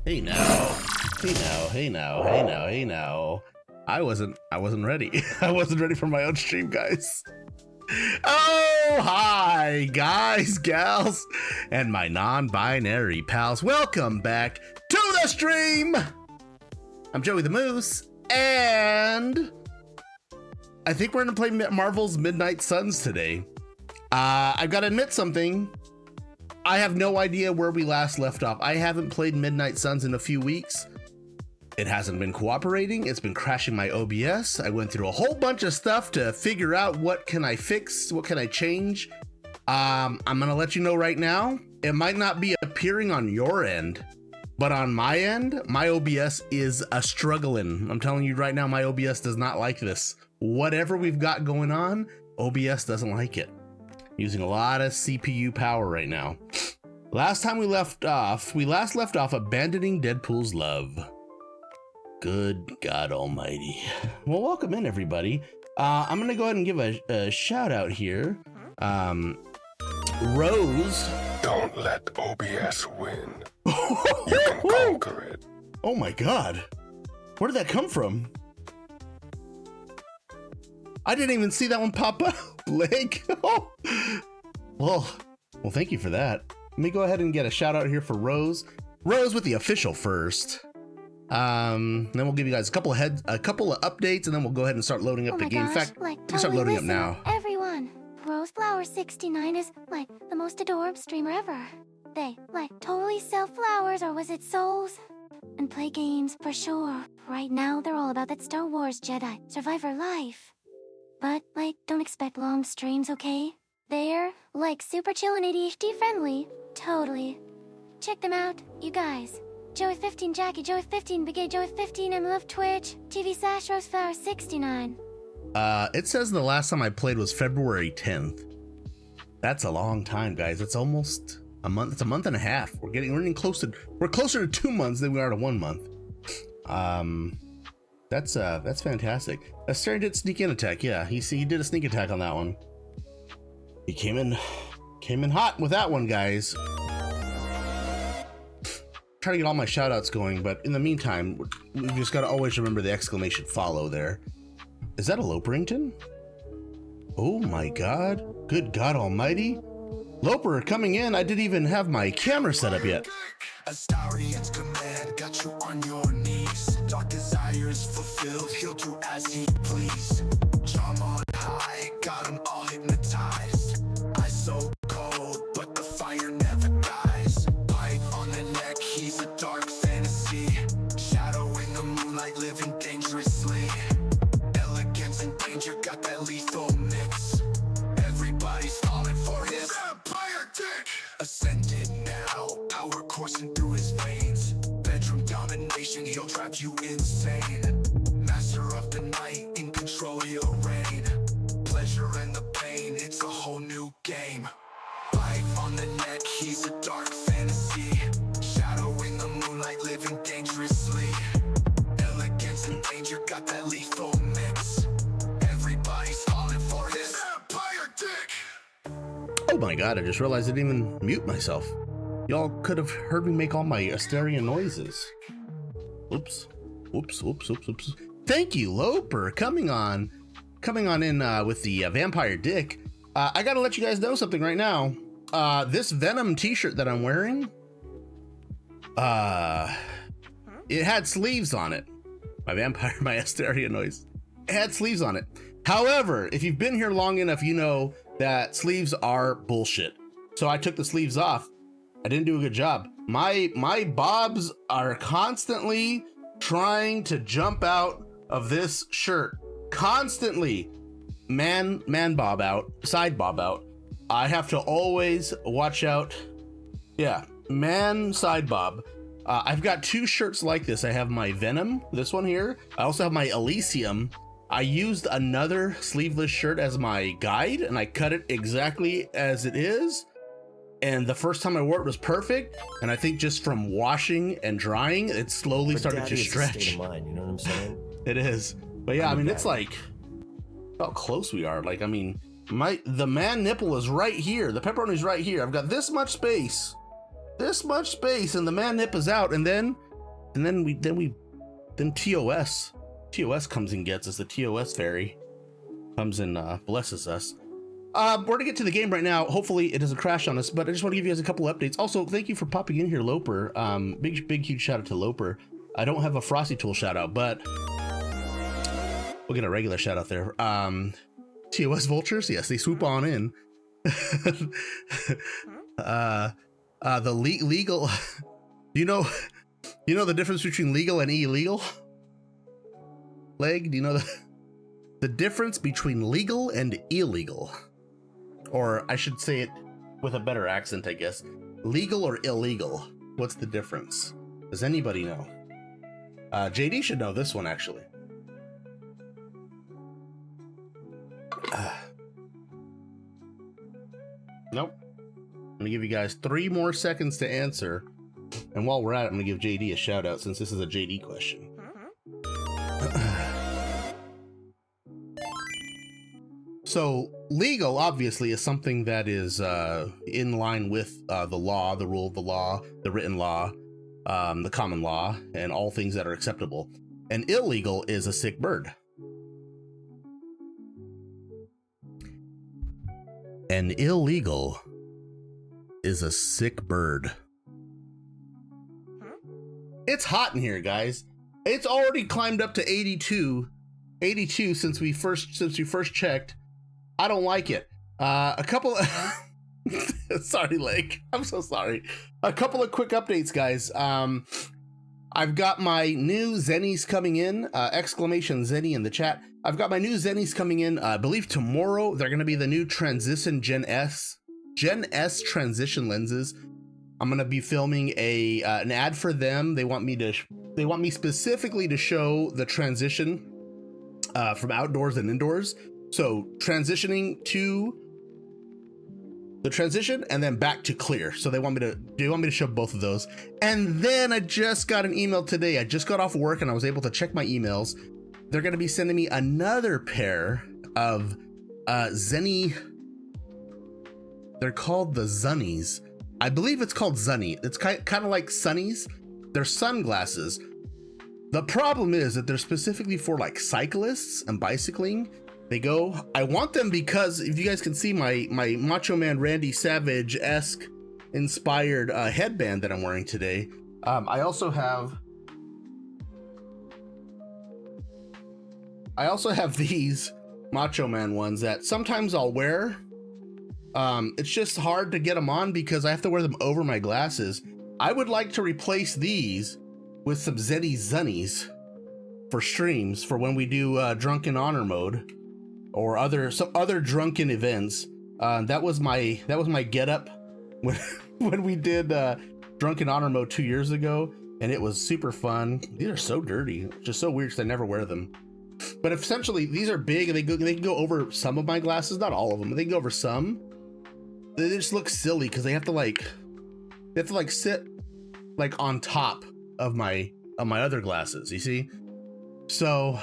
Hey now. Hey now, hey now, hey now, hey now. I wasn't ready. I wasn't ready for my own stream, guys. Oh, hi, guys, gals, and my non-binary pals. Welcome back to the stream. I'm Joey the Moose, and I think we're gonna play Marvel's Midnight Suns today. I've got to admit something. I have no idea where we last left off. I haven't played Midnight Suns in a few weeks. It hasn't been cooperating. It's been crashing my OBS. I went through a whole bunch of stuff to figure out what can I fix, what can I change. I'm gonna let you know right now, it might not be appearing on your end, but on my end, my OBS is a struggling. I'm telling you right now, my OBS does not like this. Whatever we've got going on, OBS doesn't like it. Using a lot of CPU power right now. Last time we left off abandoning Deadpool's love. Good God Almighty. Well, welcome in, everybody. I'm gonna go ahead and give a shout out here. Rose. Don't let OBS win. You can conquer it. Oh my God. Where did that come from? I didn't even see that one pop up. Blake. Well, thank you for that. Let me go ahead and get a shout out here for Rose. Rose with the official first. Then we'll give you guys a couple of updates, and then we'll go ahead and start loading up the game. In fact, like, we can start loading up now. Everyone, Roseflower69 is like the most adorable streamer ever. They like totally sell flowers, or was it souls? And play games for sure. Right now, they're all about that Star Wars Jedi Survivor life. But like, don't expect long streams, okay? They're like super chill and ADHD friendly. Totally. Check them out, you guys. Joey15 Jackie, Joey15 Big A, Joey15 I love Twitch, TV / Roseflower69. It says the last time I played was February 10th. That's a long time, guys. It's almost a month. It's a month and a half. We're closer to 2 months than we are to 1 month. That's fantastic. Astarion did sneak in attack. Yeah, he did a sneak attack on that one. He came in hot with that one, guys. Trying to get all my shout outs going, but in the meantime, we just got to always remember the exclamation follow there. Is that a Loperington? Oh my God. Good God Almighty. Loper coming in. I didn't even have my camera set up yet. Astarion's command got you on your knees. Dark desires fulfilled, he'll do as he please. Charm on high, got him all hypnotized. Eyes so cold, but the fire never dies. Bite on the neck, he's a dark fantasy. Shadow in the moonlight, living dangerously. Elegance and danger, got that lethal mix. Everybody's falling for his vampire dick. Ascended now, power coursing through his veins. Bedroom domination, he'll drive you insane. Master of the night, in control he'll reign. Pleasure and the pain, it's a whole new game. Bite on the neck, he's a dark fantasy. Shadow in the moonlight, living dangerously. Elegance and danger, got that lethal mix. Everybody's falling for his vampire dick. Oh my God, I just realized I didn't even mute myself. Y'all could have heard me make all my Astarion noises. Oops. Thank you, Loper, coming on in with the vampire dick. I gotta let you guys know something right now. This Venom t-shirt that I'm wearing, it had sleeves on it. My Astarion noise. It had sleeves on it. However, if you've been here long enough, you know that sleeves are bullshit. So I took the sleeves off. I didn't do a good job. My bobs are constantly trying to jump out of this shirt. Constantly. Man bob out, side bob out. I have to always watch out. Yeah, man side bob. I've got 2 shirts like this. I have my Venom, this one here. I also have my Elysium. I used another sleeveless shirt as my guide, and I cut it exactly as it is. And the first time I wore it was perfect. And I think just from washing and drying, it slowly started to stretch. State of mind, you know what I'm saying? It is. But yeah, I mean, it's like how close we are. Like, I mean, the man nipple is right here. The pepperoni's right here. I've got this much space, and the man nip is out. And then then TOS comes and gets us. The TOS fairy comes and blesses us. We're gonna get to the game right now. Hopefully it doesn't crash on us, but I just want to give you guys a couple updates. Also, thank you for popping in here, Loper. Big huge shout out to Loper. I don't have a Frosty Tool shout out, but we'll get a regular shout out there. TOS vultures, yes, they swoop on in. The legal, you know the difference between legal and illegal? Leg, do you know the difference between legal and illegal? Or I should say it with a better accent, I guess. Legal or illegal? What's the difference? Does anybody know? JD should know this one, actually. Nope. I'm gonna give you guys 3 more seconds to answer. And while we're at it, I'm gonna give JD a shout out since this is a JD question. So legal obviously is something that is in line with the law, the rule of the law, the written law, the common law, and all things that are acceptable. And illegal is a sick bird. An illegal is a sick bird. It's hot in here, guys. It's already climbed up to 82 since we first checked. I don't like it. A couple sorry, Lake. I'm so sorry. A couple of quick updates, guys. I've got my new Zennies coming in, exclamation Zenny in the chat. I've got my new Zennies coming in, I believe tomorrow. They're gonna be the new Transition Gen S transition lenses. I'm gonna be filming an ad for them. They want me specifically to show the transition from outdoors and indoors. So transitioning to the transition and then back to clear. So they want me to show both of those. And then I just got an email today. I just got off work and I was able to check my emails. They're going to be sending me another pair of Zenny. They're called the Zunnies. I believe it's called Zunny. It's kind of like Sunnies. They're sunglasses. The problem is that they're specifically for like cyclists and bicycling. I want them because if you guys can see my Macho Man Randy Savage-esque inspired headband that I'm wearing today. I also have these Macho Man ones that sometimes I'll wear. It's just hard to get them on because I have to wear them over my glasses. I would like to replace these with some Zenny Zunnies for streams for when we do Drunken Honor mode or some other drunken events. That was my getup when we did Drunken Honor mode 2 years ago, and it was super fun. These are so dirty, just so weird because I never wear them. But essentially, these are big and they can go over some of my glasses, not all of them, but they can go over some. They just look silly because they have to sit like on top of my other glasses, you see? So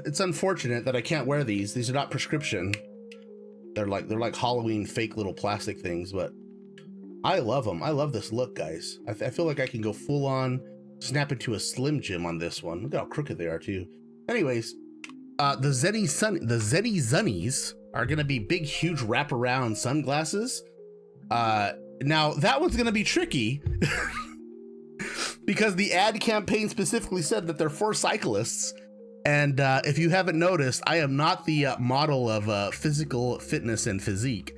it's unfortunate that I can't wear these. These are not prescription. They're like Halloween fake little plastic things, but I love them. I love this look, guys. I feel like I can go full on snap into a Slim Jim on this one. Look how crooked they are too. Anyways, the Zenny Zunnies are gonna be big, huge wraparound sunglasses. Now that one's gonna be tricky because the ad campaign specifically said that they're for cyclists. And if you haven't noticed, I am not the model of physical fitness and physique.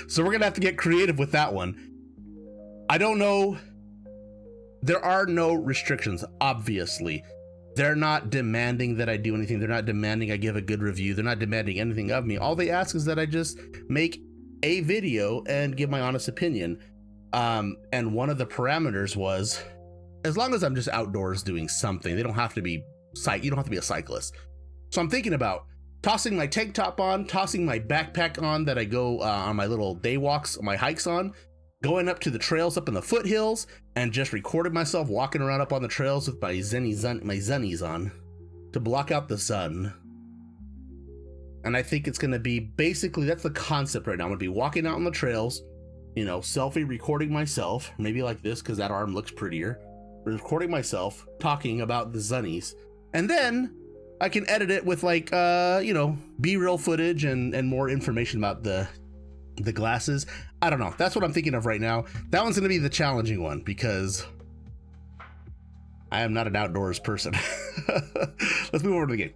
So we're gonna have to get creative with that one. I don't know. There are no restrictions, obviously. They're not demanding that I do anything. They're not demanding I give a good review. They're not demanding anything of me. All they ask is that I just make a video and give my honest opinion. And one of the parameters was, as long as I'm just outdoors doing something, they don't have to be you don't have to be a cyclist. So I'm thinking about tossing my tank top on, tossing my backpack on that I go on my little day walks, my hikes on, going up to the trails up in the foothills, and just recording myself walking around up on the trails with my Zunnies on to block out the sun. And I think it's gonna be basically, that's the concept right now. I'm gonna be walking out on the trails, you know, selfie recording myself, maybe like this because that arm looks prettier. recording myself talking about the Zunnies, and then I can edit it with like B-roll footage and more information about the glasses. I don't know. That's what I'm thinking of right now. That one's gonna be the challenging one because I am not an outdoors person. Let's move over to the game.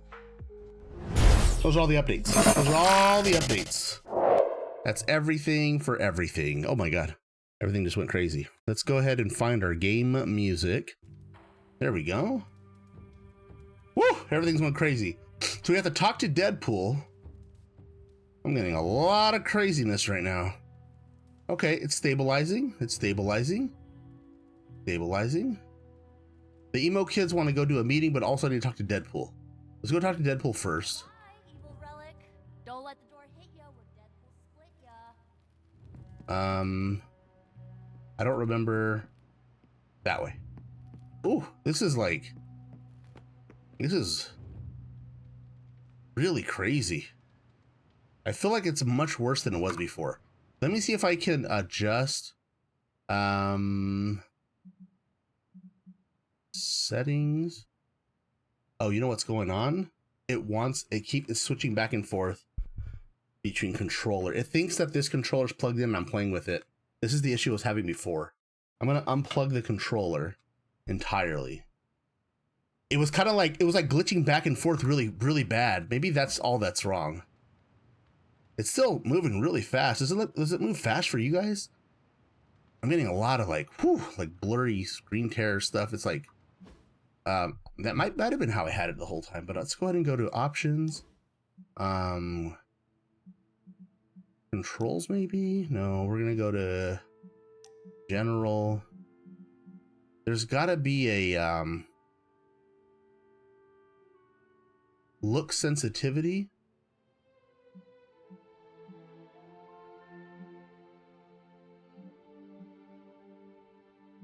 Those are all the updates. Those are all the updates. That's everything for everything. Oh my God. Everything just went crazy. Let's go ahead and find our game music. There we go. Woo! Everything's going crazy. So we have to talk to Deadpool. I'm getting a lot of craziness right now. Okay, it's stabilizing. It's stabilizing. Stabilizing. The emo kids want to go do a meeting, but also need to talk to Deadpool. Let's go talk to Deadpool first. Hi, evil relic. Don't let the door hit ya when Deadpool split ya. I don't remember that way. Ooh, this is really crazy. I feel like it's much worse than it was before. Let me see if I can adjust settings. Oh, you know what's going on? It keeps switching back and forth between controller. It thinks that this controller's plugged in and I'm playing with it. This is the issue I was having before. I'm gonna unplug the controller entirely. It was kind of like, it was like glitching back and forth really, really bad. Maybe that's all that's wrong. It's still moving really fast. Does it move fast for you guys? I'm getting a lot of like blurry screen tear stuff. It's like, that might have been how I had it the whole time, but let's go ahead and go to options. Controls maybe? No, we're gonna go to general. There's gotta be a look sensitivity.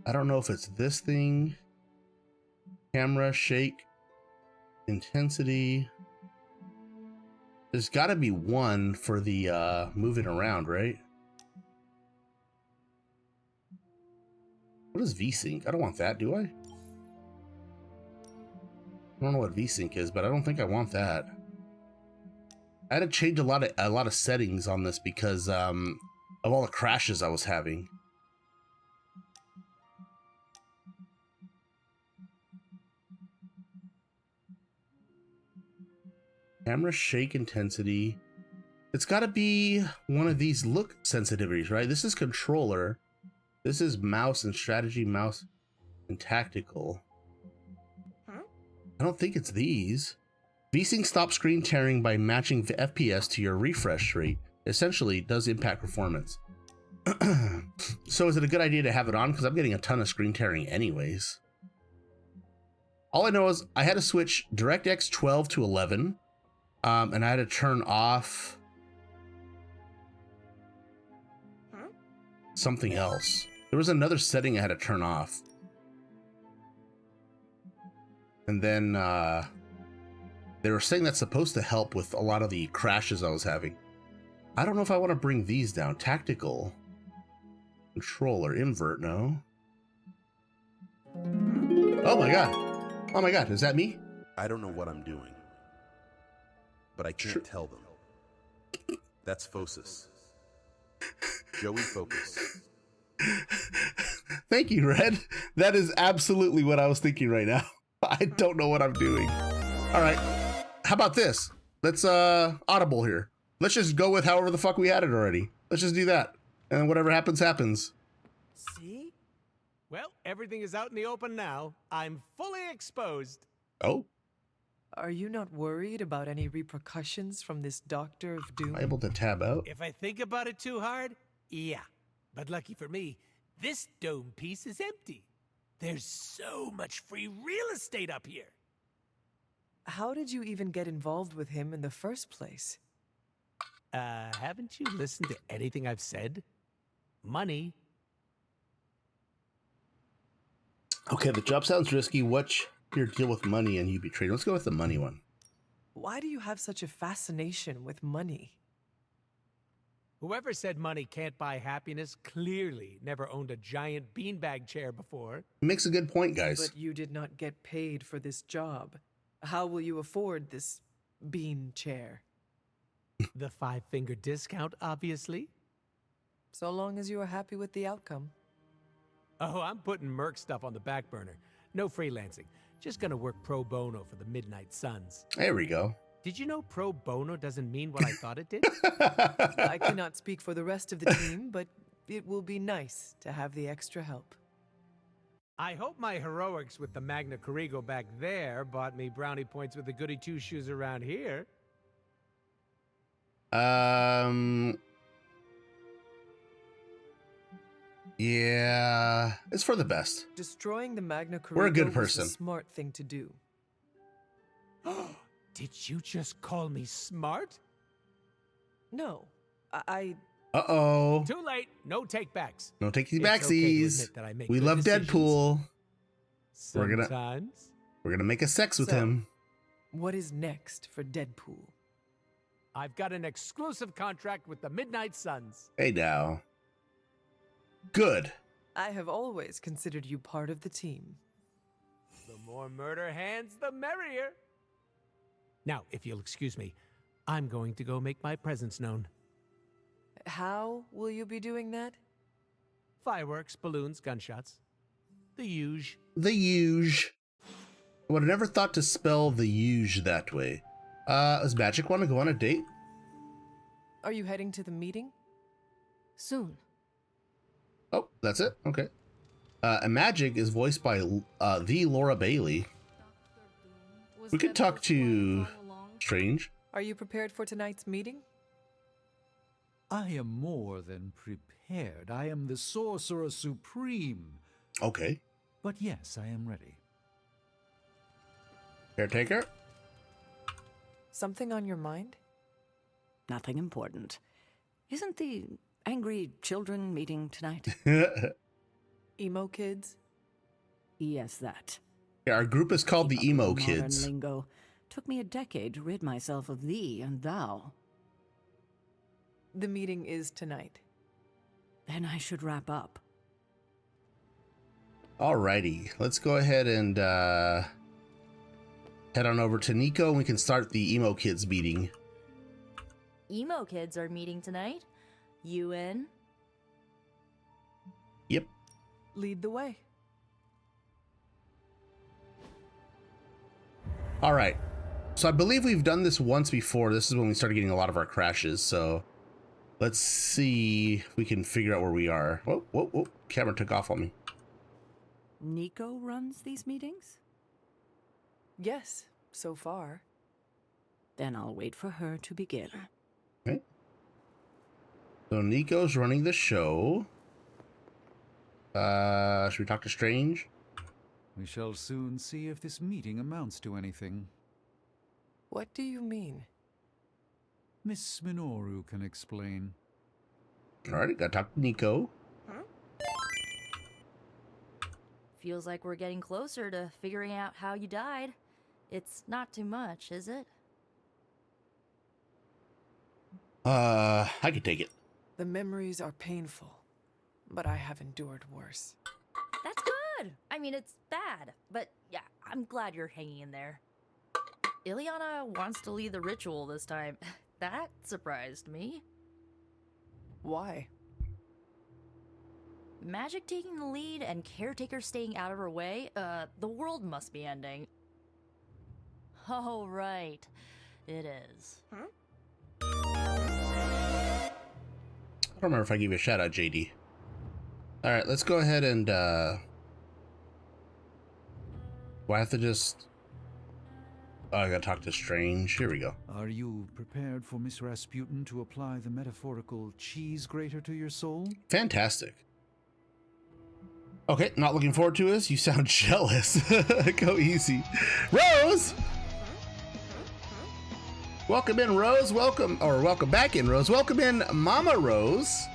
I don't know if it's this thing. Camera shake intensity. There's got to be one for the moving around, right? What is VSync? I don't want that, do I? I don't know what VSync is, but I don't think I want that. I had to change a lot of settings on this because of all the crashes I was having. Camera shake intensity. It's got to be one of these look sensitivities, right? This is controller. This is mouse and strategy, mouse and tactical. I don't think it's these. VSync stops screen tearing by matching the FPS to your refresh rate. Essentially, it does impact performance. So is it a good idea to have it on? Because I'm getting a ton of screen tearing anyways. All I know is I had to switch DirectX 12 to 11. And I had to turn off something else. There was another setting I had to turn off. And then they were saying that's supposed to help with a lot of the crashes I was having. I don't know if I want to bring these down. Tactical. Controller. Invert, no. Oh my God. Oh my God, is that me? I don't know what I'm doing. But I can't tell them. That's Phosis. Joey Focus. Thank you, Red. That is absolutely what I was thinking right now. I don't know what I'm doing. All right. How about this? Let's audible here. Let's just go with however the fuck we had it already. Let's just do that. And then whatever happens, happens. See? Well, everything is out in the open now. I'm fully exposed. Oh. Are you not worried about any repercussions from this Doctor of Doom? Am I able to tab out? If I think about it too hard, yeah. But lucky for me, this dome piece is empty. There's so much free real estate up here. How did you even get involved with him in the first place? Haven't you listened to anything I've said? Money. Okay, the job sounds risky. What's your deal with money and you betrayed? Let's go with the money one. Why do you have such a fascination with money? Whoever said money can't buy happiness clearly never owned a giant beanbag chair before. Makes a good point, guys. But you did not get paid for this job. How will you afford this bean chair? The 5-finger discount, obviously. So long as you are happy with the outcome. Oh, I'm putting Merc stuff on the back burner. No freelancing. Just gonna work pro bono for the Midnight Suns. There we go. Did you know pro bono doesn't mean what I thought it did? I cannot speak for the rest of the team, but it will be nice to have the extra help. I hope my heroics with the Magna Corrigo back there bought me brownie points with the goody two-shoes around here. Yeah, it's for the best. Destroying the Magna Corrigo We're a good was person. the smart thing to do. Did you just call me smart? No, I Uh-oh. Too late. No take-backs. No takey It's okay to backsies. admit that I make We good love decisions. Deadpool. We're gonna- Sometimes. We're gonna make a sex with So- him. what is next for Deadpool? I've got an exclusive contract with the Midnight Suns. Hey now. Good. I have always considered you part of the team. The more murder hands, the merrier. Now, if you'll excuse me, I'm going to go make my presence known. How will you be doing that? Fireworks, balloons, gunshots. The huge. The huge. I would have never thought to spell the huge that way. Does Magic want to go on a date? Are you heading to the meeting? Soon. Oh, that's it? Okay. And Magic is voiced by the Laura Bailey. We could talk to Strange. Are you prepared for tonight's meeting? I am more than prepared. I am the Sorcerer Supreme. Okay. But yes, I am ready. Caretaker? Something on your mind? Nothing important. Isn't the angry children meeting tonight? Emo kids? Yes, that. Yeah, our group is called the Keep up Emo with modern Kids. Lingo. Took me a decade to rid myself of thee and thou. The meeting is tonight. Then I should wrap up. Alrighty, let's go ahead and head on over to Nico and we can start the Emo Kids meeting. Emo kids are meeting tonight. You in? Yep. Lead the way. Alright. So I believe we've done this once before. This is when we started getting a lot of our crashes, so let's see if we can figure out where we are. Whoa, whoa, whoa. Camera took off on me. Nico runs these meetings? Yes, so far. Then I'll wait for her to begin. Okay. So Nico's running the show. Should we talk to Strange? We shall soon see if this meeting amounts to anything. What do you mean? Miss Minoru can explain. Alright, gotta talk to Nico. Feels like we're getting closer to figuring out how you died. It's not too much, is it? I could take it. The memories are painful, but I have endured worse. That's good. I mean, it's bad, but yeah, I'm glad you're hanging in there. Ileana wants to lead the ritual this time. That surprised me. Why? Magic taking the lead and Caretaker staying out of her way? The world must be ending. Oh, right. It is. I don't remember if I gave you a shout out, JD. Alright, let's go ahead and do I have to just... Oh, I gotta talk to Strange. Here we go. Are you prepared for Miss Rasputin to apply the metaphorical cheese grater to your soul? Fantastic. Okay, not looking forward to this. You sound jealous. Go easy. Rose! Welcome in, Rose. Welcome, or welcome back in, Rose. Welcome in, Mama Rose.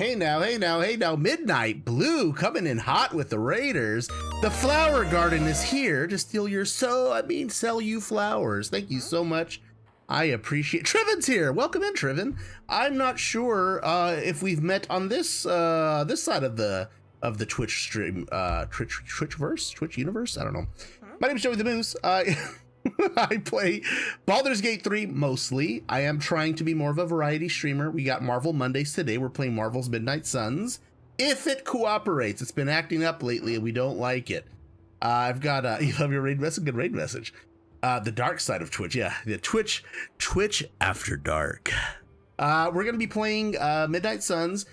Hey now, hey now, hey now. Midnight Blue coming in hot with the Raiders. The Flower Garden is here to steal your sell you flowers. Thank you so much. I appreciate. Trivin's here. Welcome in, Trivin. I'm not sure if we've met on this side of the Twitch stream, Twitch universe. I don't know. My name is Joey the Moose. I play Baldur's Gate 3 mostly. I am trying to be more of a variety streamer. We got Marvel Mondays today. We're playing Marvel's Midnight Suns. If it cooperates, it's been acting up lately and we don't like it. I've got you love your raid message, good raid message. The dark side of Twitch, yeah, the Twitch after dark. We're gonna be playing Midnight Suns.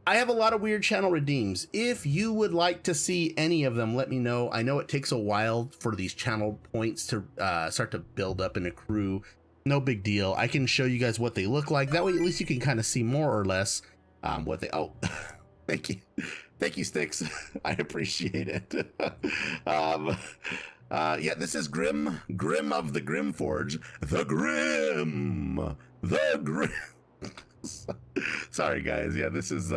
I have a lot of weird channel redeems. If you would like to see any of them, let me know. I know it takes a while for these channel points to start to build up and accrue. No big deal. I can show you guys what they look like. That way, at least you can kind of see more or less what they. Oh, thank you, Sticks. I appreciate it. Yeah, this is Grim of the Grimforge. The Grim. Sorry guys, yeah, this is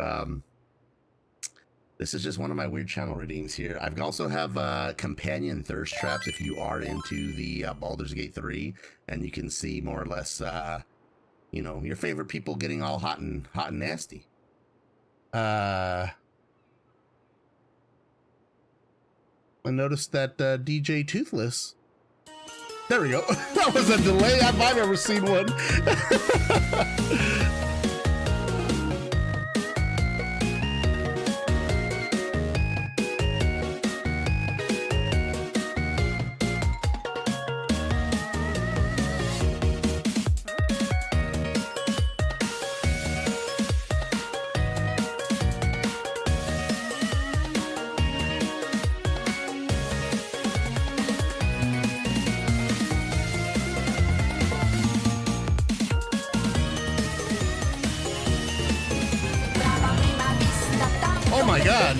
just one of my weird channel redeems here. I also have companion thirst traps if you are into the Baldur's Gate 3, and you can see more or less you know, your favorite people getting all hot and nasty. I noticed that DJ Toothless. There we go. That was a delay if I've ever seen one. Oh my god.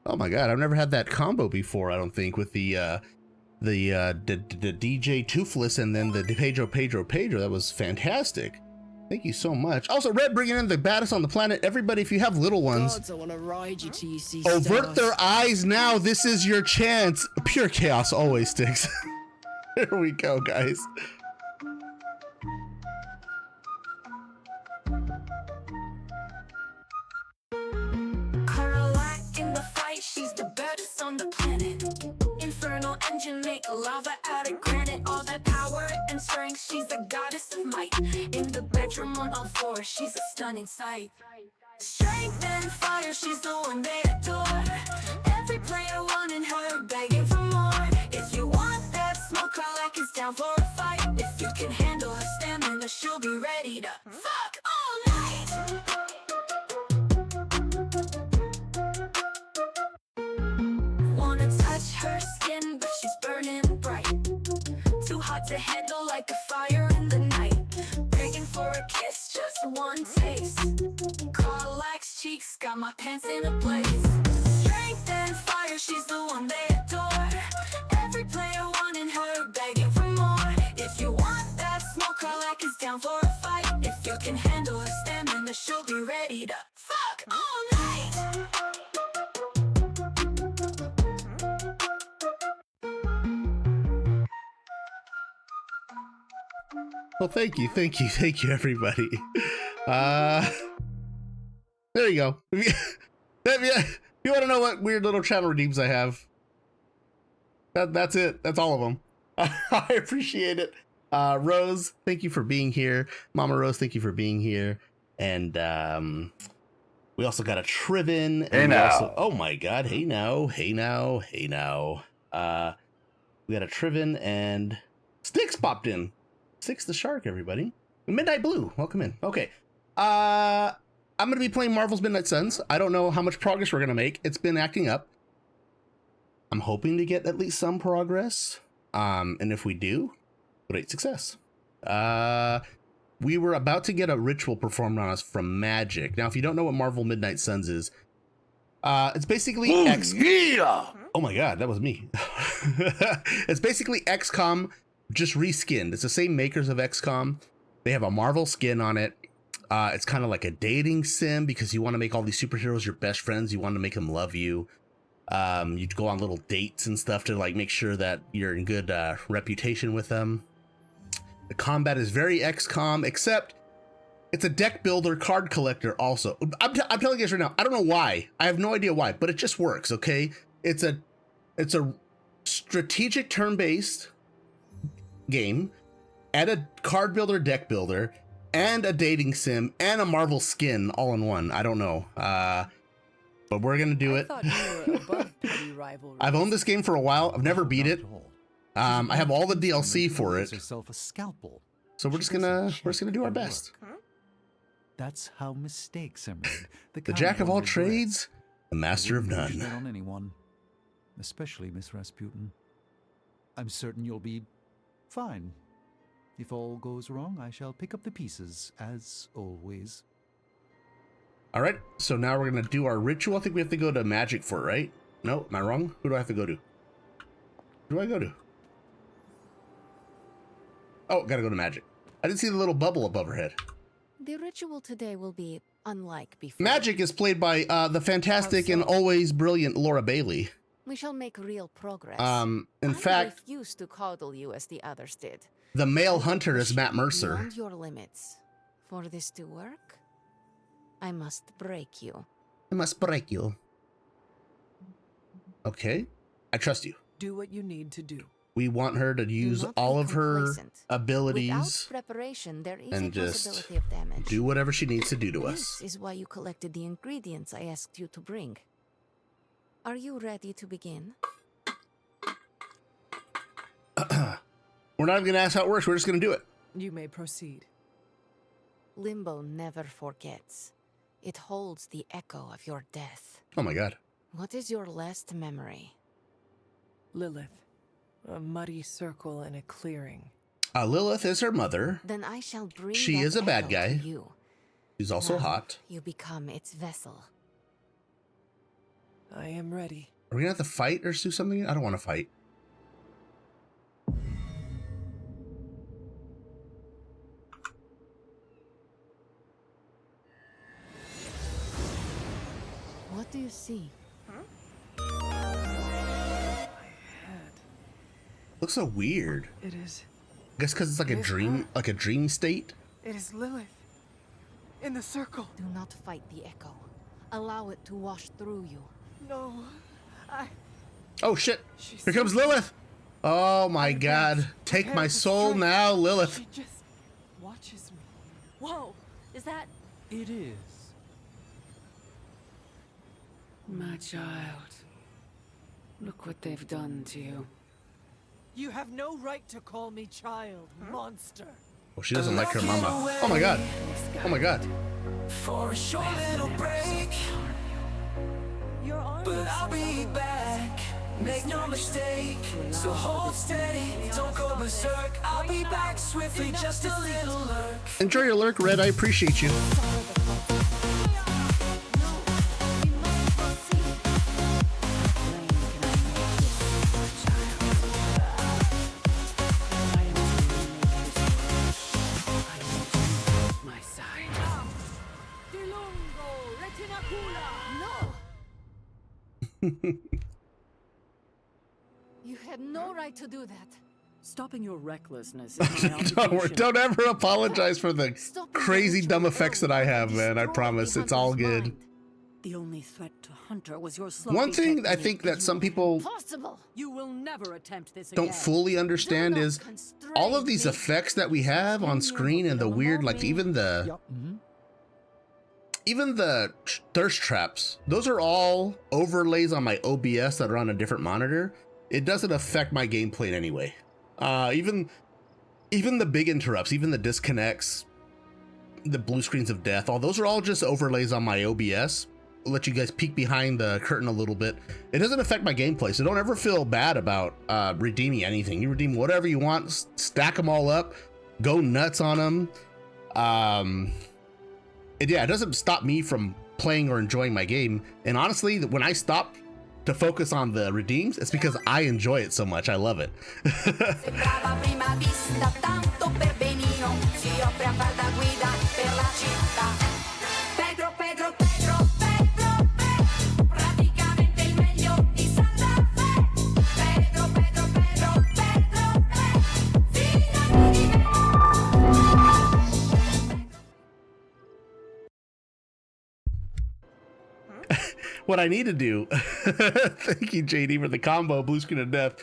Oh my god, I've never had that combo before, I don't think, with the DJ Toothless and then the Pedro. That was fantastic. Thank you so much. Also, Red bringing in the baddest on the planet. Everybody, if you have little ones, Gods, I want to ride you till you see avert stars. their eyes now. This is your chance. Pure chaos always sticks. Here we go, guys. Carlac in the fight, she's the baddest on the planet. Infernal engine, make lava out of granite. All that power and strength, she's the goddess of might. In the bedroom on all fours, she's a stunning sight. Strength and fire, she's the one they adore. Every player wanting her, begging for more. If you want that smoke, Carlac is down for a fight. If you can handle her stamina, she'll be ready to fuck all night. Wanna touch her skin, but she's burning bright. Too hot to handle, like a fire in the night. Begging for a kiss, just one taste. Carlac's cheeks got my pants in a place. Strength and fire, she's the one they adore. Every player wanting her, begging for more. If you want that smoke, Carlac is down for a fight. If you can handle her stamina, she'll be ready to fuck all night. Well, thank you, everybody. There you go. If you want to know what weird little channel redeems I have, that's it. That's all of them. I appreciate it. Rose, thank you for being here. Mama Rose, thank you for being here. And we also got a Trivin. Hey and now. also, oh my god, hey now. We got a Trivin and Sticks popped in. Six the Shark, everybody. Midnight Blue, welcome in. Okay. I'm going to be playing Marvel's Midnight Suns. I don't know how much progress we're going to make. It's been acting up. I'm hoping to get at least some progress. And if we do, great success. we were about to get a ritual performed on us from Magic. Now, if you don't know what Marvel Midnight Suns is, it's basically Oh my god, that was me. It's basically XCOM just reskinned. It's the same makers of XCOM. They have a Marvel skin on it. It's kind of like a dating sim because you want to make all these superheroes your best friends. You want to make them love you. You'd go on little dates and stuff to like make sure that you're in good reputation with them. The combat is very XCOM, except it's a deck builder, card collector also. I'm telling you guys right now, I don't know why. I have no idea why, but it just works, okay? It's a strategic turn-based game and a card builder, deck builder, and a dating sim and a Marvel skin all in one. I don't know. But we're gonna do it. Thought you were above petty rivalries. I've owned this game for a while. I've never beat it. I have all the DLC for it. Herself a scalpel. So we're just gonna do our best. That's how mistakes are made. The jack of all trades, the master of none. On anyone, especially Miss Rasputin. I'm certain you'll be fine. If all goes wrong, I shall pick up the pieces, as always. All right, so now we're gonna do our ritual. I think we have to go to Magic for it, right? No, am I wrong? Who do I have to go to? Who do I go to? Oh, gotta go to Magic. I didn't see the little bubble above her head. The ritual today will be unlike before. Magic is played by the fantastic and always brilliant Laura Bailey. We shall make real progress. In fact, I refuse to coddle you as the others did. the male hunter is Matt Mercer. Beyond your limits. For this to work, I must break you. I must break you. Okay, I trust you. Do what you need to do. We want her to use all of her abilities Without preparation, there is and a just possibility of damage. do whatever she needs to do to us. This is why you collected the ingredients I asked you to bring. Are you ready to begin? We're not even gonna ask how it works. We're just gonna do it. You may proceed. Limbo never forgets. It holds the echo of your death. Oh my god. What is your last memory? Lilith. A muddy circle in a clearing. Lilith is her mother. Then I shall bring She that is a bad echo guy. to you. She's also Now hot. You become its vessel. I am ready. Are we gonna have to fight or do something? I don't want to fight. What do you see? Looks so weird. It is. I guess because it's like a dream state. It is Lilith. In the circle. Do not fight the echo. Allow it to wash through you. No. Oh shit! Here comes Lilith. Oh my god! Take my soul now, Lilith. She just watches me. Whoa! Is that... It is. My child. Look what they've done to you. You have no right to call me child, monster. Oh, she doesn't like her mama. Oh my god. Oh my god. For a short little break, but I'll be back. Make no mistake, so hold steady, don't go berserk. I'll be back swiftly, just a little lurk. Enjoy your lurk, Red. I appreciate you. My side. No! You had no right to do that. Stopping your recklessness is my obligation. don't ever apologize for the Stop crazy being dumb so effects that I have, man. I destroy promise. the It's all hunter's good. mind. The only threat to Hunter was your sloppy One thing I technique. think that some people Possible. You will never attempt this don't again. fully understand Do not is constrain all of these me. effects that we have on screen and the weird, like even the Yep. thirst traps. Those are all overlays on my OBS that are on a different monitor. It doesn't affect my gameplay in any way. Even the big interrupts, even the disconnects, the blue screens of death, all those are all just overlays on my OBS. I'll let you guys peek behind the curtain a little bit. It doesn't affect my gameplay, so don't ever feel bad about redeeming anything. You redeem whatever you want, stack them all up, go nuts on them. it doesn't stop me from playing or enjoying my game. And honestly, when I stop to focus on the redeems, it's because I enjoy it so much. I love it. Sembrava a prima vista tanto per benino, si offre a far da guida per la città. Pedro, Pedro, Pedro, Pedro, Pedro, praticamente il meglio di Santa Fe. Pedro, Pedro, Pedro, Pedro, Pedro, fidati di me. What I need to do, thank you, JD, for the combo, blue screen of death.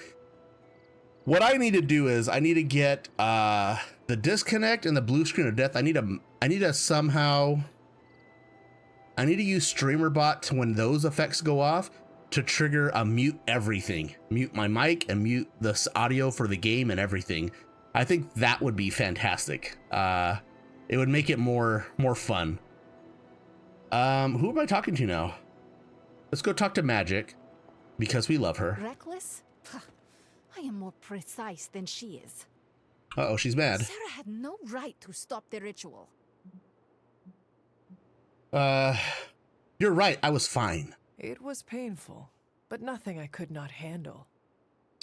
What I need to do is I need to get the disconnect and the blue screen of death. I need to use StreamerBot to, when those effects go off, to trigger a mute everything, mute my mic and mute the audio for the game and everything. I think that would be fantastic. It would make it more fun. Who am I talking to now? Let's go talk to Magic, because we love her. Reckless? I am more precise than she is. Uh-oh, she's mad. Sarah had no right to stop the ritual. You're right, I was fine. It was painful, but nothing I could not handle.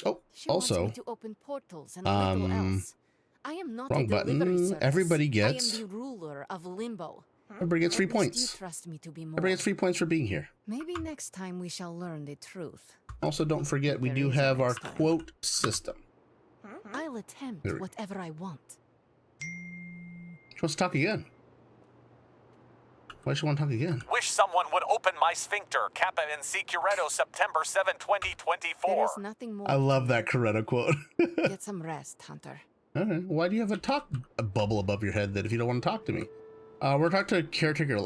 Oh, She also, wants me to open portals and little else. I am not wrong a delivery button. service. Everybody I gets, am the ruler of Limbo. everybody gets 3 At least points. You trust me to be more. Everybody gets 3 points for being here. Maybe next time we shall learn the truth. Also, don't forget, we There do is a have our next time. quote system. I'll attempt There we- whatever I want. She wants to talk again. Why does she want to talk again? Wish someone would open my sphincter. Kappa in Secreto, September 7, 2024. There is nothing more. I love that Coretta quote. Get some rest, Hunter. All right. Why do you have a bubble above your head that if you don't want to talk to me? We're talking to Caretaker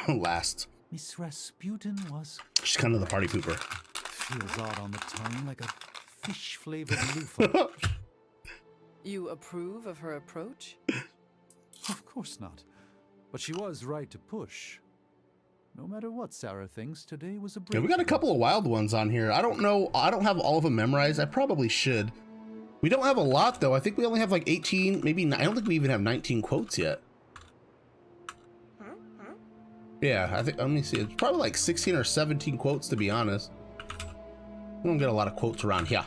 last. Miss Rasputin was... She's kind of the party pooper. Feels odd on the tongue, like a fish-flavored loofah. You approve of her approach? Of course not. But she was right to push. No matter what Sarah thinks, today was a break. Yeah, we got a couple of wild ones on here. I don't know. I don't have all of them memorized. I probably should. We don't have a lot, though. I think we only have like 18, maybe. I don't think we even have 19 quotes yet. Yeah, I think, let me see. It's probably like 16 or 17 quotes, to be honest. We don't get a lot of quotes around here.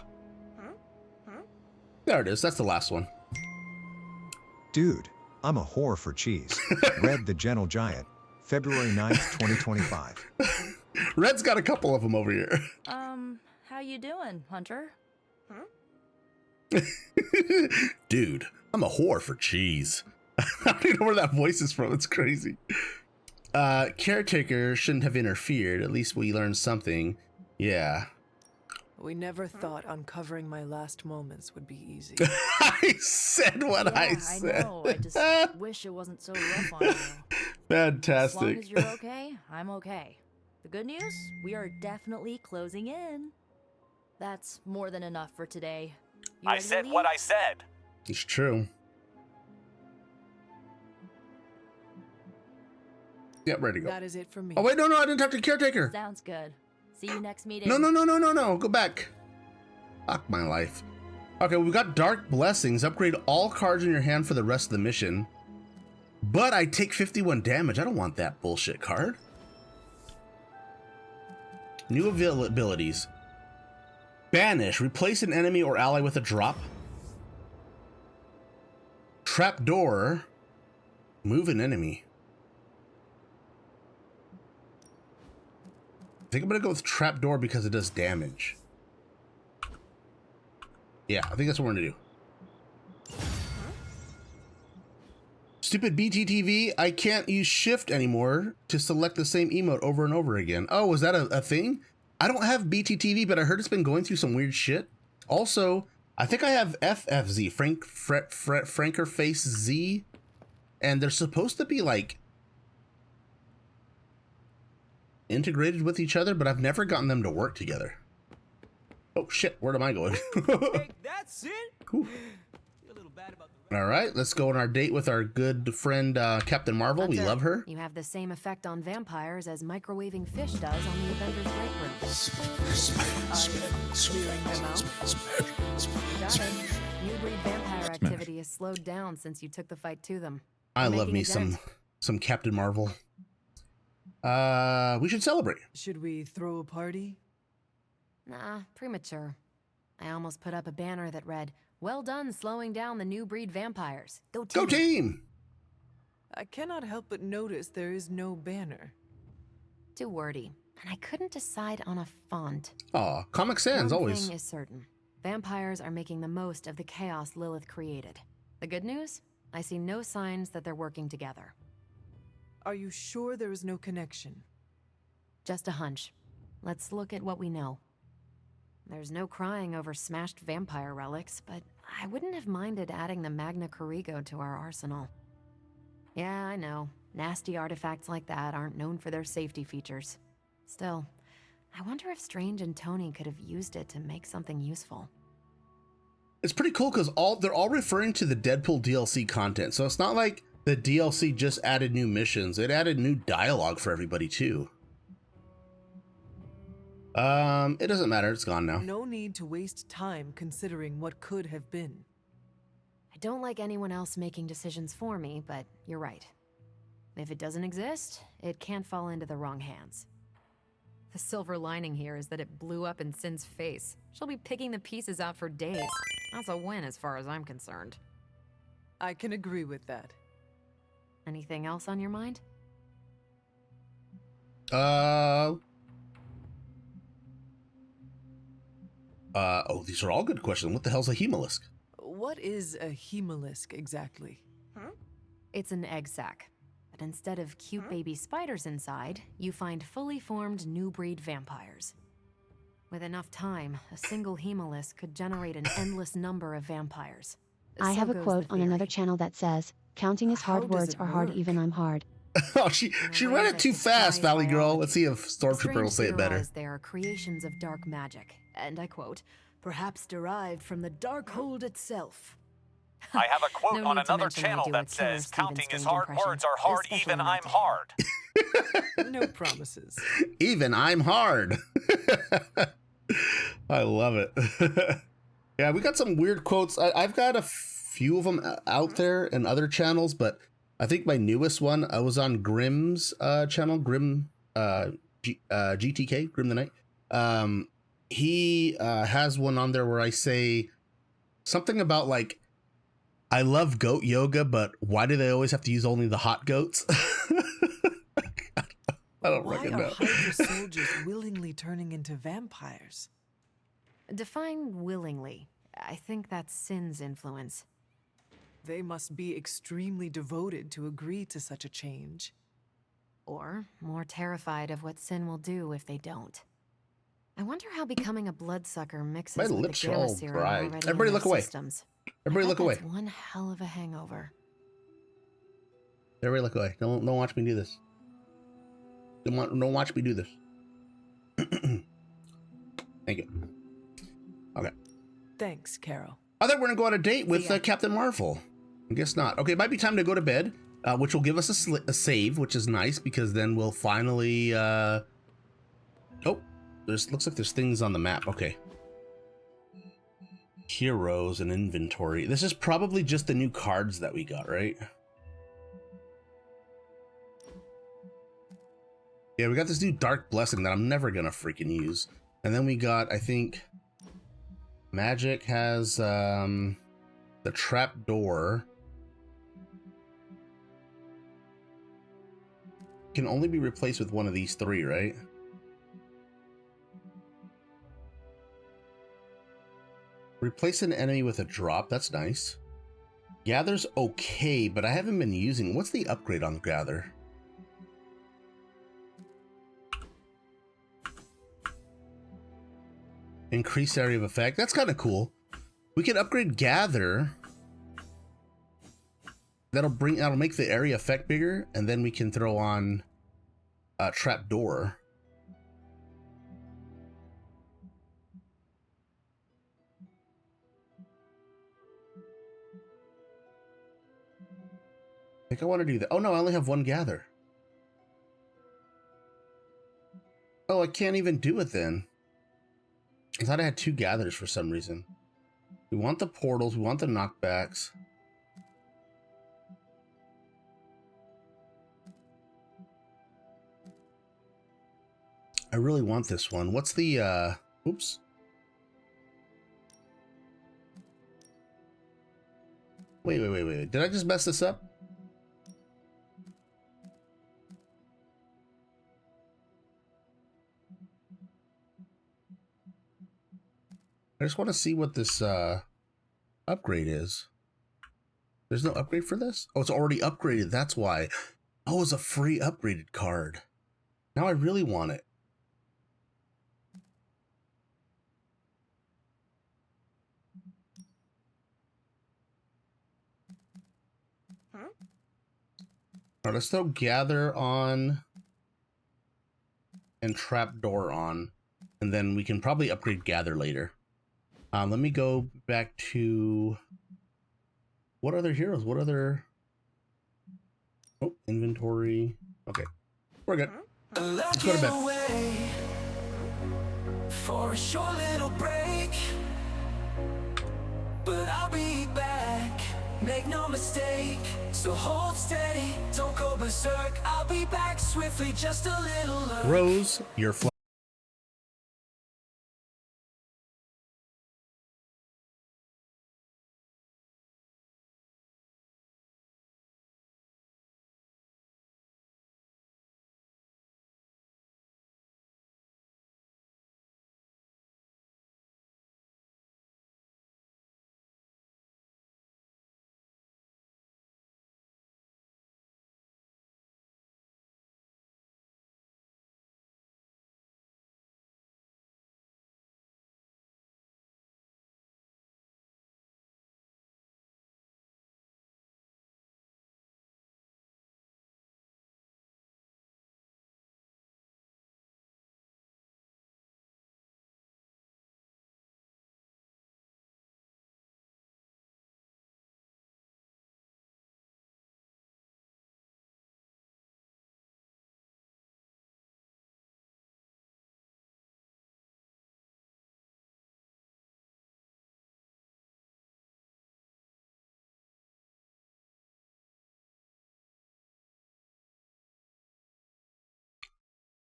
There it is. That's the last one. Dude, I'm a whore for cheese. Red the Gentle Giant, February 9th, 2025. Red's got a couple of them over here. How you doing, Hunter? Dude, I'm a whore for cheese. I don't even know where that voice is from. It's crazy. Caretaker shouldn't have interfered. At least we learned something. Yeah. We never thought uncovering my last moments would be easy. I said what I said. I know. I just wish it wasn't so rough on you. Fantastic. As long as you're okay, I'm okay. The good news? We are definitely closing in. That's more than enough for today. You I ready to said leave? what I said. It's true. Yeah, ready to go. That is it for me. Oh, wait, no, I didn't talk to Caretaker. Sounds good. See you next meeting. No. Go back. Fuck my life. Okay, we've got Dark Blessings. Upgrade all cards in your hand for the rest of the mission. But I take 51 damage. I don't want that bullshit card. New abilities. Banish. Replace an enemy or ally with a drop. Trapdoor. Move an enemy. I think I'm gonna go with Trapdoor because it does damage. Yeah, I think that's what we're gonna do. Stupid BTTV, I can't use shift anymore to select the same emote over and over again. Oh, is that a thing? I don't have BTTV, but I heard it's been going through some weird shit. Also, I think I have FFZ, Franker Face Z, and they're supposed to be like integrated with each other, but I've never gotten them to work together. Oh shit, where am I going? That's it. Ooh. All right, let's go on our date with our good friend Captain Marvel. We Hunter, love her. You have the same effect on vampires as microwaving fish does on the Avengers break room. Clearing them out. Got it. New breed vampire activity has slowed down since you took the fight to them. I We're love making me a dent. some Captain Marvel. We should celebrate. Should we throw a party? Nah, premature. I almost put up a banner that read, "Well done slowing down the new breed vampires. Go team!" Go team! I cannot help but notice there is no banner. Too wordy, and I couldn't decide on a font. Aw, Comic Sans, One always. thing is certain. Vampires are making the most of the chaos Lilith created. The good news? I see no signs that they're working together. Are you sure there is no connection? Just a hunch. Let's look at what we know. There's no crying over smashed vampire relics, but I wouldn't have minded adding the Magna Corrigo to our arsenal. Yeah, I know. Nasty artifacts like that aren't known for their safety features. Still, I wonder if Strange and Tony could have used it to make something useful. It's pretty cool because they're all referring to the Deadpool DLC content. So it's not like the DLC just added new missions. It added new dialogue for everybody too. It doesn't matter. It's gone now. No need to waste time considering what could have been. I don't like anyone else making decisions for me, but you're right. If it doesn't exist, it can't fall into the wrong hands. The silver lining here is that it blew up in Sin's face. She'll be picking the pieces out for days. That's a win as far as I'm concerned. I can agree with that. Anything else on your mind? These are all good questions. What the hell's a Hemolisk? What is a hemolisk exactly? It's an egg sac. But instead of cute baby spiders inside, you find fully formed new breed vampires. With enough time, a single hemolisk could generate an endless number of vampires. I So have a goes quote the on theory. another channel that says, "Counting is How hard, does words it are hard, work? even I'm hard." Oh, she read it too fast, Valley Girl. Let's see if Stormtrooper will say it better. They are creations of dark magic, and I quote, "perhaps derived from the Darkhold itself." I have a quote No on need to another mention I channel do a that killer says, Stephen counting is Strange hard, impression, words are hard, especially even when I'm I hard. No promises. Even I'm hard. I love it. Yeah, we got some weird quotes. I've got a few of them out there in other channels, but I think my newest one, I was on Grimm's channel, Grimm GTK, Grimm the Night. He has one on there where I say something about like, I love goat yoga, but why do they always have to use only the hot goats? I don't Why reckon are that. Hydra soldiers willingly turning into vampires? Define willingly. I think that's Sin's influence. They must be extremely devoted to agree to such a change. Or more terrified of what Sin will do if they don't. I wonder how becoming a bloodsucker mixes My with lips the are gamma all serum dry. already in Everybody their look away. systems. Everybody I look bet away. that's one hell of a hangover. Everybody look away. Don't watch me do this. Don't watch me do this. Thank you. Okay. Thanks, Carol. I thought we were gonna go on a date with Captain Marvel. I guess not. Okay, it might be time to go to bed, which will give us a save, which is nice because then we'll finally. Oh, looks like there's things on the map. Okay. Heroes and inventory. This is probably just the new cards that we got, right? Yeah, we got this new Dark Blessing that I'm never gonna freaking use. And then we got, I think, Magic has the Trap Door. Can only be replaced with one of these three, right? Replace an enemy with a drop, that's nice. Gather's okay, but I haven't been using. What's the upgrade on Gather? Increase area of effect. That's kind of cool. We can upgrade Gather. That'll make the area effect bigger, and then we can throw on Trap Door. I think I want to do that. Oh no, I only have one Gather. Oh, I can't even do it then. I thought I had two Gathers for some reason. We want the portals, we want the knockbacks. I really want this one. What's the, oops. Wait. Did I just mess this up? I just want to see what this upgrade is. There's no upgrade for this? Oh, it's already upgraded. That's why. Oh, it's a free upgraded card. Now I really want it. All right, let's throw Gather on and Trapdoor on, and then we can probably upgrade Gather later. Let me go back to what other heroes? What other? Oh, inventory. Okay, we're good. Let's go to bed. For a short little break, but I'll be back. Make no mistake. So hold steady, don't go berserk. I'll be back swiftly, just a little lurk. Rose, your fly.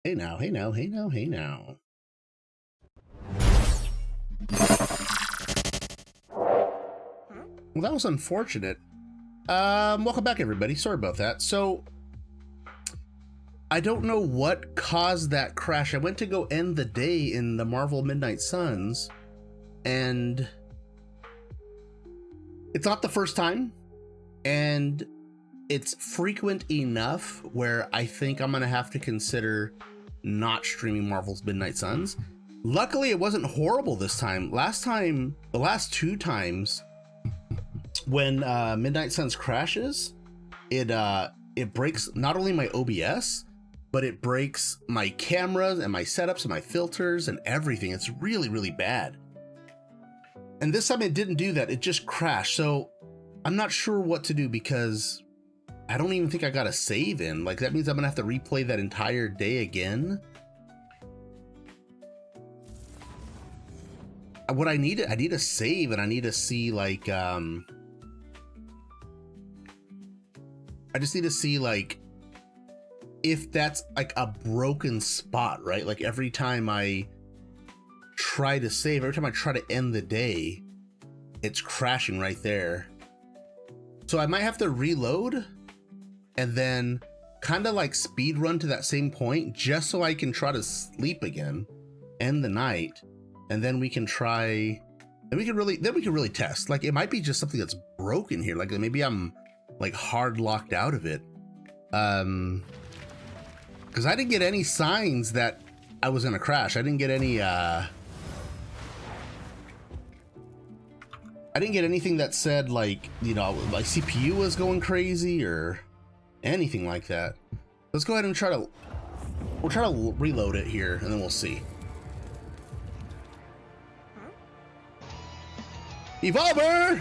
Hey now. Well, that was unfortunate. Welcome back, everybody. Sorry about that. So, I don't know what caused that crash. I went to go end the day in the Marvel Midnight Suns, and it's not the first time, and it's frequent enough where I think I'm gonna have to consider not streaming Marvel's Midnight Suns. Luckily, it wasn't horrible this time. Last time, the last two times, when Midnight Suns crashes, it breaks not only my OBS, but it breaks my cameras and my setups and my filters and everything. It's really, really bad. And this time it didn't do that. It just crashed. So I'm not sure what to do because I don't even think I got a save in. Like, that means I'm gonna have to replay that entire day again. What I need a save, and I need to see like, I just need to see like if that's like a broken spot, right? Like every time I try to save, every time I try to end the day, it's crashing right there. So I might have to reload and then kind of like speed run to that same point just so I can try to sleep again, end the night, and then we can try, and we can really test. Like, it might be just something that's broken here. Like maybe I'm like hard locked out of it. Because I didn't get any signs that I was gonna crash. I didn't get any I didn't get anything that said like, you know, my CPU was going crazy or anything like that. Let's go ahead and we'll try to reload it here, and then we'll see. Evolver!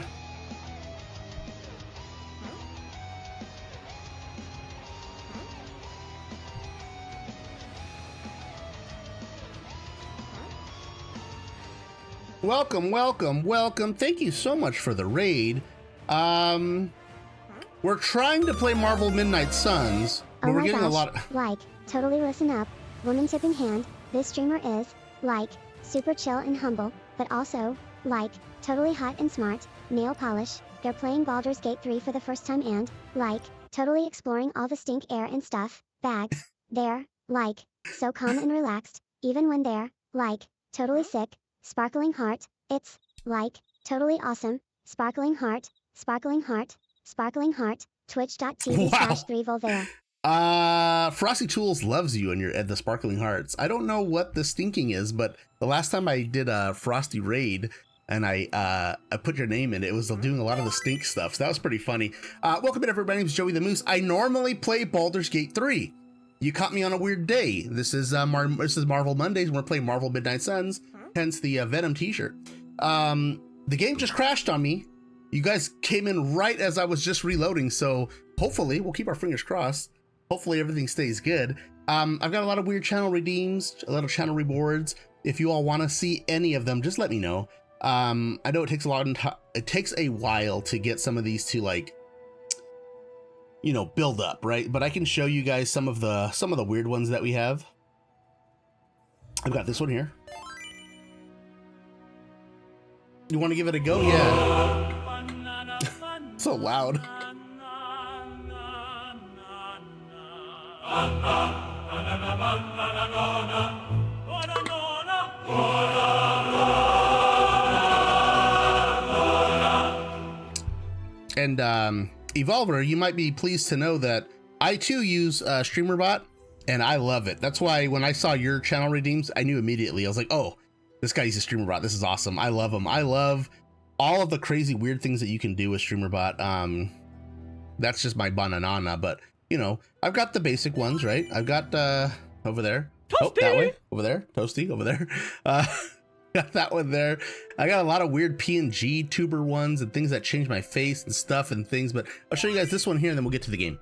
Welcome. Thank you so much for the raid. We're trying to play Marvel Midnight Suns, but we're getting a lot of... Like, totally listen up. Woman tipping hand. This streamer is, like, super chill and humble, but also, like, totally hot and smart, nail polish. They're playing Baldur's Gate 3 for the first time and, like, totally exploring all the stink air and stuff, bags. They're, like, so calm and relaxed, even when they're, like, totally sick. Sparkling heart. It's, like, totally awesome. Sparkling heart, sparkling heart, sparkling heart. Twitch.tv/3volvaire. Frosty Tools loves you and the sparkling hearts. I don't know what the stinking is, but the last time I did a Frosty raid and I put your name in it, was doing a lot of the stink stuff. So that was pretty funny. Welcome in, everybody. My name is Joey the Moose. I normally play Baldur's Gate 3. You caught me on a weird day. This is Marvel Mondays. We're playing Marvel Midnight Suns, hence the Venom t-shirt. The game just crashed on me. You guys came in right as I was just reloading, so hopefully, we'll keep our fingers crossed. Hopefully everything stays good. I've got a lot of weird channel redeems, a lot of channel rewards. If you all want to see any of them, just let me know. I know it takes it takes a while to get some of these to, like, you know, build up, right? But I can show you guys some of the weird ones that we have. I've got this one here. You want to give it a go? Yeah. So loud. And Evolver, you might be pleased to know that I too use StreamerBot, and I love it. That's why when I saw your channel redeems, I knew immediately. I was like, oh, this guy uses StreamerBot. This is awesome. I love him. I love all of the crazy weird things that you can do with StreamerBot. That's just my banana, but you know, I've got the basic ones, right? I've got over there. Toasty! Oh, that way. Over there. Toasty over there. Got that one there. I got a lot of weird PNG tuber ones and things that change my face and stuff and things, but I'll show you guys this one here and then we'll get to the game.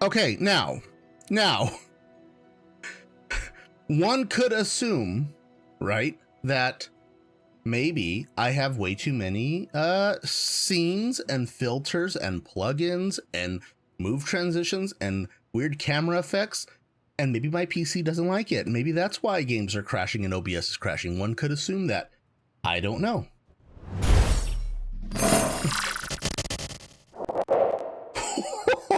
Okay, now, one could assume, right, that maybe I have way too many scenes and filters and plugins and move transitions and weird camera effects, and maybe my PC doesn't like it. Maybe that's why games are crashing and OBS is crashing. One could assume that. I don't know.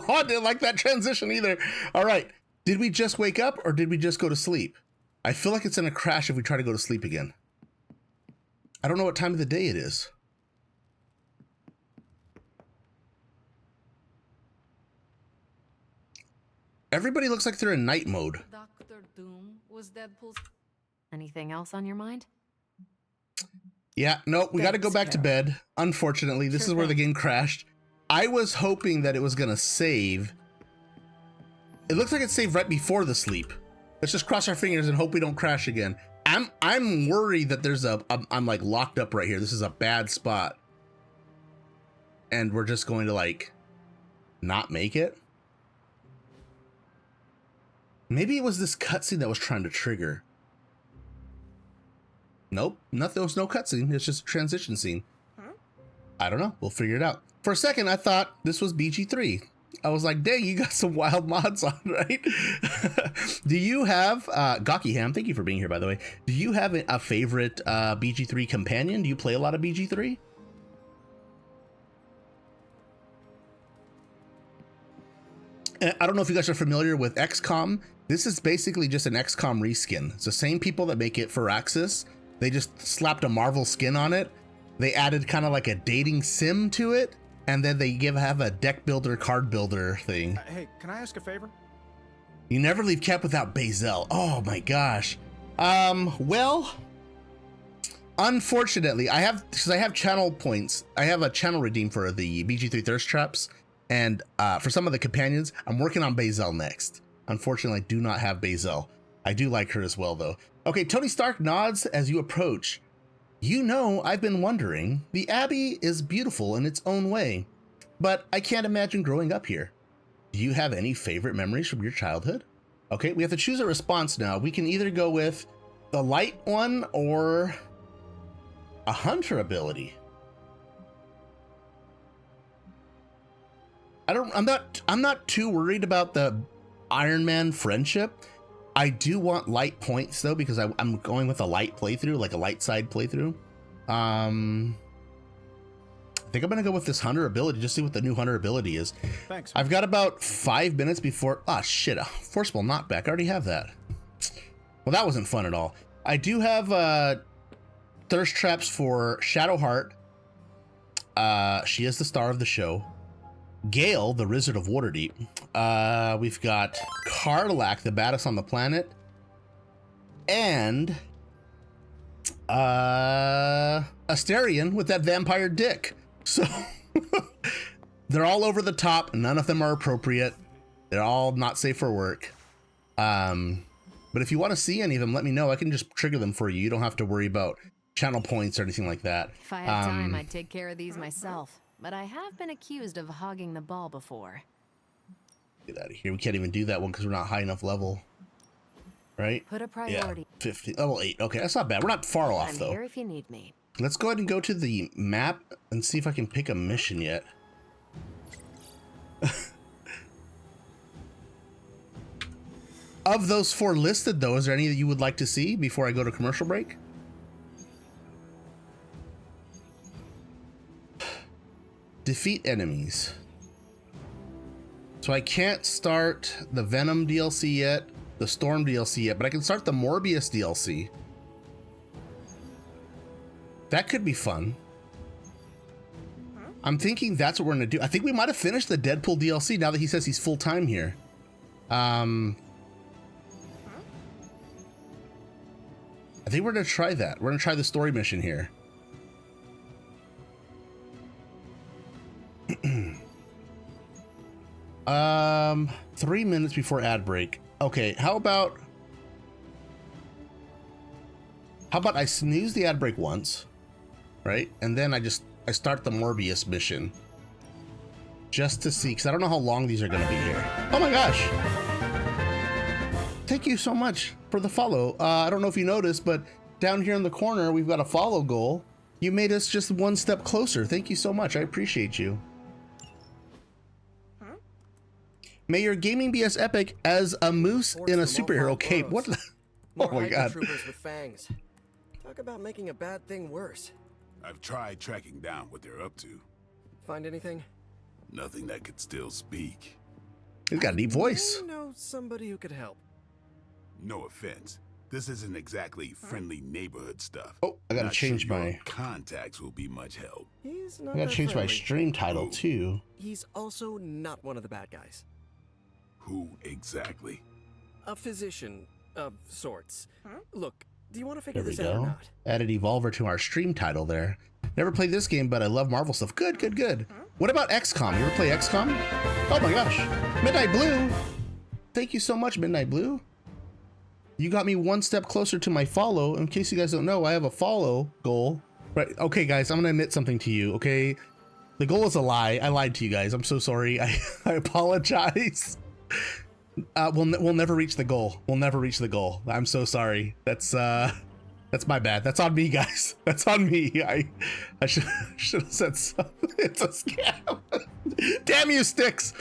I didn't like that transition either. All right. Did we just wake up or did we just go to sleep? I feel like it's going to crash if we try to go to sleep again. I don't know what time of the day it is. Everybody looks like they're in night mode. Dr. Doom was Deadpool's. Anything else on your mind? Yeah, no, we got to go back to bed. Unfortunately, this is where the game crashed. I was hoping that it was gonna save. It looks like it saved right before the sleep. Let's just cross our fingers and hope we don't crash again. I'm worried that there's I'm like locked up right here. This is a bad spot. And we're just going to like not make it. Maybe it was this cutscene that was trying to trigger. Nope, there was no cutscene. It's just a transition scene. I don't know. We'll figure it out. For a second, I thought this was BG3. I was like, dang, you got some wild mods on, right? Do you have, Gawky Ham, thank you for being here, by the way. Do you have a favorite BG3 companion? Do you play a lot of BG3? I don't know if you guys are familiar with XCOM. This is basically just an XCOM reskin. It's the same people that make it for Axis. They just slapped a Marvel skin on it. They added kind of like a dating sim to it. And then they have a deck builder, card builder thing. Hey, can I ask a favor? You never leave camp without Bazel. Oh my gosh. Well, unfortunately, because I have channel points. I have a channel redeem for the BG3 Thirst Traps. And for some of the companions, I'm working on Bazel next. Unfortunately, I do not have Bazel. I do like her as well, though. Okay, Tony Stark nods as you approach. You know, I've been wondering, the Abbey is beautiful in its own way, but I can't imagine growing up here. Do you have any favorite memories from your childhood? Okay, we have to choose a response now. We can either go with the light one or a hunter ability. I'm not too worried about the Iron Man friendship. I do want light points though, because I'm going with a light playthrough, like a light side playthrough. I think I'm gonna go with this hunter ability, just see what the new hunter ability is. Thanks. I've got about 5 minutes before. Ah, shit! A forcible knockback. I already have that. Well, that wasn't fun at all. I do have thirst traps for Shadowheart. She is the star of the show. Gale, the Wizard of Waterdeep. We've got Karlach, the baddest on the planet, and Asterion with that vampire dick. So they're all over the top. None of them are appropriate. They're all not safe for work. But if you want to see any of them, let me know. I can just trigger them for you. You don't have to worry about channel points or anything like that. If I had time, I'd take care of these myself. But I have been accused of hogging the ball before. Get out of here. We can't even do that one because we're not high enough level. Right? Put a priority. Yeah, 50. Level 8. Okay, that's not bad. We're not far off, I'm though. here if you need me. Let's go ahead and go to the map and see if I can pick a mission yet. Of those 4 listed, though, is there any that you would like to see before I go to commercial break? Defeat enemies. So I can't start the Venom DLC yet, the Storm DLC yet, but I can start the Morbius DLC. That could be fun. I'm thinking that's what we're gonna do. I think we might have finished the Deadpool DLC now that he says he's full-time here. I think we're gonna try that. We're gonna try the story mission here. 3 minutes before ad break. Okay, how about I snooze the ad break once, right? And then I start the Morbius mission just to see, because I don't know how long these are going to be here. Oh my gosh. Thank you so much for the follow. I don't know if you noticed, but down here in the corner, we've got a follow goal. You made us just one step closer. Thank you so much. I appreciate you. May your gaming be as epic as a moose in a superhero cape. What the? Oh my god. Troopers with fangs. Talk about making a bad thing worse. I've tried tracking down what they're up to. Find anything? Nothing that could still speak. He's got a deep voice. I know somebody who could help. No offense. This isn't exactly friendly neighborhood stuff. Oh, I gotta Not change sure your my contacts will be much help. He's not I gotta that change my friendly. stream title too. He's also not one of the bad guys. Who exactly? A physician of sorts. Look, do you want to figure There we this out or go. not? Added Evolver to our stream title there. Never played this game, but I love Marvel stuff. Good, good, good. What about XCOM? You ever play XCOM? Oh my gosh. Midnight Blue. Thank you so much, Midnight Blue. You got me one step closer to my follow. In case you guys don't know, I have a follow goal. Right. Okay, guys, I'm gonna admit something to you, okay? The goal is a lie. I lied to you guys. I'm so sorry. I apologize. We'll never reach the goal. We'll never reach the goal. I'm so sorry. That's my bad. That's on me, guys. That's on me. I should have said something. It's a scam. Damn you, Sticks.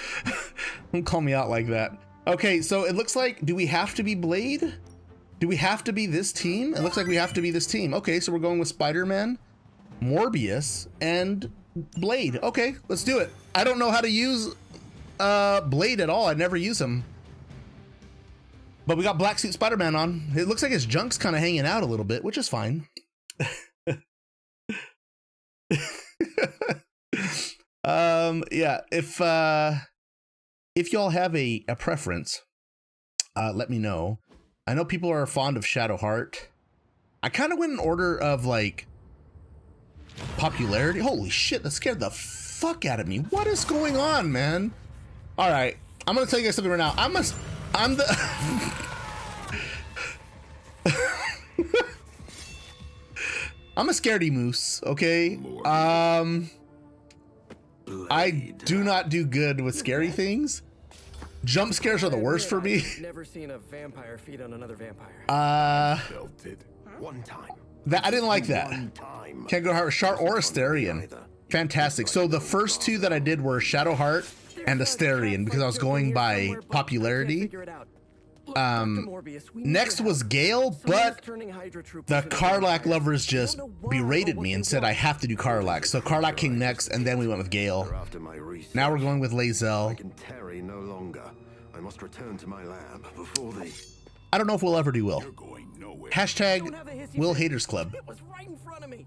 Don't call me out like that. Okay, so it looks like, do we have to be Blade? Do we have to be this team? It looks like we have to be this team. Okay, so we're going with Spider-Man, Morbius, and Blade. Okay, let's do it. I don't know how to use Blade at all. I never use him. But we got Black Suit Spider-Man on. It looks like his junk's kind of hanging out a little bit, which is fine. Yeah, if y'all have a preference, let me know. I know people are fond of Shadowheart. I kind of went in order of like popularity. Holy shit, that scared the fuck out of me. What is going on, man? All right, I'm gonna tell you guys something right now. I'm the I'm a scaredy moose, okay? I do not do good with scary things. Jump scares are the worst for me. Never seen a vampire feed on another vampire. Felt it one time. I didn't like that. Can't go hard with Shard or Asterion. Fantastic. So the first two that I did were Shadowheart and Asterion because I was going by popularity. Next was Gale, but the Karlach lovers just berated me and said I have to do Karlach. So Karlach came next, and then we went with Gale. Now we're going with Lae'zel. I can tarry no longer. I must return to my lab before the... I don't know if we'll ever do Will. Hashtag Will Haters Club. It was right in front of me.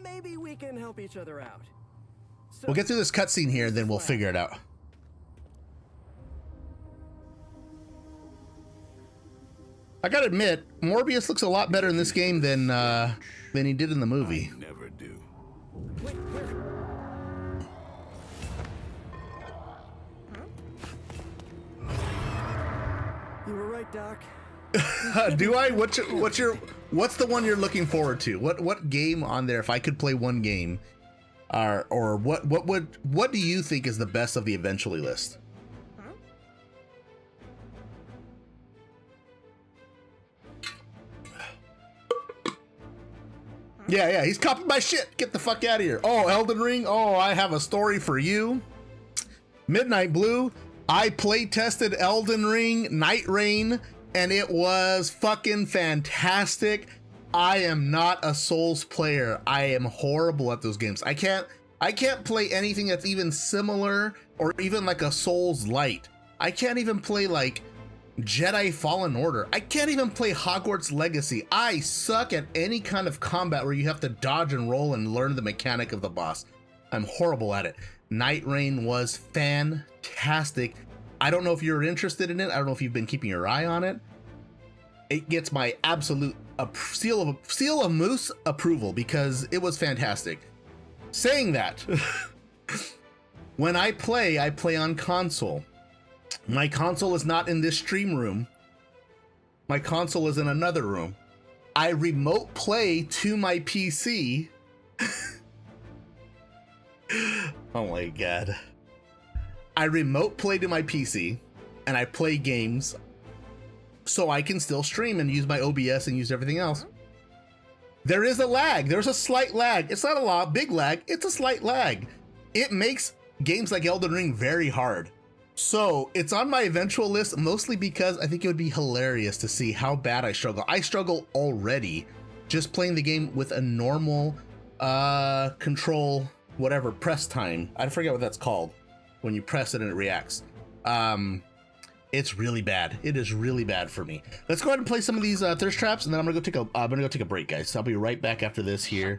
Maybe we can help each other out. We'll get through this cutscene here, then we'll figure it out. I gotta admit, Morbius looks a lot better in this game than he did in the movie. I never do. You were right, Doc. Do I? What's the one you're looking forward to? What game on there? If I could play one game, or what do you think is the best of the eventually list? Yeah, he's copying my shit. Get the fuck out of here. Oh, Elden Ring. Oh, I have a story for you. Midnight Blue. I play tested Elden Ring Night Rain, and it was fucking fantastic. I am not a Souls player. I am horrible at those games. I can't play anything that's even similar or even like a Souls light. I can't even play like Jedi Fallen Order. I can't even play Hogwarts Legacy. I suck at any kind of combat where you have to dodge and roll and learn the mechanic of the boss. I'm horrible at it. Night Rain was fantastic. I don't know if you're interested in it. I don't know if you've been keeping your eye on it. It gets my absolute seal of moose approval because it was fantastic. Saying that, when I play on console. My console is not in this stream room. My console is in another room. I remote play to my PC. Oh my god. I remote play to my PC and I play games so I can still stream and use my OBS and use everything else. There is a lag. There's a slight lag. It's not a lot, big lag. It's a slight lag. It makes games like Elden Ring very hard. So it's on my eventual list mostly because I think it would be hilarious to see how bad I struggle. I struggle already just playing the game with a normal control, whatever, press time. I forget what that's called when you press it and it reacts. It's really bad. It is really bad for me. Let's go ahead and play some of these thirst traps, and then I'm gonna go take a break, guys. I'll be right back after this here.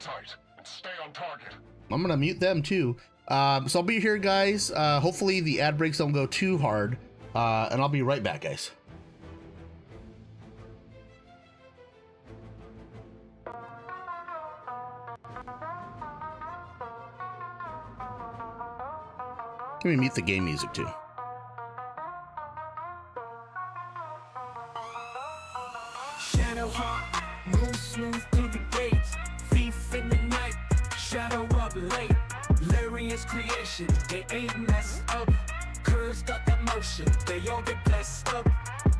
Stay on target. I'm gonna mute them too. So I'll be here, guys. Hopefully the ad breaks don't go too hard, and I'll be right back, guys. Let me mute the game music too. Shadowheart, move smooth through the gates. Thief in the night, shadow up late. Larian's creation, they ain't messed up. Curves got that motion, they all get blessed up.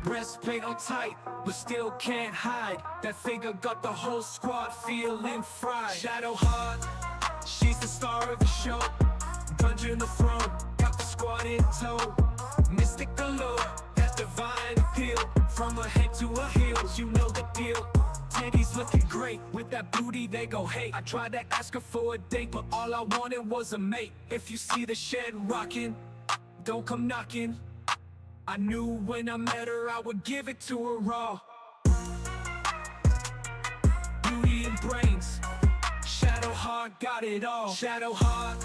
Breastplate on tight, but still can't hide. That figure got the whole squad feeling fried. Shadowheart, she's the star of the show. Dungeon the throne, got the squad in tow. Mystic allure, that divine appeal. From her head to her heels, you know the deal. Teddy's looking great, with that booty they go hate. I tried to ask her for a date, but all I wanted was a mate. If you see the shed rocking, don't come knocking. I knew when I met her I would give it to her raw. Beauty and brains, Shadowheart got it all. Shadowheart,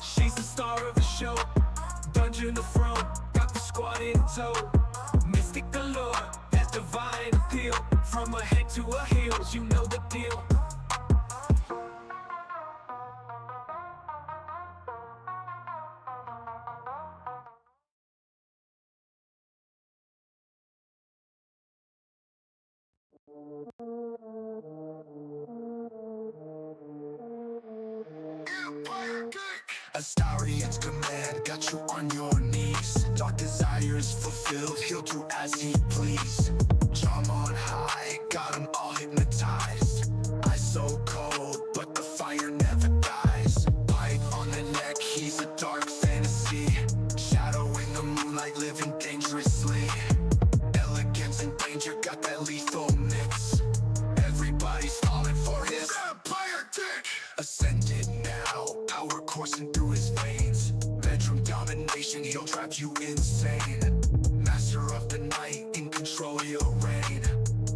she's the star of the show. Dungeon the throne, got the squad in tow. Mystic allure, that divine appeal. From her head to her heels, you know the deal. Empire Geek! Astarion's command got you on your knees. Dark desires fulfilled, he'll do as he please. Charm on high, got them all hypnotized. Eyes so cold, but the fire never dies. Bite on the neck, he's a dark fantasy. Shadowing the moonlight, living dangerously. Elegance and danger, got that lethal mix. Everybody's falling for his vampire dick. Ascended now, power coursing through his veins. Bedroom domination, he'll drive you insane. Master of the night, in control he'll reign.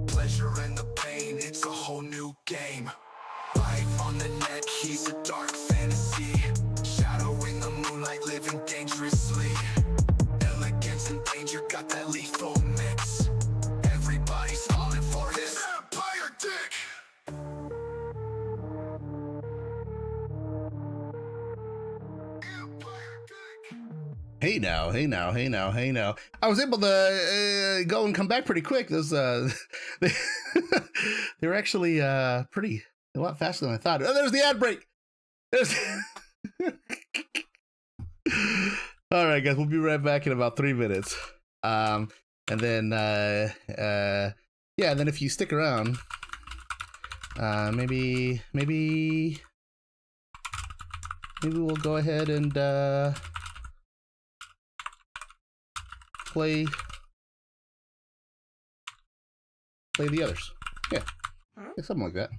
Pleasure and the pain, it's a whole new game. Bite on the neck, he's a dark fantasy. Shadowing the moonlight, living dangerously. Elegance and danger, got that lethal mix. Everybody's falling for his vampire dick. Hey now, hey now, hey now, hey now. I was able to go and come back pretty quick. Those they were actually pretty a lot faster than I thought. Oh, there's the ad break. There's all right, guys, we'll be right back in about 3 minutes. And then yeah, and then if you stick around, maybe we'll go ahead and play the others. Yeah, something like that.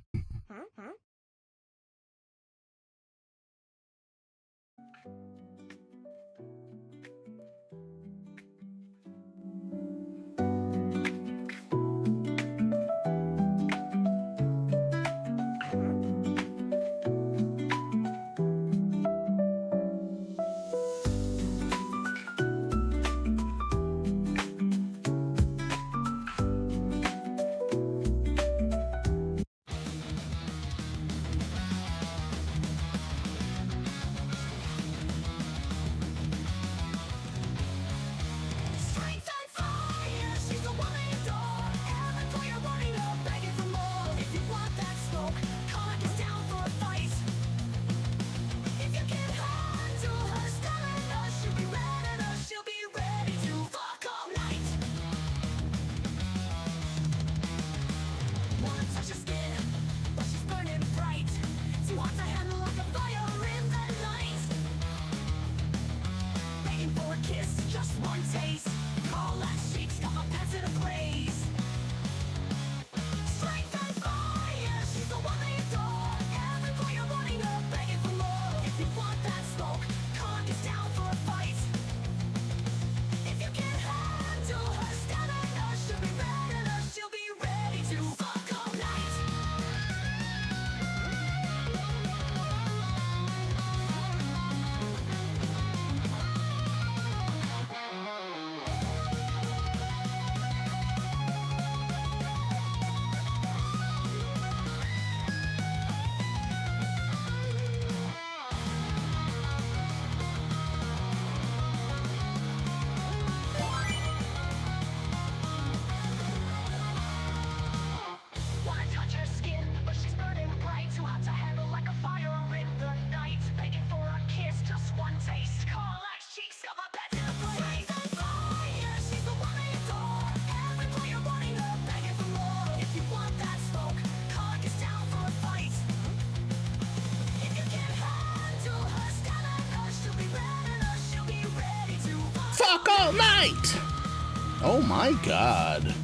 Fuck all night! Oh my god.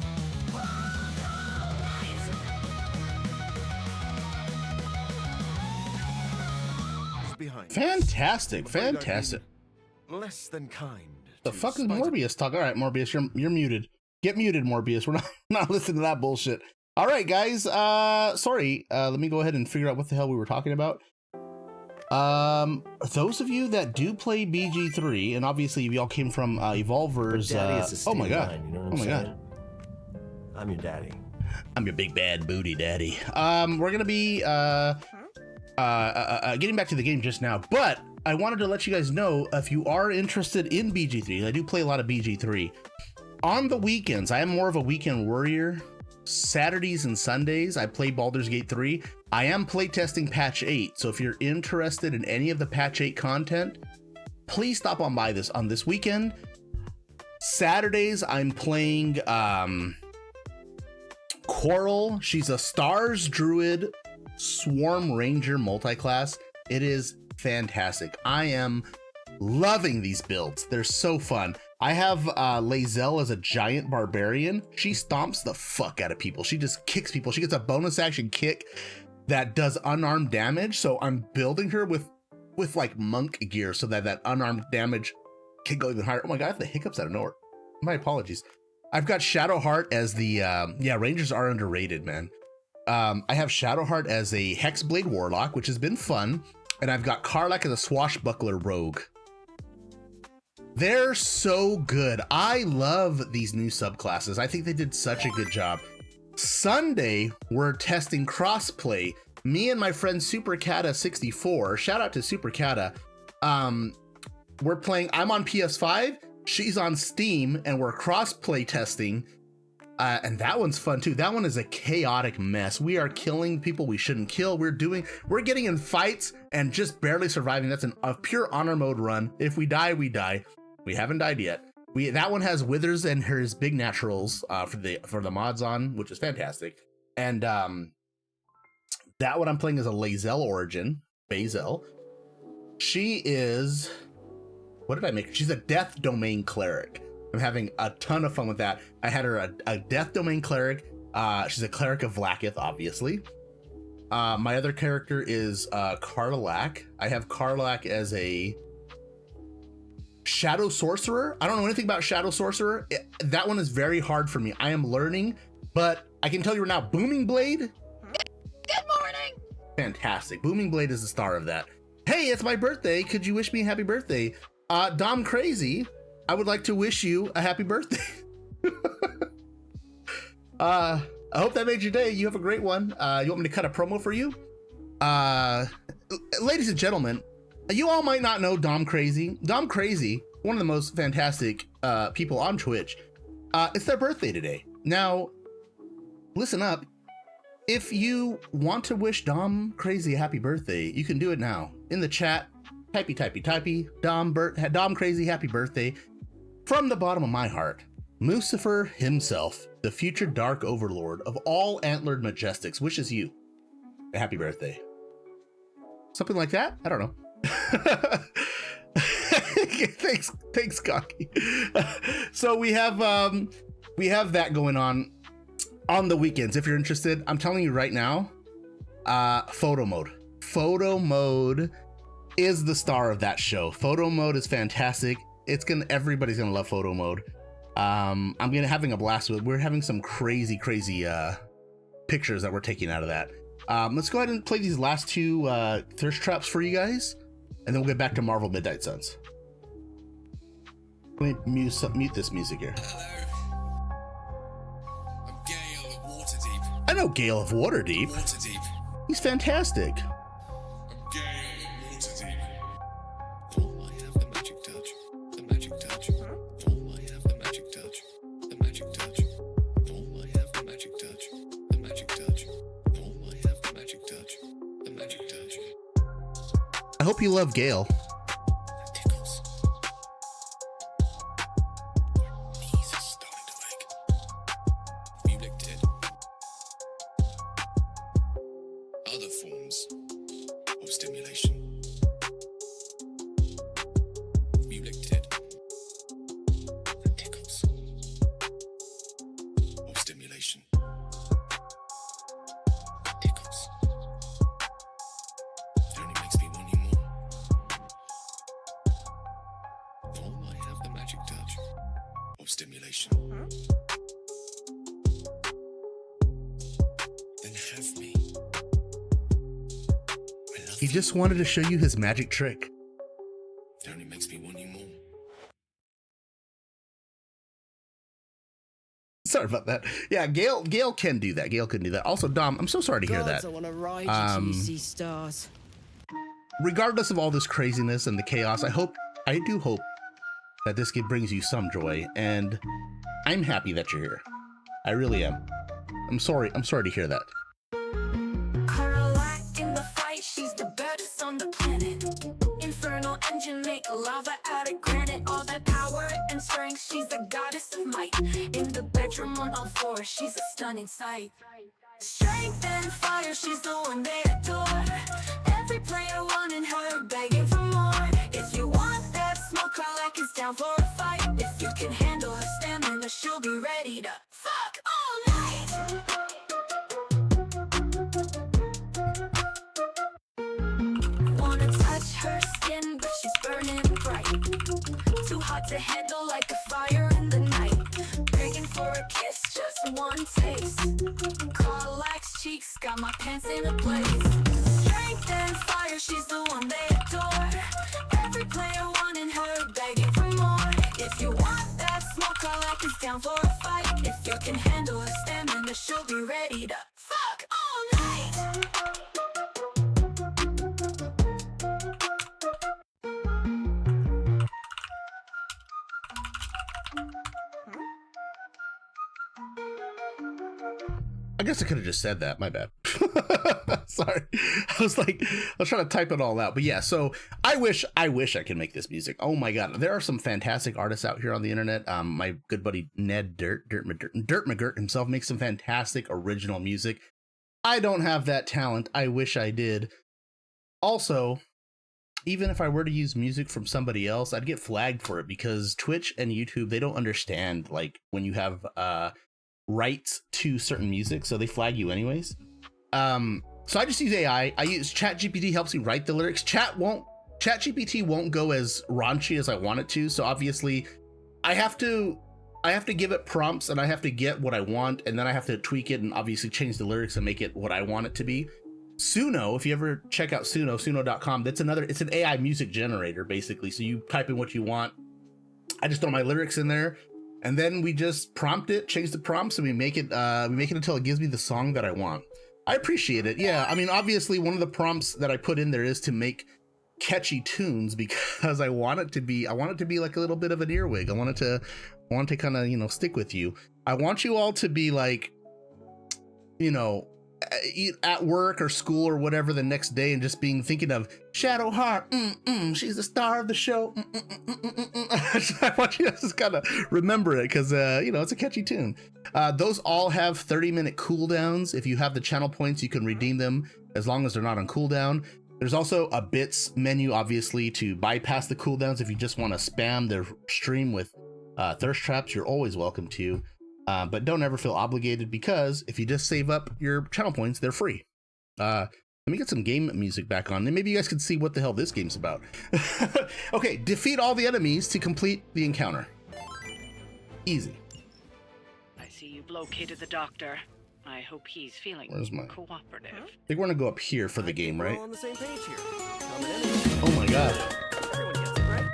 Fantastic, fantastic. Less than kind. The fuck is Morbius talk? All right, Morbius, you're muted. Get muted, Morbius. We're not listening to that bullshit. All right, guys. Sorry. Let me go ahead and figure out what the hell we were talking about. Those of you that do play BG3, and obviously we all came from Evolver's. Oh my god. You know what Oh my god. I'm your daddy. I'm your big bad booty daddy. We're gonna be getting back to the game just now, but I wanted to let you guys know, if you are interested in BG3, I do play a lot of BG3 on the weekends. I am more of a weekend warrior. Saturdays and Sundays, I play Baldur's Gate 3. I am playtesting patch 8, so if you're interested in any of the patch 8 content, please stop on by on this weekend. Saturdays, I'm playing Coral. She's a Stars Druid Swarm Ranger multi-class. It is fantastic. I am loving these builds. They're so fun. I have Lae'zel as a giant barbarian. She stomps the fuck out of people. She just kicks people. She gets a bonus action kick that does unarmed damage. So I'm building her with like monk gear so that unarmed damage can go even higher. Oh my god, I have the hiccups out of nowhere. My apologies. I've got Shadowheart as the yeah, Rangers are underrated, man. I have Shadowheart as a Hexblade Warlock, which has been fun, and I've got Karlach as a Swashbuckler Rogue. They're so good. I love these new subclasses. I think they did such a good job. Sunday, we're testing crossplay. Me and my friend SuperCata64, shout out to SuperCata. We're playing, I'm on PS5, she's on Steam, and we're crossplay testing. And that one's fun too. That one is a chaotic mess. We are killing people we shouldn't kill. We're getting in fights and just barely surviving. That's a pure honor mode run. If we die, we die. We haven't died yet. That one has Withers and his big naturals for the mods on, which is fantastic. And that one I'm playing is a Lae'zel origin, Bazel. She is, what did I make? She's a Death Domain Cleric. I'm having a ton of fun with that. I had her a Death Domain Cleric. She's a Cleric of Vlaakith, obviously. My other character is Karlach. I have Karlach as a Shadow Sorcerer. I don't know anything about Shadow Sorcerer. That one is very hard for me. I am learning, but I can tell you right now, Booming Blade. Good morning. Fantastic. Booming Blade is the star of that. Hey, it's my birthday. Could you wish me a happy birthday? Dom Crazy, I would like to wish you a happy birthday. I hope that made your day. You have a great one. You want me to cut a promo for you? Ladies and gentlemen, you all might not know Dom Crazy. Dom Crazy, one of the most fantastic people on Twitch. It's their birthday today. Now, listen up. If you want to wish Dom Crazy a happy birthday, you can do it now. In the chat, typey. Dom Crazy, happy birthday. From the bottom of my heart, Lucifer himself, the future Dark Overlord of all Antlered Majestics, wishes you a happy birthday. Something like that? I don't know. thanks Cocky. So we have that going on the weekends. If you're interested, I'm telling you right now, photo mode is the star of that show. Photo mode is fantastic. Everybody's gonna love photo mode. I'm having a blast with it. We're having some crazy pictures that we're taking out of that. Let's go ahead and play these last two thirst traps for you guys, and then we'll get back to Marvel Midnight Suns. Let me mute this music here. I'm Gale of Waterdeep. I know Gale of Waterdeep. Waterdeep. He's fantastic. I'm Gale of Waterdeep. Oh, I have the magic touch. The magic touch. Oh, I have the magic touch. The magic touch. Oh, I have the magic touch. The magic touch. Oh, I have the magic touch. The magic touch. I hope you love Gale. Other forms of stimulation. Mulected. Tickles of stimulation. Tickles. It only makes me want you more. Oh, I have the magic touch of stimulation. Then have me. He just wanted to show you his magic trick. It only makes me want you more. Sorry about that. Yeah, Gale can do that. Gale can do that. Also, Dom, I'm so sorry to hear that. I want to ride you till you see stars. Regardless of all this craziness and the chaos, I do hope that this game brings you some joy, and I'm happy that you're here. I really am. I'm sorry to hear that. Carla in the fight, she's the baddest on the planet. Infernal engine, make lava out of granite. All that power and strength, she's the goddess of might. In the bedroom on all fours, she's a stunning sight. Strength and fire, she's the one they adore. Every player wanting her, begging for more. If you want that smoke, Karlach is down for a fight. If you can handle her stamina, she'll be ready to fuck all night. Wanna touch her skin, but she's burning bright. Too hot to handle, like a fire in the night. Begging for a kiss, just one taste. Karlach's cheeks got my pants in a blaze. Strength and fire, she's the one they adore. Every player wanting her, begging for more. If you want that smoke, Karlach is down for a fight. If you can handle her stamina, she'll be ready to fuck all night. I guess I could have just said that. My bad. Sorry. I was trying to type it all out. But yeah, so I wish I could make this music. Oh my God. There are some fantastic artists out here on the internet. My good buddy Ned Dirt McGirt himself makes some fantastic original music. I don't have that talent. I wish I did. Also, even if I were to use music from somebody else, I'd get flagged for it because Twitch and YouTube, they don't understand like when you have rights to certain music, so they flag you anyways. So I just use AI. I use ChatGPT, helps me write the lyrics. ChatGPT won't go as raunchy as I want it to, so obviously I have to give it prompts and I have to get what I want, and then I have to tweak it and obviously change the lyrics and make it what I want it to be. Suno, if you ever check out suno.com, it's an AI music generator basically. So you type in what you want. I just throw my lyrics in there, and then we just prompt it, change the prompts, and we make it until it gives me the song that I want. I appreciate it. Yeah, I mean, obviously one of the prompts that I put in there is to make catchy tunes because I want it to be like a little bit of an earwig. I want to kind of, stick with you. I want you all to be like, at work or school or whatever the next day and just thinking of Shadowheart, she's the star of the show. I want you to just kind of remember it because it's a catchy tune. Those all have 30-minute cooldowns. If you have the channel points, you can redeem them as long as they're not on cooldown. There's also a bits menu, obviously, to bypass the cooldowns. If you just want to spam their stream with thirst traps, you're always welcome to. But don't ever feel obligated because if you just save up your channel points, they're free. Let me get some game music back on, and maybe you guys can see what the hell this game's about. Okay, defeat all the enemies to complete the encounter. Easy. I see you've located the doctor. I hope he's feeling cooperative. I think we're gonna go up here for the game, right? We're all on the same page here. Oh my God. Everyone gets it, right?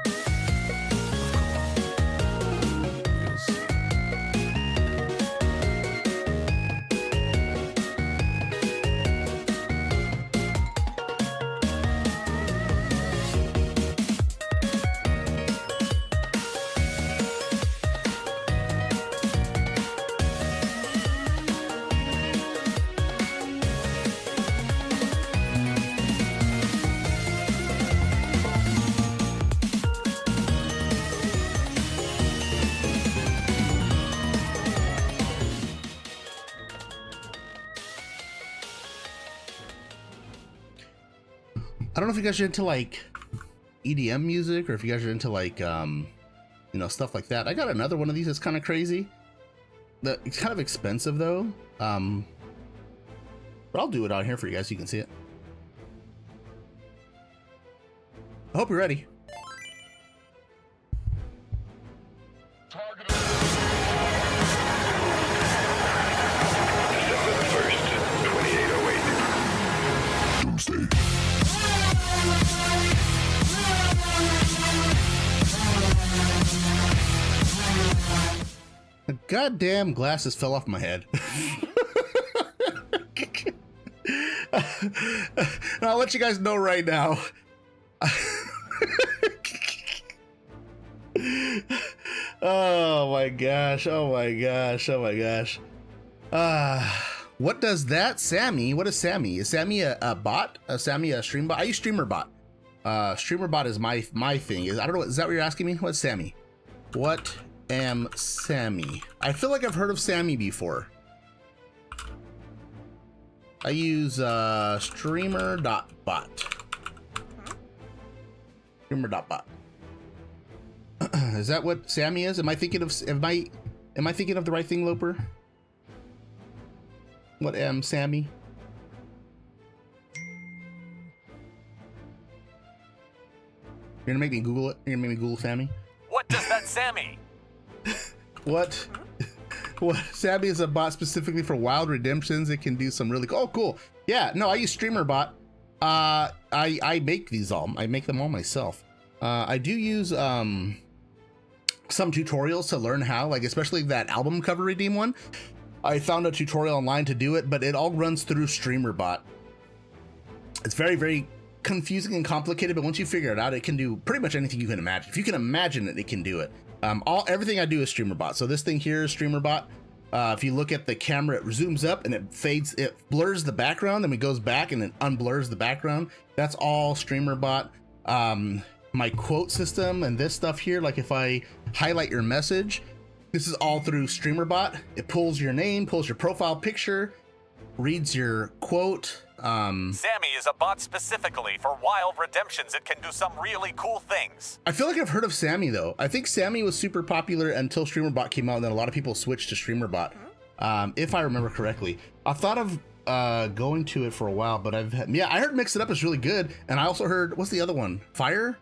I don't know if you guys are into like EDM music or if you guys are into like stuff like that. I got another one of these that's kind of crazy. It's kind of expensive though. But I'll do it out here for you guys so you can see it. I hope you're ready. The goddamn glasses fell off my head. I'll let you guys know right now. Oh my gosh. Oh my gosh. Oh my gosh. What does that, Sammy? What is Sammy? Is Sammy a bot? Sammy a stream bot? I use StreamerBot. StreamerBot is my thing. I don't know. Is that what you're asking me? What's Sammy? What am Sammy? I feel like I've heard of Sammy before. I use streamer.bot. Streamer.bot. Is that what Sammy is? Am I thinking of the right thing, Loper? What am Sammy? You're gonna make me Google it? You're gonna make me Google Sammy? What does that Sammy? What Sammy is a bot specifically for wild redemptions. It can do some really cool. Yeah, no, I use StreamerBot. I make these all. I make them all myself. I do use some tutorials to learn how, like especially that album cover redeem one. I found a tutorial online to do it, but it all runs through StreamerBot. It's very, very confusing and complicated, but once you figure it out, it can do pretty much anything you can imagine. If you can imagine it, it can do it. Everything I do is StreamerBot. So this thing here is StreamerBot. If you look at the camera, it zooms up and it fades, it blurs the background, then it goes back and it unblurs the background. That's all StreamerBot. My quote system and this stuff here, like if I highlight your message, this is all through StreamerBot. It pulls your name, pulls your profile picture, reads your quote. Sammy is a bot specifically for wild redemptions. It can do some really cool things. I feel like I've heard of Sammy though. I think Sammy was super popular until StreamerBot came out, and then a lot of people switched to StreamerBot. If I remember correctly. I thought of going to it for a while, but I heard Mix It Up is really good, and I also heard, what's the other one? Firebot?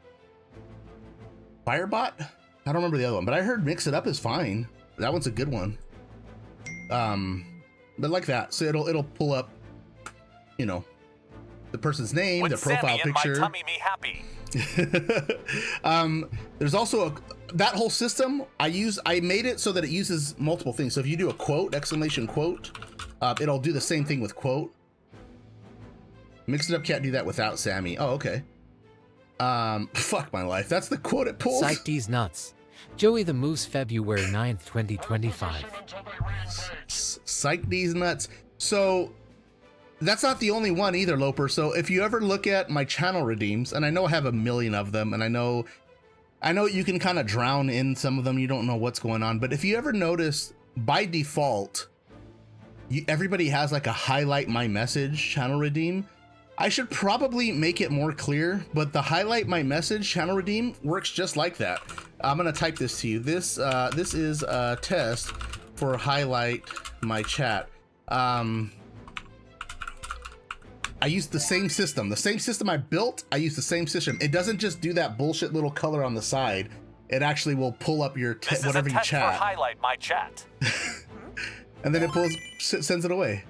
I don't remember the other one, but I heard Mix It Up is fine. That one's a good one. But like that, so it'll pull up, you know, the person's name, With their profile Sammy picture. In my tummy me happy. There's also that whole system I made it so that it uses multiple things. So if you do a quote, exclamation quote, it'll do the same thing with quote. Mix It Up can't do that without Sammy. Oh, okay. Fuck my life. That's the quote it pulls. Psych these nuts. Joey the Moose, February 9th, 2025. Psych these nuts. So that's not the only one either, Loper. So if you ever look at my channel redeems, and I know I have a million of them, and I know you can kind of drown in some of them. You don't know what's going on. But if you ever notice, by default, everybody has like a highlight my message channel redeem. I should probably make it more clear, but the highlight my message channel redeem works just like that. I'm gonna type this to you. This is a test for highlight my chat. I use the same system. The same system I built, I use the same system. It doesn't just do that bullshit little color on the side. It actually will pull up your whatever you chat. For highlight my chat. And then it sends it away.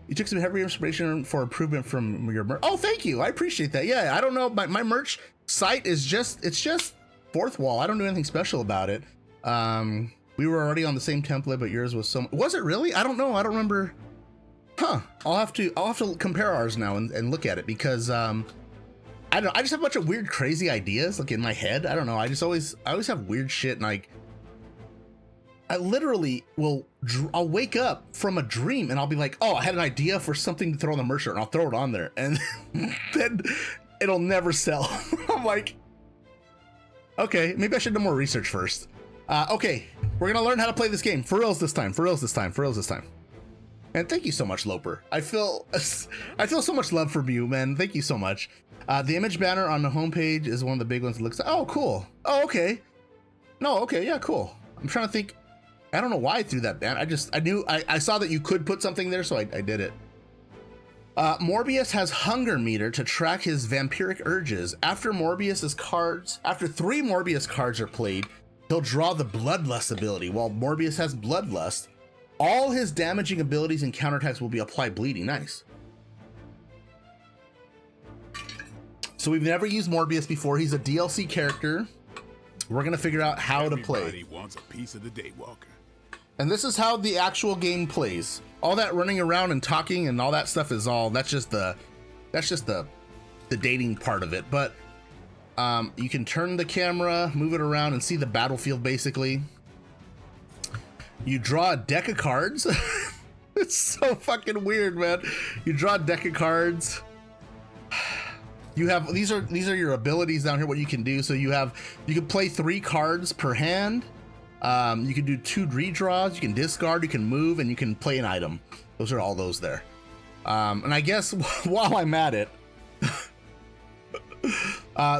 You took some heavy inspiration for improvement from your merch. Oh, thank you. I appreciate that. Yeah, I don't know. My merch site is just fourth wall. I don't do anything special about it. We were already on the same template, but yours was was it really? I don't know. I don't remember. Huh. I'll have to compare ours now and look at it, because I don't know. I just have a bunch of weird, crazy ideas like in my head. I don't know. I always have weird shit, and I literally I'll wake up from a dream and I'll be like, oh, I had an idea for something to throw on the merch shirt, and I'll throw it on there, and then it'll never sell. I'm like, okay, maybe I should do more research first. Okay, we're gonna learn how to play this game for reals this time. And thank you so much, Loper. I feel so much love from you, man. Thank you so much. The image banner on the homepage is one of the big ones that looks. Oh, cool. Oh, okay. No, okay, yeah, cool. I'm trying to think. I don't know why I threw that banner. I saw that you could put something there, so I did it. Morbius has hunger meter to track his vampiric urges. After 3 Morbius cards are played, he'll draw the Bloodlust ability. While Morbius has Bloodlust, all his damaging abilities and counterattacks will be applied bleeding. Nice. So we've never used Morbius before. He's a DLC character. We're gonna figure out how to play. Everybody wants a piece of the Daywalker. And this is how the actual game plays. All that running around and talking and all that stuff is that's just the dating part of it. But you can turn the camera, move it around, and see the battlefield basically. You draw a deck of cards. It's so fucking weird, man. You draw a deck of cards. You have these are your abilities down here. What you can do. So you can play 3 cards per hand. You can do 2 redraws. You can discard. You can move, and you can play an item. Those are all those there. And I guess while I'm at it,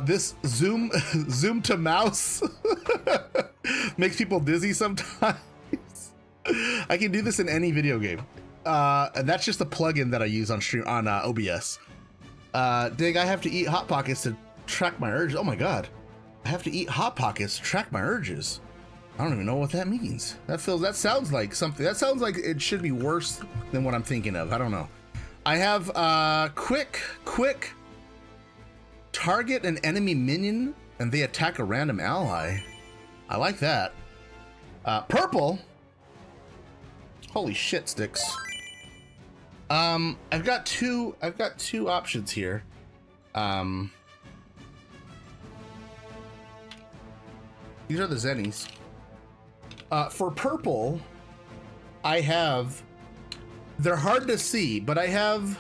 this zoom to mouse makes people dizzy sometimes. I can do this in any video game, and that's just a plugin that I use on stream on OBS. Dig, I have to eat Hot Pockets to track my urges. Oh my god, I have to eat Hot Pockets to track my urges. I don't even know what that means. That sounds like something. That sounds like it should be worse than what I'm thinking of. I don't know. I have quick. Target an enemy minion and they attack a random ally. I like that. Purple. Holy shit, Sticks. I've got two options here. These are the Zennies. For purple, I have. They're hard to see, but I have.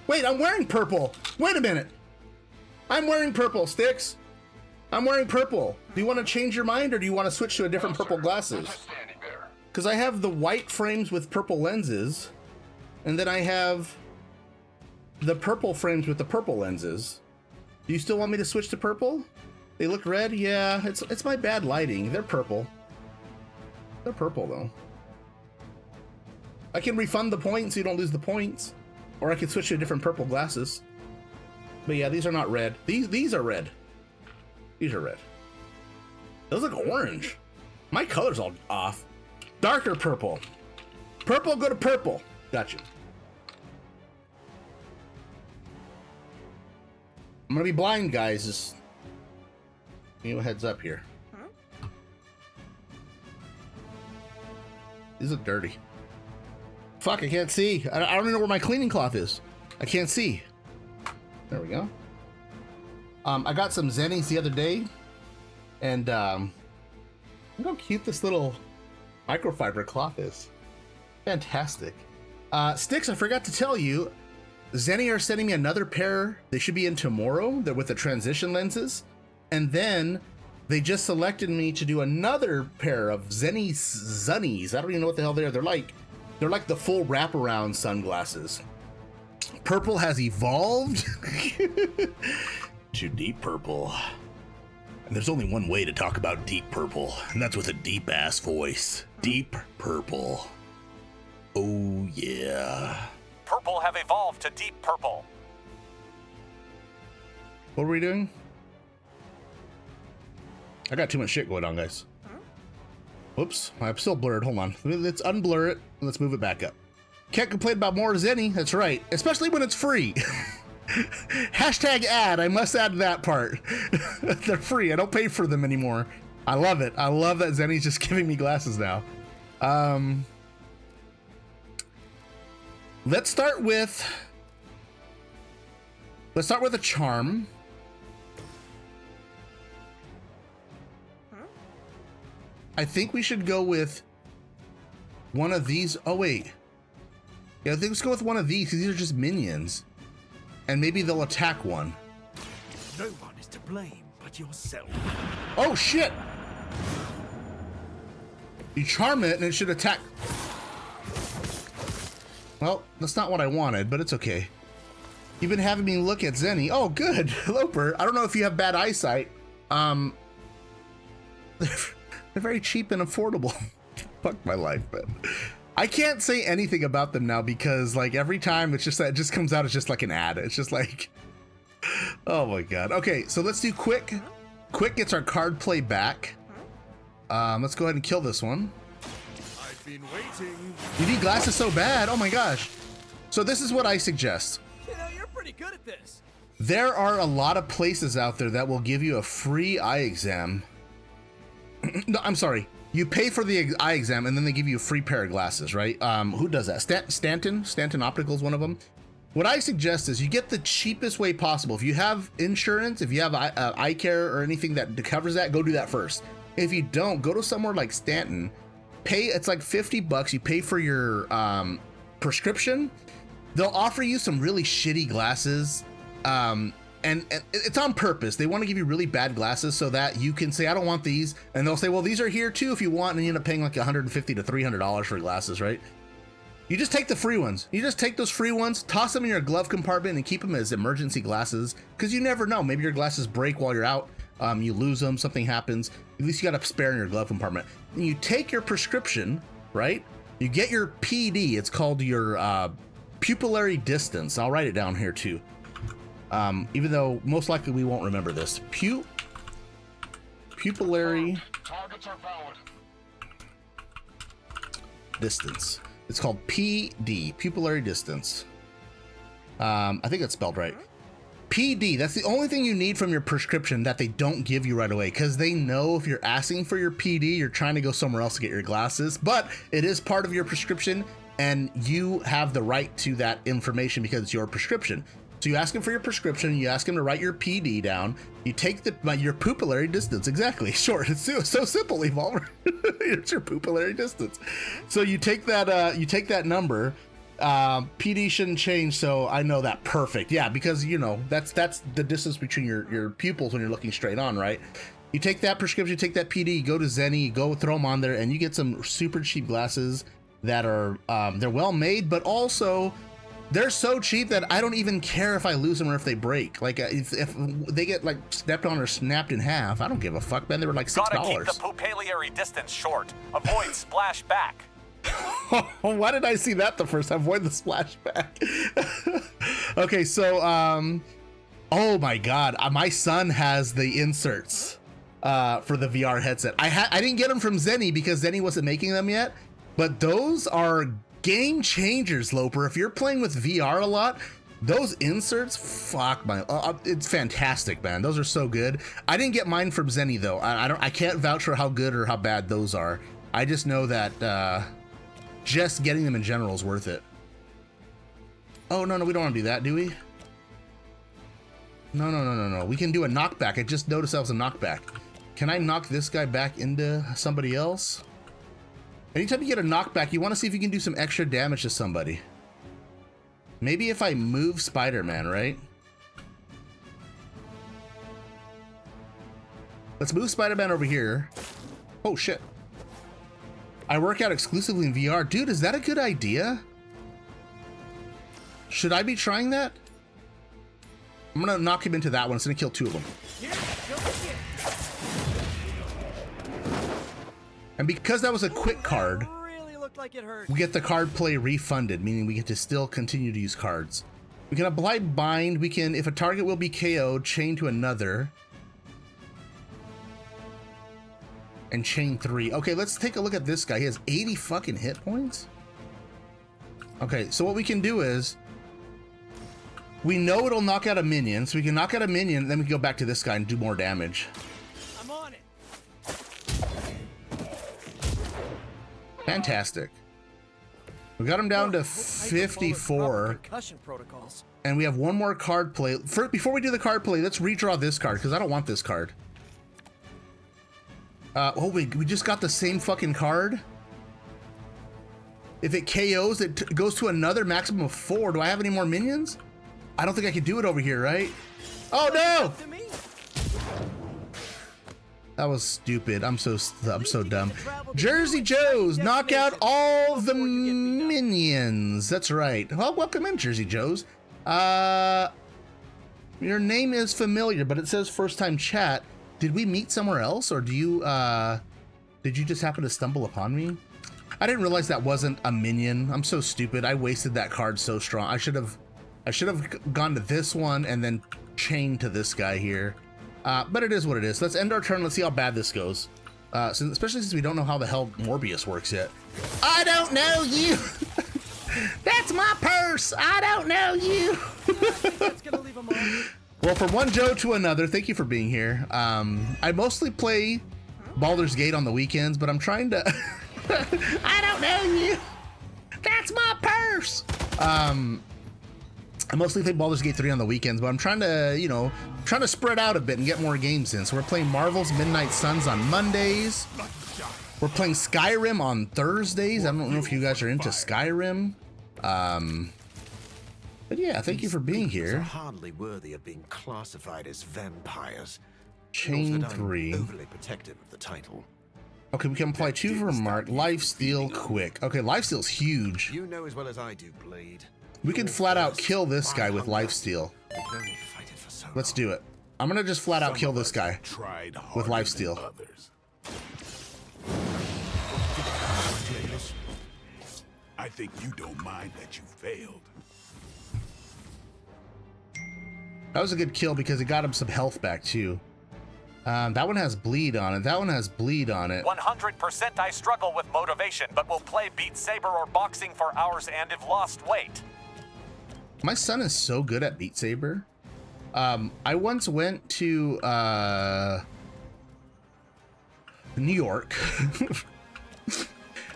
Wait, I'm wearing purple. Wait a minute. I'm wearing purple, Sticks. I'm wearing purple. Do you want to change your mind, or do you want to switch to a different purple glasses? Because I have the white frames with purple lenses, and then I have the purple frames with the purple lenses. Do you still want me to switch to purple? They look red? Yeah, it's my bad lighting. They're purple. They're purple, though. I can refund the points so you don't lose the points. Or I can switch to different purple glasses. But yeah, these are not red. These are red. These are red. Those look orange. My color's all off. Darker purple. Purple, go to purple. Gotcha. I'm gonna be blind, guys. Just give you a heads up here. These look dirty. Fuck, I can't see. I don't even know where my cleaning cloth is. I can't see. There we go. I got some Zennies the other day, and look how cute this little microfiber cloth is. Fantastic. Sticks, I forgot to tell you, Zenni are sending me another pair. They should be in tomorrow. They're with the transition lenses. And then they just selected me to do another pair of Zenni Zunnies. I don't even know what the hell they are. They're like the full wraparound sunglasses. Purple has evolved to deep purple. And there's only one way to talk about deep purple, and that's with a deep ass voice. Deep purple. Oh yeah. Purple have evolved to deep purple. What are we doing? I got too much shit going on, guys. Whoops, I'm still blurred. Hold on. Let's unblur it. Let's move it back up. Can't complain about more Zenni. That's right. Especially when it's free. Hashtag ad. I must add that part. They're free. I don't pay for them anymore. I love it. I love that Zenni's just giving me glasses now. Let's start with a charm. I think we should go with one of these. Oh wait. Yeah, I think let's go with one of these because these are just minions. And maybe they'll attack one. No one is to blame but yourself. Oh shit! You charm it and it should attack. Well, that's not what I wanted, but it's okay. You've been having me look at Zenni. Oh, good. Loper. I don't know if you have bad eyesight. They're very cheap and affordable. Fuck my life, man. I can't say anything about them now because like every time it's just that it just comes out as just like an ad. It's just like, oh my god. Okay, so let's do quick. Quick gets our card play back. Let's go ahead and kill this one. I've been waiting. You need glasses so bad. Oh my gosh. So this is what I suggest. You know, you're pretty good at this. There are a lot of places out there that will give you a free eye exam. No, I'm sorry. You pay for the eye exam and then they give you a free pair of glasses, right? Who does that? Stanton Optical is one of them. What I suggest is you get the cheapest way possible. If you have insurance, if you have eye care or anything that covers that, go do that first. If you don't, go to somewhere like Stanton. Pay, it's like $50. You pay for your prescription, they'll offer you some really shitty glasses. And it's on purpose. They want to give you really bad glasses so that you can say, I don't want these. And they'll say, well, these are here too if you want. And you end up paying like $150 to $300 for glasses, right? You just take the free ones. You just take those free ones, toss them in your glove compartment and keep them as emergency glasses, because you never know. Maybe your glasses break while you're out. You lose them, something happens. At least you got a spare in your glove compartment. And you take your prescription, right? You get your PD. It's called your pupillary distance. I'll write it down here too. Even though most likely we won't remember this. Pupillary distance. It's called PD, pupillary distance. I think it's spelled right. PD, that's the only thing you need from your prescription that they don't give you right away, because they know if you're asking for your PD, you're trying to go somewhere else to get your glasses, but it is part of your prescription and you have the right to that information because it's your prescription. So you ask him for your prescription, you ask him to write your PD down, you take your pupillary distance, exactly, short, it's so simple, Evolver. It's your pupillary distance. So you take that number, PD shouldn't change, so I know that perfect. Yeah, because you know, that's the distance between your pupils when you're looking straight on, right? You take that prescription, you take that PD, you go to Zenni, you go throw them on there, and you get some super cheap glasses that are, they're well made, but also, they're so cheap that I don't even care if I lose them or if they break. Like if they get like stepped on or snapped in half, I don't give a fuck, man. They were like $6. Gotta keep the pupillary distance short. Avoid splashback. Why did I see that the first time? Avoid the splashback. Okay, so oh my god, my son has the inserts for the VR headset. I didn't get them from Zenni because Zenni wasn't making them yet, but those are game changers, Loper. If you're playing with VR a lot, those inserts, fuck my, it's fantastic, man. Those are so good. I didn't get mine from Zenni though. I can't vouch for how good or how bad those are. I just know that just getting them in general is worth it. Oh no, we don't want to do that, do we? No. We can do a knockback. I just noticed that was a knockback. Can I knock this guy back into somebody else? Anytime you get a knockback, you want to see if you can do some extra damage to somebody. Maybe if I move Spider-Man, right? Let's move Spider-Man over here. Oh shit. I work out exclusively in VR. Dude, is that a good idea? Should I be trying that? I'm gonna knock him into that one. It's gonna kill 2 of them. And because that was a quick card, we get the card play refunded, meaning we get to still continue to use cards. We can apply bind. We can, if a target will be KO'd, chain to another. And chain 3. Okay, let's take a look at this guy. He has 80 fucking hit points. Okay, so what we can do is, we know it'll knock out a minion, so we can knock out a minion, and then we can go back to this guy and do more damage. I'm on it. Fantastic. We got him down to 54. And we have one more card play. Before we do the card play, let's redraw this card, because I don't want this card. Oh, we just got the same fucking card? If it KOs, it goes to another maximum of 4. Do I have any more minions? I don't think I can do it over here, right? Oh no! That was stupid. I'm so dumb. Jersey Joe's, knock out all the minions. That's right. Well, welcome in, Jersey Joe's. Your name is familiar, but it says first time chat. Did we meet somewhere else, or did you just happen to stumble upon me? I didn't realize that wasn't a minion. I'm so stupid. I wasted that card so strong. I should have gone to this one and then chained to this guy here. But it is what it is. Let's end our turn. Let's see how bad this goes. Especially since we don't know how the hell Morbius works yet. I don't know you. That's my purse. I don't know you. Well, from one Joe to another, thank you for being here. I mostly play Baldur's Gate on the weekends, but I'm trying to... I don't know you. That's my purse. I mostly play Baldur's Gate 3 on the weekends, but I'm trying to, trying to spread out a bit and get more games in. So we're playing Marvel's Midnight Suns on Mondays. We're playing Skyrim on Thursdays. I don't know if you guys are into Skyrim. But yeah, thank you for being These are here. hardly worthy of being classified as vampires. Chain Not that I'm 3. overly protective of the title. Okay, we can apply 2 for Mark. Lifesteal quick. Okay, lifesteal's huge. You know as well as I do, Blade. We can flat out kill this guy with lifesteal. We can only fight it for so Let's do it. I'm gonna just flat out kill this guy with lifesteal. I think you don't mind that you failed. That was a good kill because it got him some health back too. That one has bleed on it. That one has bleed on it. 100% I struggle with motivation, but will play Beat Saber or boxing for hours and have lost weight. My son is so good at Beat Saber. I once went to New York.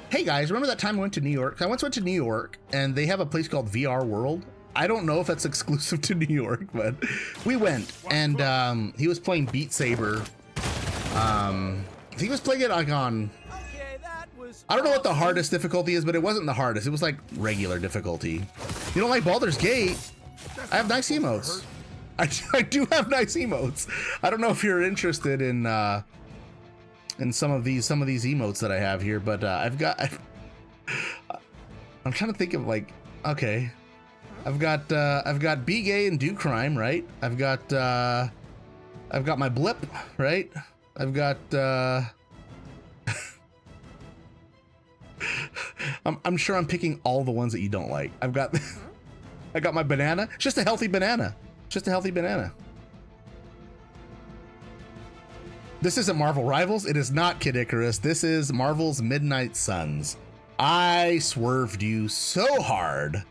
Hey guys, remember that time I went to New York? I once went to New York and they have a place called VR World. I don't know if that's exclusive to New York, but we went and he was playing Beat Saber. He was playing it like on, I don't know what the hardest difficulty is, but it wasn't the hardest. It was like regular difficulty. You don't like Baldur's Gate? I have nice emotes. I do have nice emotes. I don't know if you're interested in some of these emotes that I have here, but I'm trying to think of like, okay. I've got Be Gay and Do Crime, right? I've got my blip, right? I've got I'm sure I'm picking all the ones that you don't like. I got my banana. It's just a healthy banana. Just a healthy banana. This isn't Marvel Rivals. It is not Kid Icarus. This is Marvel's Midnight Suns. I swerved you so hard.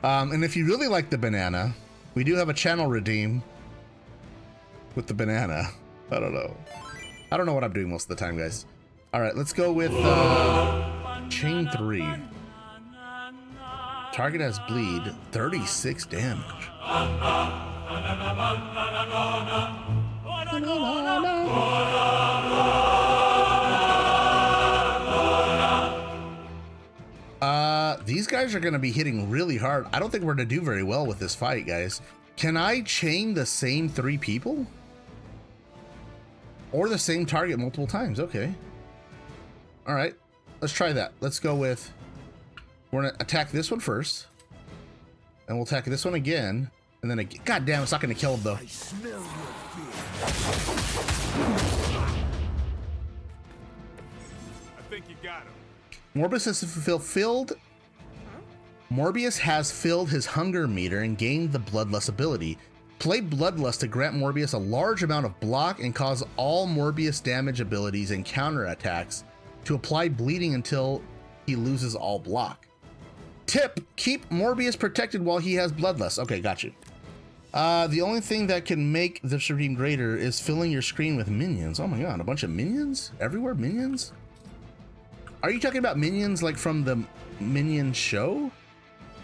And if you really like the banana, we do have a channel redeem with the banana. I don't know what I'm doing most of the time, guys. All right, let's go with chain 3. Target has bleed, 36 damage. These guys are going to be hitting really hard. I don't think we're going to do very well with this fight, guys. Can I chain the same 3 people? Or the same target multiple times? Okay. All right, let's try that. Let's go with, we're going to attack this one first. And we'll attack this one again. And then again. God damn, it's not going to kill him though. I smell your fear. I think you got him. Morbius has filled his hunger meter and gained the Bloodlust ability. Play Bloodlust to grant Morbius a large amount of block and cause all Morbius damage abilities and counterattacks to apply bleeding until he loses all block. Tip, keep Morbius protected while he has Bloodlust. Okay, got you. The only thing that can make this redeem greater is filling your screen with minions. Oh my god, a bunch of minions? Everywhere minions? Are you talking about minions like from the Minion show?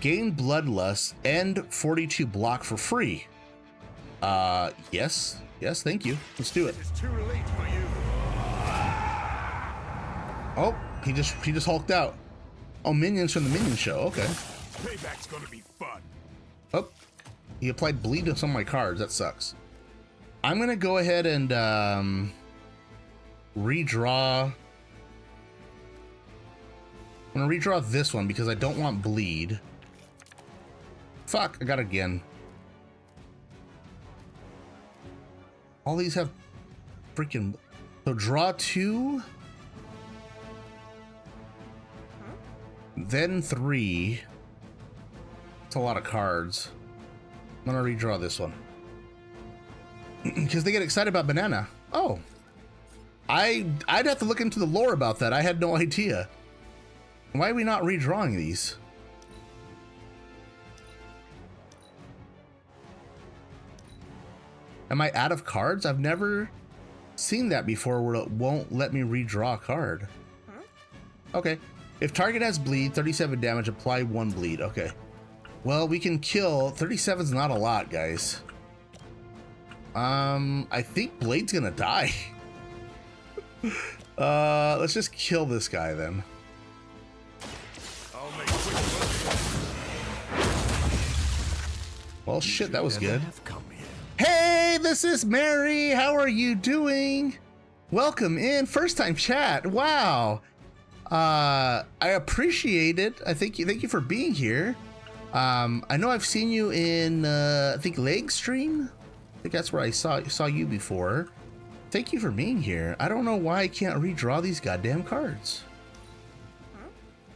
Gain Bloodlust and 42 block for free. Yes, thank you. Let's do it. It's too late for you. Oh, he just hulked out. Oh, minions from the Minion show. Okay. Payback's gonna be fun. Oh, he applied bleed to some of my cards. That sucks. I'm gonna go ahead and redraw. I'm gonna redraw this one because I don't want bleed. Fuck, I got it again. All these have freaking, so draw 2, then 3. It's a lot of cards. I'm gonna redraw this one because they get excited about banana. Oh, I'd have to look into the lore about that. I had no idea. Why are we not redrawing these? Am I out of cards? I've never seen that before where it won't let me redraw a card. Okay. If target has bleed, 37 damage, apply 1 bleed. Okay. Well, we can kill. 37's not a lot, guys. I think Blade's gonna die. Let's just kill this guy then. I'll make Well, shit, that was good. Hey, this is Mary. How are you doing? Welcome in. First time chat. Wow. I appreciate it. Thank you for being here. I know I've seen you in I think Leg Stream. I think that's where I saw you before. Thank you for being here. I don't know why I can't redraw these goddamn cards.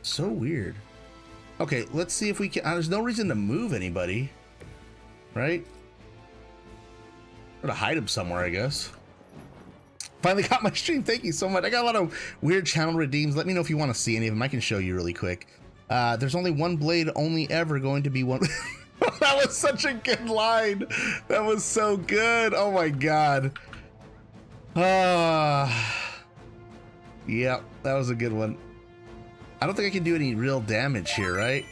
So weird. Okay, let's see if we can. There's no reason to move anybody, right? I'm gonna hide him somewhere, I guess. Finally got my stream. Thank you so much. I got a lot of weird channel redeems. Let me know if you want to see any of them. I can show you really quick. There's only one blade, only ever going to be one. That was such a good line. That was so good. Oh my god. Yeah, that was a good one. I don't think I can do any real damage here, right?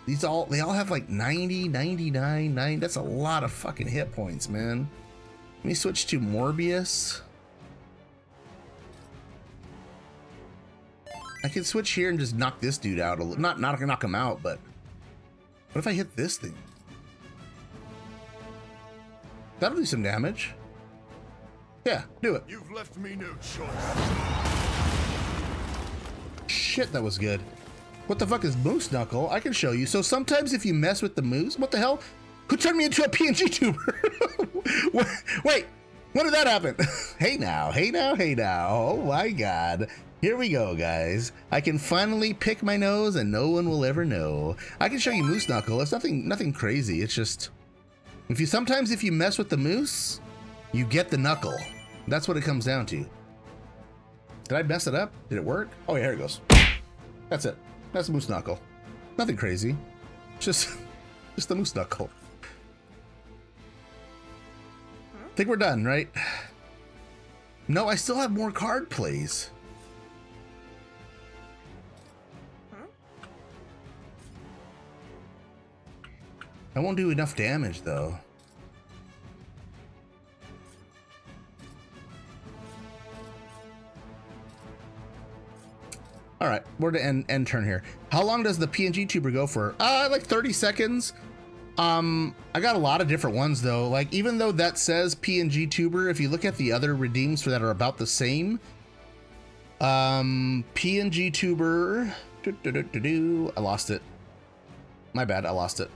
They all have like 90, 99, 9. That's a lot of fucking hit points, man. Let me switch to Morbius. I can switch here and just knock this dude out a little. Not knock him out, but what if I hit this thing? That'll do some damage. Yeah, do it. You've left me no choice. Shit, that was good. What the fuck is Moose Knuckle? I can show you. So sometimes if you mess with the moose, what the hell? Who turned me into a PNG tuber? Wait, when did that happen? Hey now, hey now, hey now. Oh my god. Here we go, guys. I can finally pick my nose and no one will ever know. I can show you Moose Knuckle. It's nothing crazy. It's just sometimes if you mess with the moose, you get the knuckle. That's what it comes down to. Did I mess it up? Did it work? Oh yeah, here it goes. That's it. That's Moose Knuckle. Nothing crazy. Just the Moose Knuckle. I think we're done, right? No, I still have more card plays. I won't do enough damage though. All right, we're to end turn here. How long does the PNG tuber go for? Like 30 seconds. I got a lot of different ones though. Like even though that says PNG tuber, if you look at the other redeems for that are about the same. PNG tuber. I lost it. My bad, I lost it.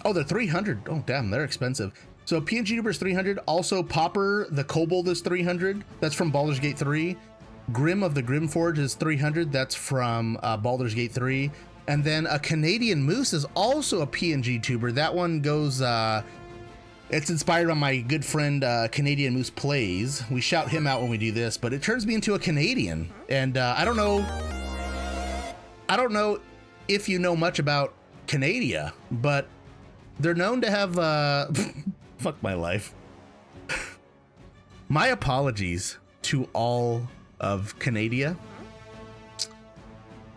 Oh, they're 300. Oh, damn, they're expensive. So PNG tuber is 300. Also, Popper the Kobold is 300. That's from Baldur's Gate 3. Grim of the Grimforge is 300. That's from Baldur's Gate 3. And then a Canadian Moose is also a PNG tuber. That one goes, it's inspired on my good friend Canadian Moose Plays. We shout him out when we do this, but it turns me into a Canadian. And I don't know if you know much about Canada, but they're known to have, fuck my life. My apologies to all of Canada.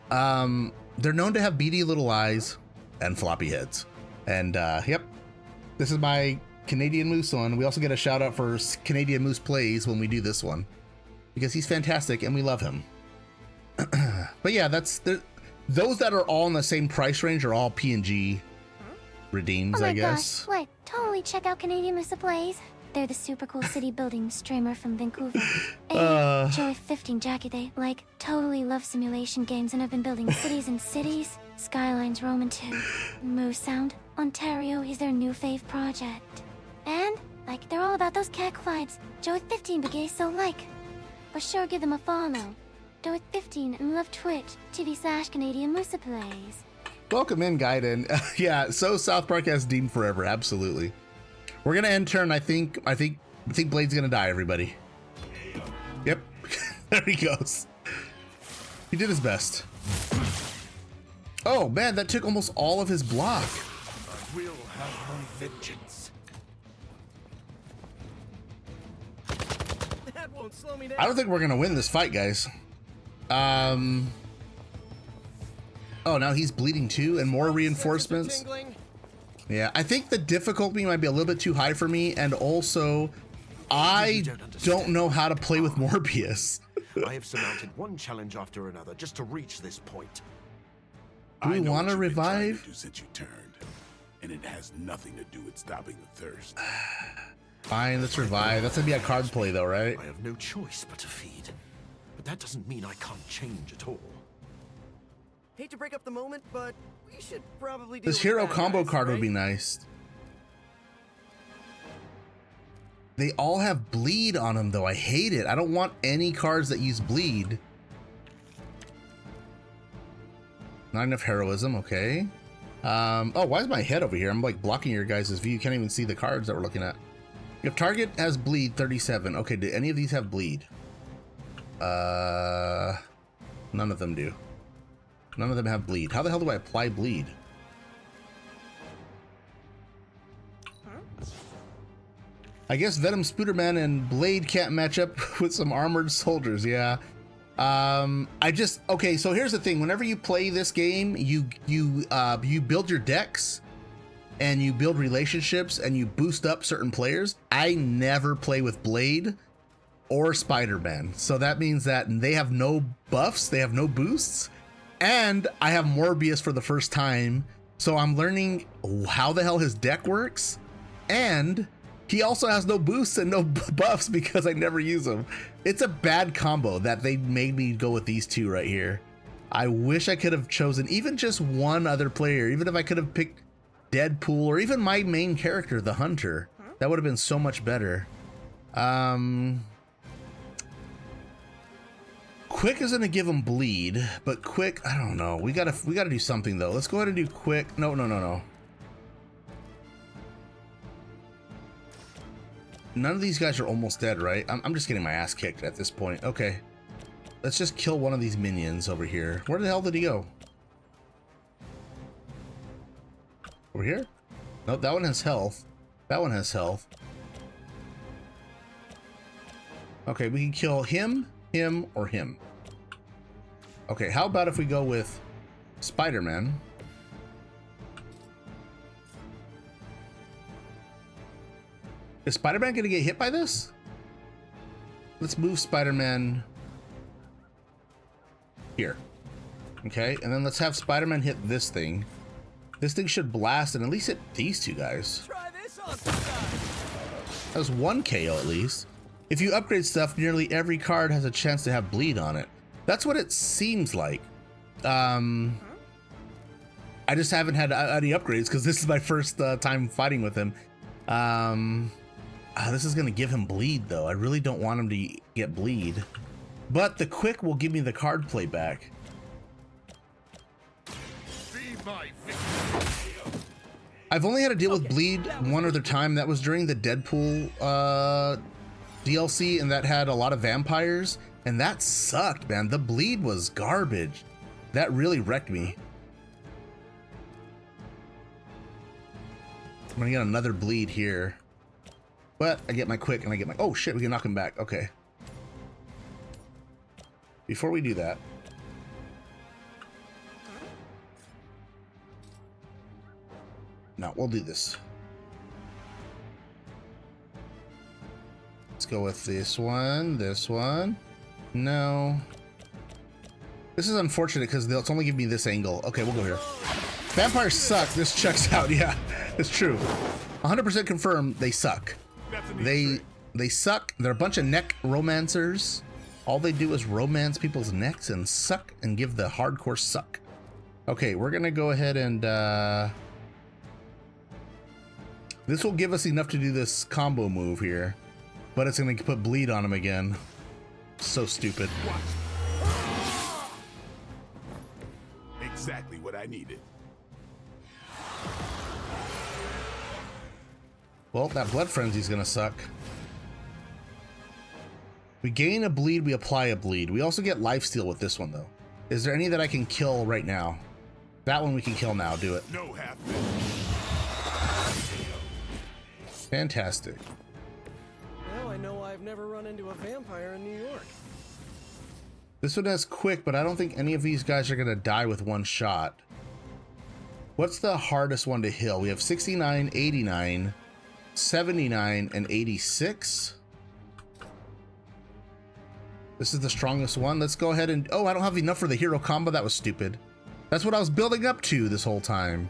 They're known to have beady little eyes and floppy heads. And yep, this is my Canadian Moose one. We also get a shout out for Canadian Moose Plays when we do this one, because he's fantastic and we love him. But yeah, those that are all in the same price range are all PNG redeems, I guess. Gosh, what? Totally check out Canadian Moose Plays. They're the super cool city building streamer from Vancouver. Joey 15 Jackie, they totally love simulation games and have been building cities and cities. Skylines Roman 2. Moose Sound, Ontario is their new fave project. And they're all about those cack vibes. Joey 15 Begay so but sure give them a follow. Joey 15 and love Twitch TV/Canadian Moose Plays. Welcome in, Gaiden. Yeah, so South Park has Deemed Forever, absolutely. We're gonna end turn. I think Blade's gonna die, everybody. Yep. There he goes. He did his best. Oh man, that took almost all of his block. I will have my vengeance. That won't slow me down. I don't think we're gonna win this fight, guys. Oh, now he's bleeding too, and more reinforcements. Yeah, I think the difficulty might be a little bit too high for me, and also, I don't know how to play with Morbius. I have surmounted one challenge after another just to reach this point. Do we want to what you've been trying revive? to do since you turned, and it has nothing to do with stopping the thirst. Fine, let's revive. That's gonna be a card play though, right? I have no choice but to feed. But that doesn't mean I can't change at all. Hate to break up the moment, but we should probably do This hero combo card would be nice. They all have bleed on them though. I hate it. I don't want any cards that use bleed. Not enough heroism, okay. Oh, why is my head over here? I'm like blocking your guys' view. You can't even see the cards that we're looking at. If target has bleed, 37. Okay, do any of these have bleed? None of them do. None of them have bleed. How the hell do I apply bleed? I guess Venom, Spooderman, and Blade can't match up with some armored soldiers. Yeah. Okay, so here's the thing. Whenever you play this game, you build your decks and you build relationships and you boost up certain players. I never play with Blade or Spider-Man. So that means that they have no buffs, they have no boosts, and I have Morbius for the first time. So I'm learning how the hell his deck works, and he also has no boosts and no buffs because I never use them. It's a bad combo that they made me go with these two right here. I wish I could have chosen even just one other player, even if I could have picked Deadpool or even my main character, the Hunter. That would have been so much better. Quick is gonna give him bleed, but Quick, I don't know. We gotta do something though. Let's go ahead and do Quick. No. None of these guys are almost dead, right? I'm just getting my ass kicked at this point. Okay. Let's just kill one of these minions over here. Where the hell did he go? Over here? Nope, that one has health. That one has health. Okay, we can kill him, or him. Okay, how about if we go with Spider-Man? Is Spider-Man gonna get hit by this? Let's move Spider-Man here. Okay, and then let's have Spider-Man hit this thing. This thing should blast and at least hit these two guys. That was one KO at least. If you upgrade stuff, nearly every card has a chance to have bleed on it. That's what it seems like. I just haven't had any upgrades because this is my first time fighting with him. This is gonna give him bleed though. I really don't want him to get bleed, but the Quick will give me the card play back. I've only had to deal with bleed one other time. That was during the Deadpool DLC, and that had a lot of vampires, and that sucked, man. The bleed was garbage. That really wrecked me. I'm gonna get another bleed here. But I get my Quick and I get my, oh shit, we can knock him back. Okay. Before we do that, no, we'll do this. Let's go with this one, this one. No. This is unfortunate because they'll only give me this angle. Okay, we'll go here. Vampires suck. This checks out. Yeah, it's true. 100% confirmed they suck. They suck. They're a bunch of neck romancers. All they do is romance people's necks and suck and give the hardcore suck. Okay, we're gonna go ahead and this will give us enough to do this combo move here, but it's gonna put bleed on him again. So stupid. Exactly what I needed. Well, that blood frenzy's gonna suck. We gain a bleed, we apply a bleed. We also get lifesteal with this one though. Is there any that I can kill right now? That one we can kill now, do it. No half. Fantastic. Well, I know I've never run into a vampire in New York. This one has Quick, but I don't think any of these guys are gonna die with one shot. What's the hardest one to heal? We have 69, 89, 79, and 86. This is the strongest one. Let's go ahead and, oh, I don't have enough for the hero combo. That was stupid. That's what I was building up to this whole time.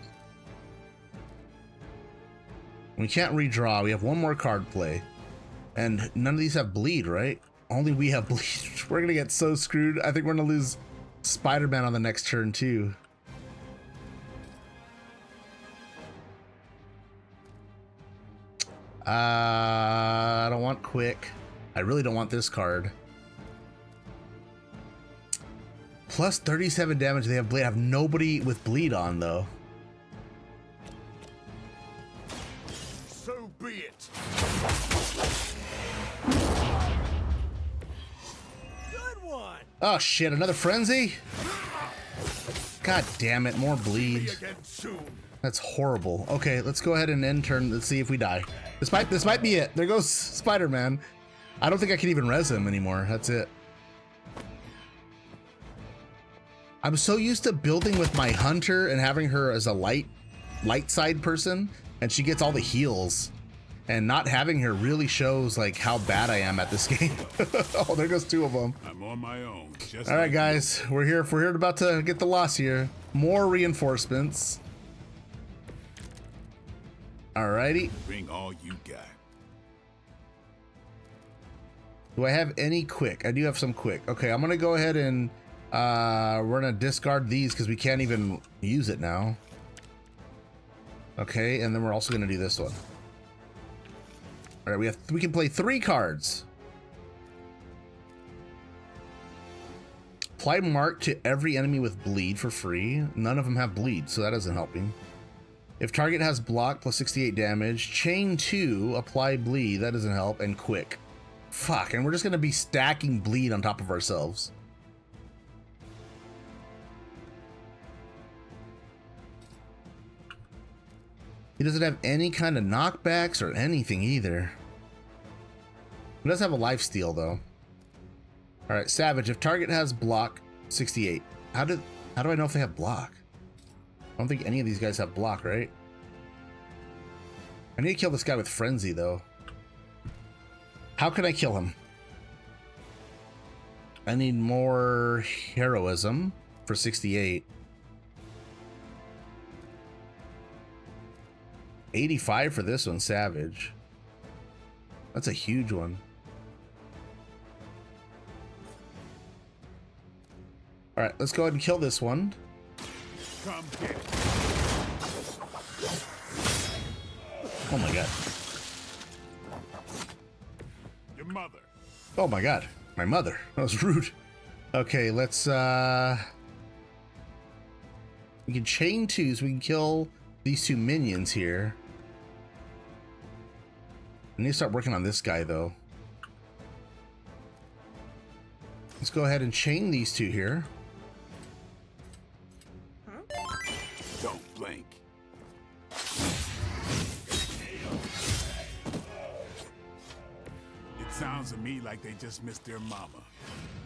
We can't redraw. We have one more card play. And none of these have bleed, right? Only we have bleed. We're gonna get so screwed. I think we're gonna lose Spider-Man on the next turn too. I don't want quick. I really don't want this card. Plus 37 damage. They have bleed. I have nobody with bleed on though. So be it. Good one. Oh shit, another frenzy? God damn it, more bleed. That's horrible. Okay, let's go ahead and end turn. Let's see if we die. This might be it. There goes Spider-Man. I don't think I can even res him anymore. That's it. I'm so used to building with my hunter and having her as a light side person, and she gets all the heals. And not having her really shows like how bad I am at this game. Oh, there goes two of them. I'm on my own. All right, guys, we're here about to get the loss here. More reinforcements. Alrighty. Bring all you got. Do I have any quick? I do have some quick. Okay, I'm gonna go ahead and we're gonna discard these because we can't even use it now. Okay, and then we're also gonna do this one. All right, we can play 3 cards. Apply mark to every enemy with bleed for free. None of them have bleed, so that doesn't help me. If target has block plus 68 damage, chain 2, apply bleed, that doesn't help, and quick. Fuck, and we're just gonna be stacking bleed on top of ourselves. He doesn't have any kind of knockbacks or anything either. He does have a lifesteal though. All right, Savage, if target has block 68, how do I know if they have block? I don't think any of these guys have block, right? I need to kill this guy with frenzy though. How can I kill him? I need more heroism for 68. 85 for this one, Savage. That's a huge one. All right, let's go ahead and kill this one. Come get it. Oh my god. Your mother. Oh my god. My mother. That was rude. Okay, let's we can chain 2 so we can kill these 2 minions here. I need to start working on this guy though. Let's go ahead and chain these 2 here. Don't blink. It sounds to me like they just missed their mama.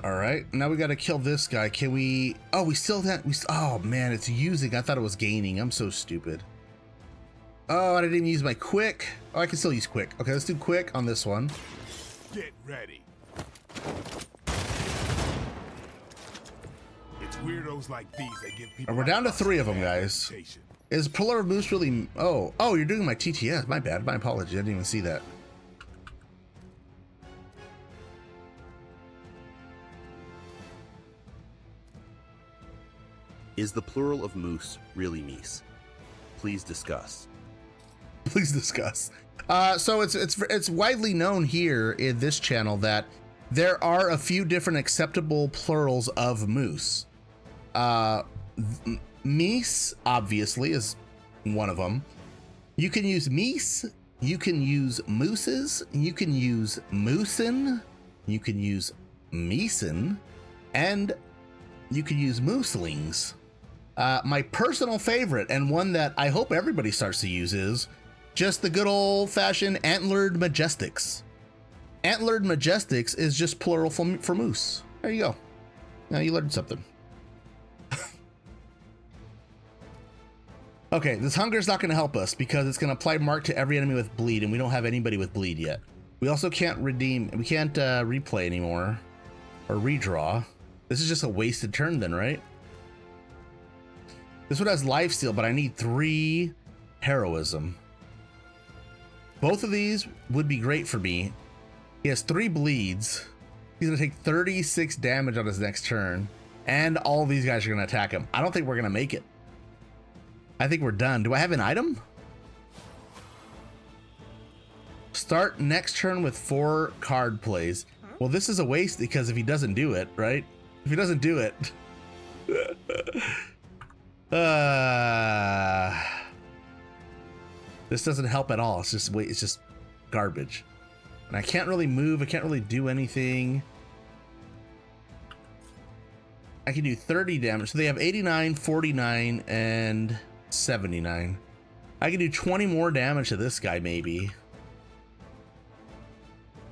All right, now we got to kill this guy. Can we? Oh, we still have. Oh man, it's using. I thought it was gaining. I'm so stupid. Oh, I didn't even use my quick. Oh, I can still use quick. Okay, let's do quick on this one. Get ready. It's weirdos like these that give people. And we're down to 3 of them, guys. Is Pillar of Moose really? Oh, you're doing my TTS. My bad. My apology. I didn't even see that. Is the plural of moose really meese? Please discuss. Please discuss. So it's widely known here in this channel that there are a few different acceptable plurals of moose. Meese obviously is one of them. You can use meese, you can use mooses, you can use moosin, you can use meeson, and you can use mooselings. My personal favorite, and one that I hope everybody starts to use, is just the good old-fashioned antlered majestics. Antlered majestics is just plural for moose. There you go. Now you learned something. Okay, this hunger is not going to help us because it's going to apply mark to every enemy with bleed, and we don't have anybody with bleed yet. We also can't redeem. We can't replay anymore or redraw. This is just a wasted turn then, right? This one has lifesteal, but I need 3 heroism. Both of these would be great for me. He has 3 bleeds. He's gonna take 36 damage on his next turn, and all these guys are gonna attack him. I don't think we're gonna make it. I think we're done. Do I have an item? Start next turn with 4 card plays. Well, this is a waste because if he doesn't do it, right? If he doesn't do it, this doesn't help at all. It's just it's just garbage. And I can't really move. I can't really do anything. I can do 30 damage. So they have 89, 49, and 79. I can do 20 more damage to this guy maybe.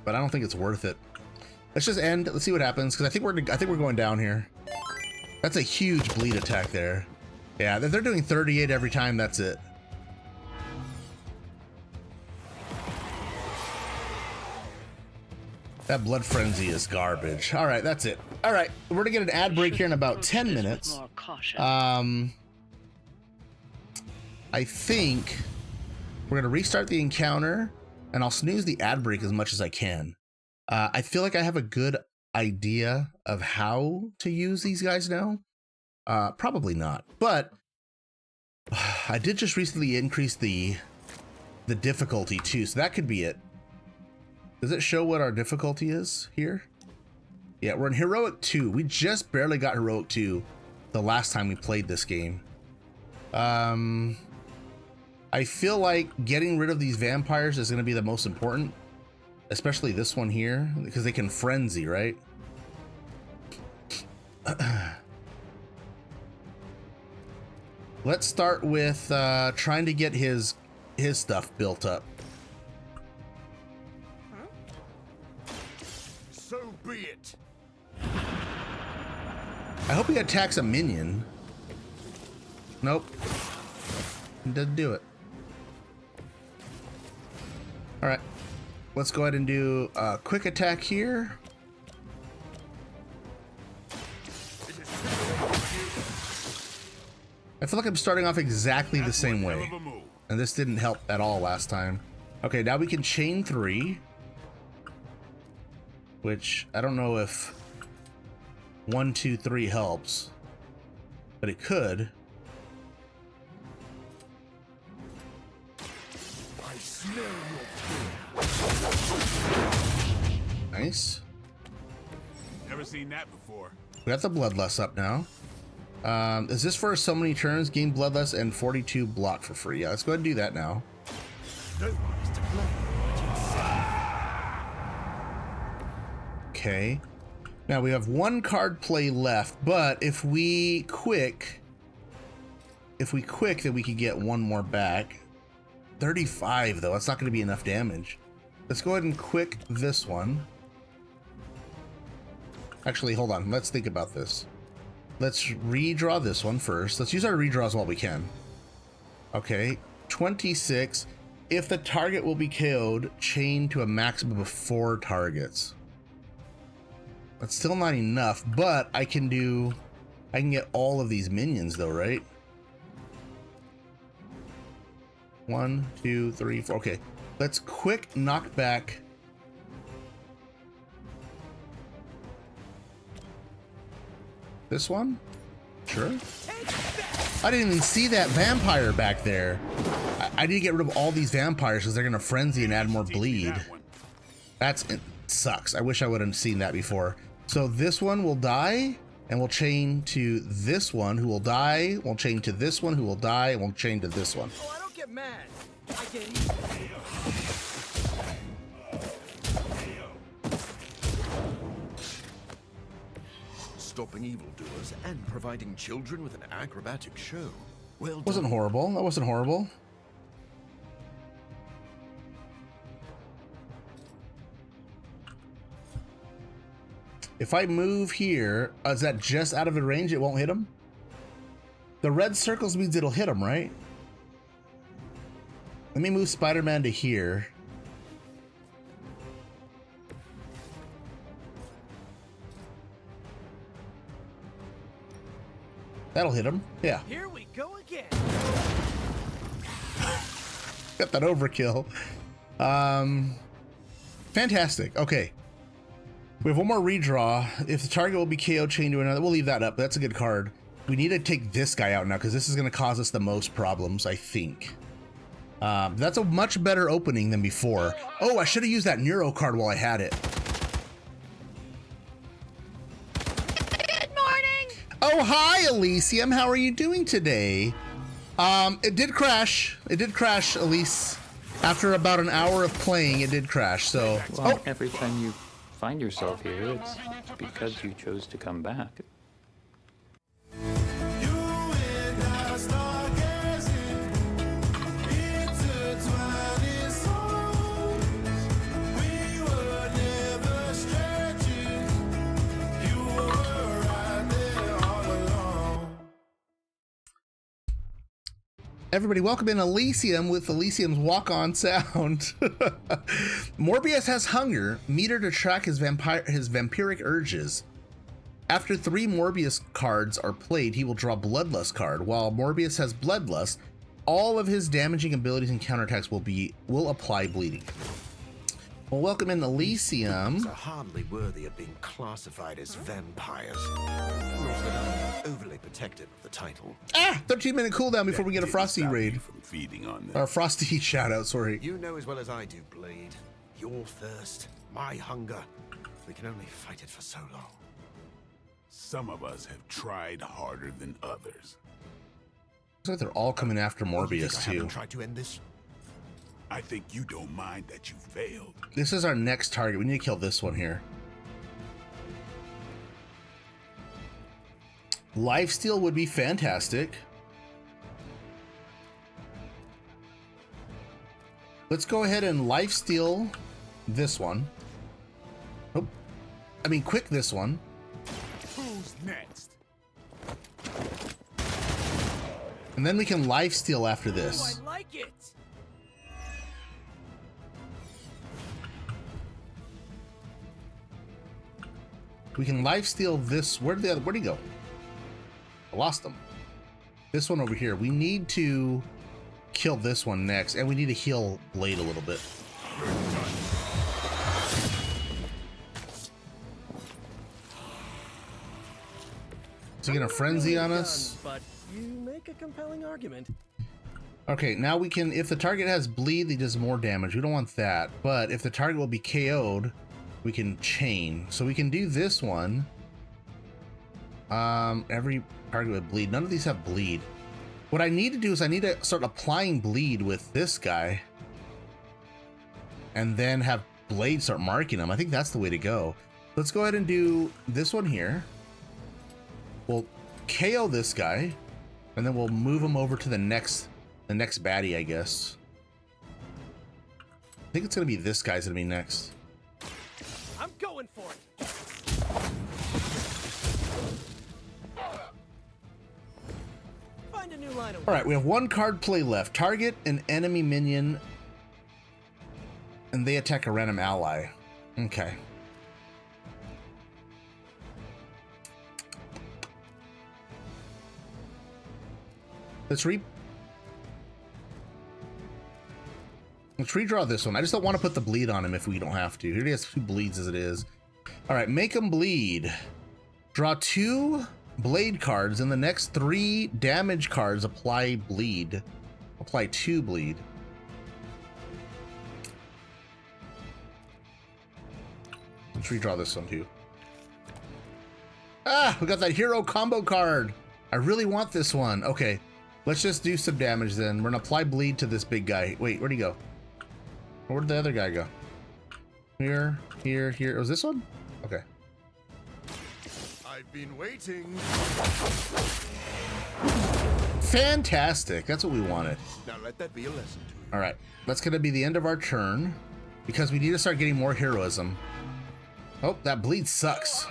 But I don't think it's worth it. Let's just end. Let's see what happens, because I think we're going down here. That's a huge bleed attack there. Yeah, they're doing 38 every time. That's it. That blood frenzy is garbage. All right, that's it. All right, we're gonna get an ad break here in about 10 minutes. I think we're gonna restart the encounter, and I'll snooze the ad break as much as I can. I feel like I have a good idea of how to use these guys now. Probably not, but I did just recently increase the difficulty too, so that could be it. Does it show what our difficulty is here? Yeah, we're in Heroic 2. We just barely got Heroic 2 the last time we played this game. I feel like getting rid of these vampires is going to be the most important, especially this one here, because they can frenzy, right? Let's start with trying to get his stuff built up. So be it. I hope he attacks a minion. Nope. He doesn't do it. All right. Let's go ahead and do a quick attack here. I feel like I'm starting off exactly the same way. And this didn't help at all last time. Okay, now we can chain 3. Which I don't know if 1, 2, 3 helps, but it could. Nice. Never seen that before. We got the Bloodlust up now. Is this for so many turns? Gain Bloodlust and 42 block for free. Yeah, let's go ahead and do that now. Okay. Now we have 1 card play left, but if we quick, then we can get 1 more back. 35 though, that's not going to be enough damage. Let's go ahead and quick this one. Actually, hold on. Let's think about this. Let's redraw this one first. Let's use our redraws while we can. Okay, 26. If the target will be KO'd, chain to a maximum of 4 targets. That's still not enough, but I can get all of these minions though, right? 1, 2, 3, 4. Okay, let's quick knock back. This one? Sure. I didn't even see that vampire back there. I need to get rid of all these vampires because they're gonna frenzy and add more bleed. It sucks. I wish I would have seen that before. So this one will die, and we'll chain to this one who will die. We'll chain to this one who will die, and we'll chain to this one. Oh, I don't get mad. I get Stopping evildoers and providing children with an acrobatic show. Well done. Wasn't horrible. That wasn't horrible. If I move here, is that just out of the range? It won't hit him? The red circles means it'll hit him, right? Let me move Spider-Man to here. That'll hit him. Yeah. Here we go again. Got that overkill. Fantastic. Okay. We have one more redraw. If the target will be KO chained to another, we'll leave that up. That's a good card. We need to take this guy out now because this is going to cause us the most problems, I think. That's a much better opening than before. Oh, I should have used that Neuro card while I had it. Good morning! Oh, hi, Elysium. How are you doing today? It did crash. It did crash, Elise. After about an hour of playing, it did crash, so... Well, every time you find yourself here, it's because you chose to come back. Everybody, welcome in Elysium with Elysium's walk-on sound. Morbius has hunger, meter to track his vampiric urges. After 3 Morbius cards are played, he will draw Bloodlust card. While Morbius has Bloodlust, all of his damaging abilities and counterattacks will apply bleeding. Well, welcome in Elysium. Are hardly worthy of being classified as vampires. Not that I'm overly protective of the title. 13-minute cooldown before we get a Frosty raid. From feeding on them. Or Frosty shout out, sorry. You know as well as I do, Blade. Your thirst, my hunger. We can only fight it for so long. Some of us have tried harder than others. Looks like they're all coming after Morbius, You think I too. haven't tried to end this? I think you don't mind that you failed. This is our next target. We need to kill this one here. Lifesteal would be fantastic. Let's go ahead and lifesteal this one. Oh, I mean, quick this one. Who's next? And then we can lifesteal after this. Oh, I like it. We can lifesteal this. Where'd he go? I lost him. This one over here. We need to kill this one next, and we need to heal Blade a little bit. Is he gonna frenzy on us? But you make a compelling argument. Okay, now we can, if the target has bleed, he does more damage. We don't want that. But if the target will be KO'd, we can chain. So we can do this one. Every target with bleed. None of these have bleed. What I need to do is I need to start applying bleed with this guy. And then have Blade start marking them. I think that's the way to go. Let's go ahead and do this one here. We'll KO this guy. And then we'll move him over to the next baddie, I guess. I think it's gonna be this guy's gonna be next. I'm going for it. Find a new line of All right, we have 1 card play left. Target an enemy minion, and they attack a random ally. Okay. Let's redraw this one. I just don't want to put the bleed on him if we don't have to. Here he has 2 bleeds as it is. All right, make him bleed. Draw 2 blade cards, and the next 3 damage cards apply bleed. Apply 2 bleed. Let's redraw this one too. We got that hero combo card. I really want this one. Okay, let's just do some damage then. We're gonna apply bleed to this big guy. Wait, where'd he go? Where'd the other guy go? Here, here, here. Was this one? Okay. I've been waiting. Fantastic. That's what we wanted. Now let that be a lesson to you. All right. That's going to be the end of our turn because we need to start getting more heroism. Oh, that bleed sucks.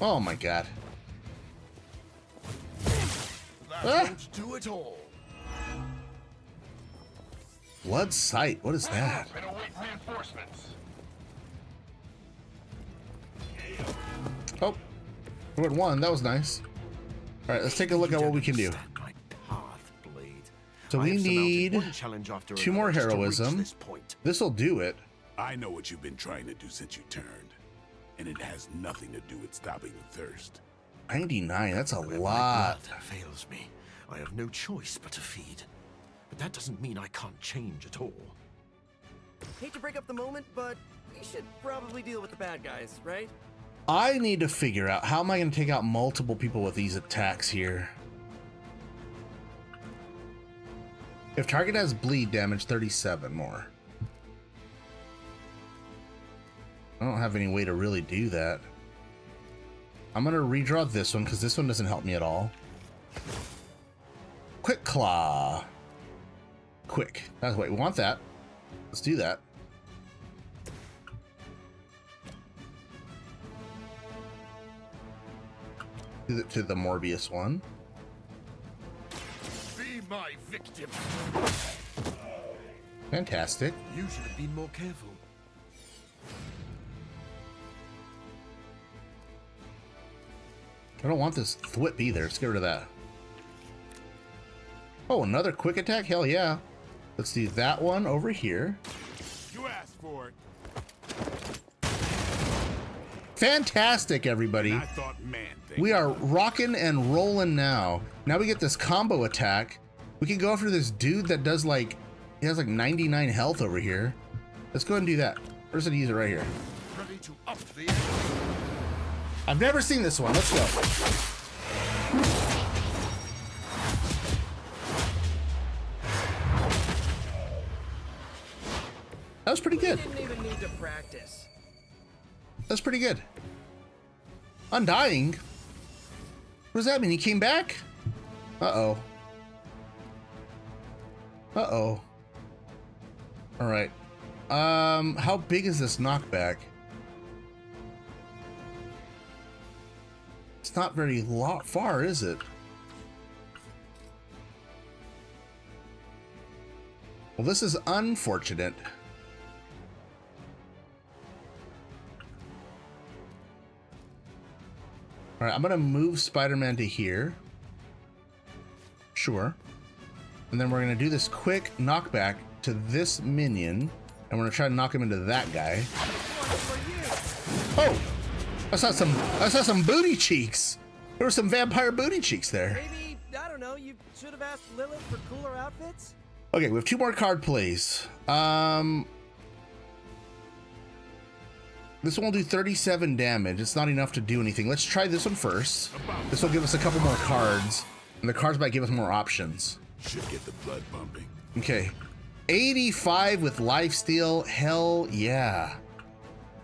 Oh my god. That won't do it all. Blood sight. What is that? Oh, we went one. That was nice. All right, let's take a look at what we can do. So we need 2 more heroism. This will do it. I know what you've been trying to do since you turned, and it has nothing to do with stopping the thirst. 99, that's a lot. My blood fails me. I have no choice but to feed. But that doesn't mean I can't change at all. Hate to break up the moment, but we should probably deal with the bad guys, right? I need to figure out how am I going to take out multiple people with these attacks here. If target has bleed damage, 37 more. I don't have any way to really do that. I'm going to redraw this one because this one doesn't help me at all. Quick Claw. Quick. That's what we want that. Let's do that. Do it to the Morbius one. Be my victim. Fantastic. You should have been more careful. I don't want this thwip either. Let's get rid of that. Oh, another quick attack? Hell yeah. Let's do that one over here. You asked for it. Fantastic, everybody. I thought, man, we are rocking and rolling now. Now we get this combo attack. We can go after this dude that does like, he has like 99 health over here. Let's go ahead and do that. We're just gonna use it right here. Ready to up the I've never seen this one. Let's go. That was pretty good. Didn't even need to practice. That's pretty good. Undying? What does that mean? He came back? Uh-oh. Uh-oh. All right. How big is this knockback? It's not very far, is it? Well, this is unfortunate. All right, I'm gonna move Spider-Man to here. Sure. And then we're gonna do this quick knockback to this minion, and we're gonna try to knock him into that guy. Oh! I saw some booty cheeks. There were some vampire booty cheeks there. Maybe, I don't know, you should have asked Lilith for cooler outfits? Okay, we have 2 more card plays. This one will do 37 damage. It's not enough to do anything. Let's try this one first. This will give us a couple more cards, and the cards might give us more options. Should get the blood pumping. Okay. 85 with lifesteal. Hell yeah.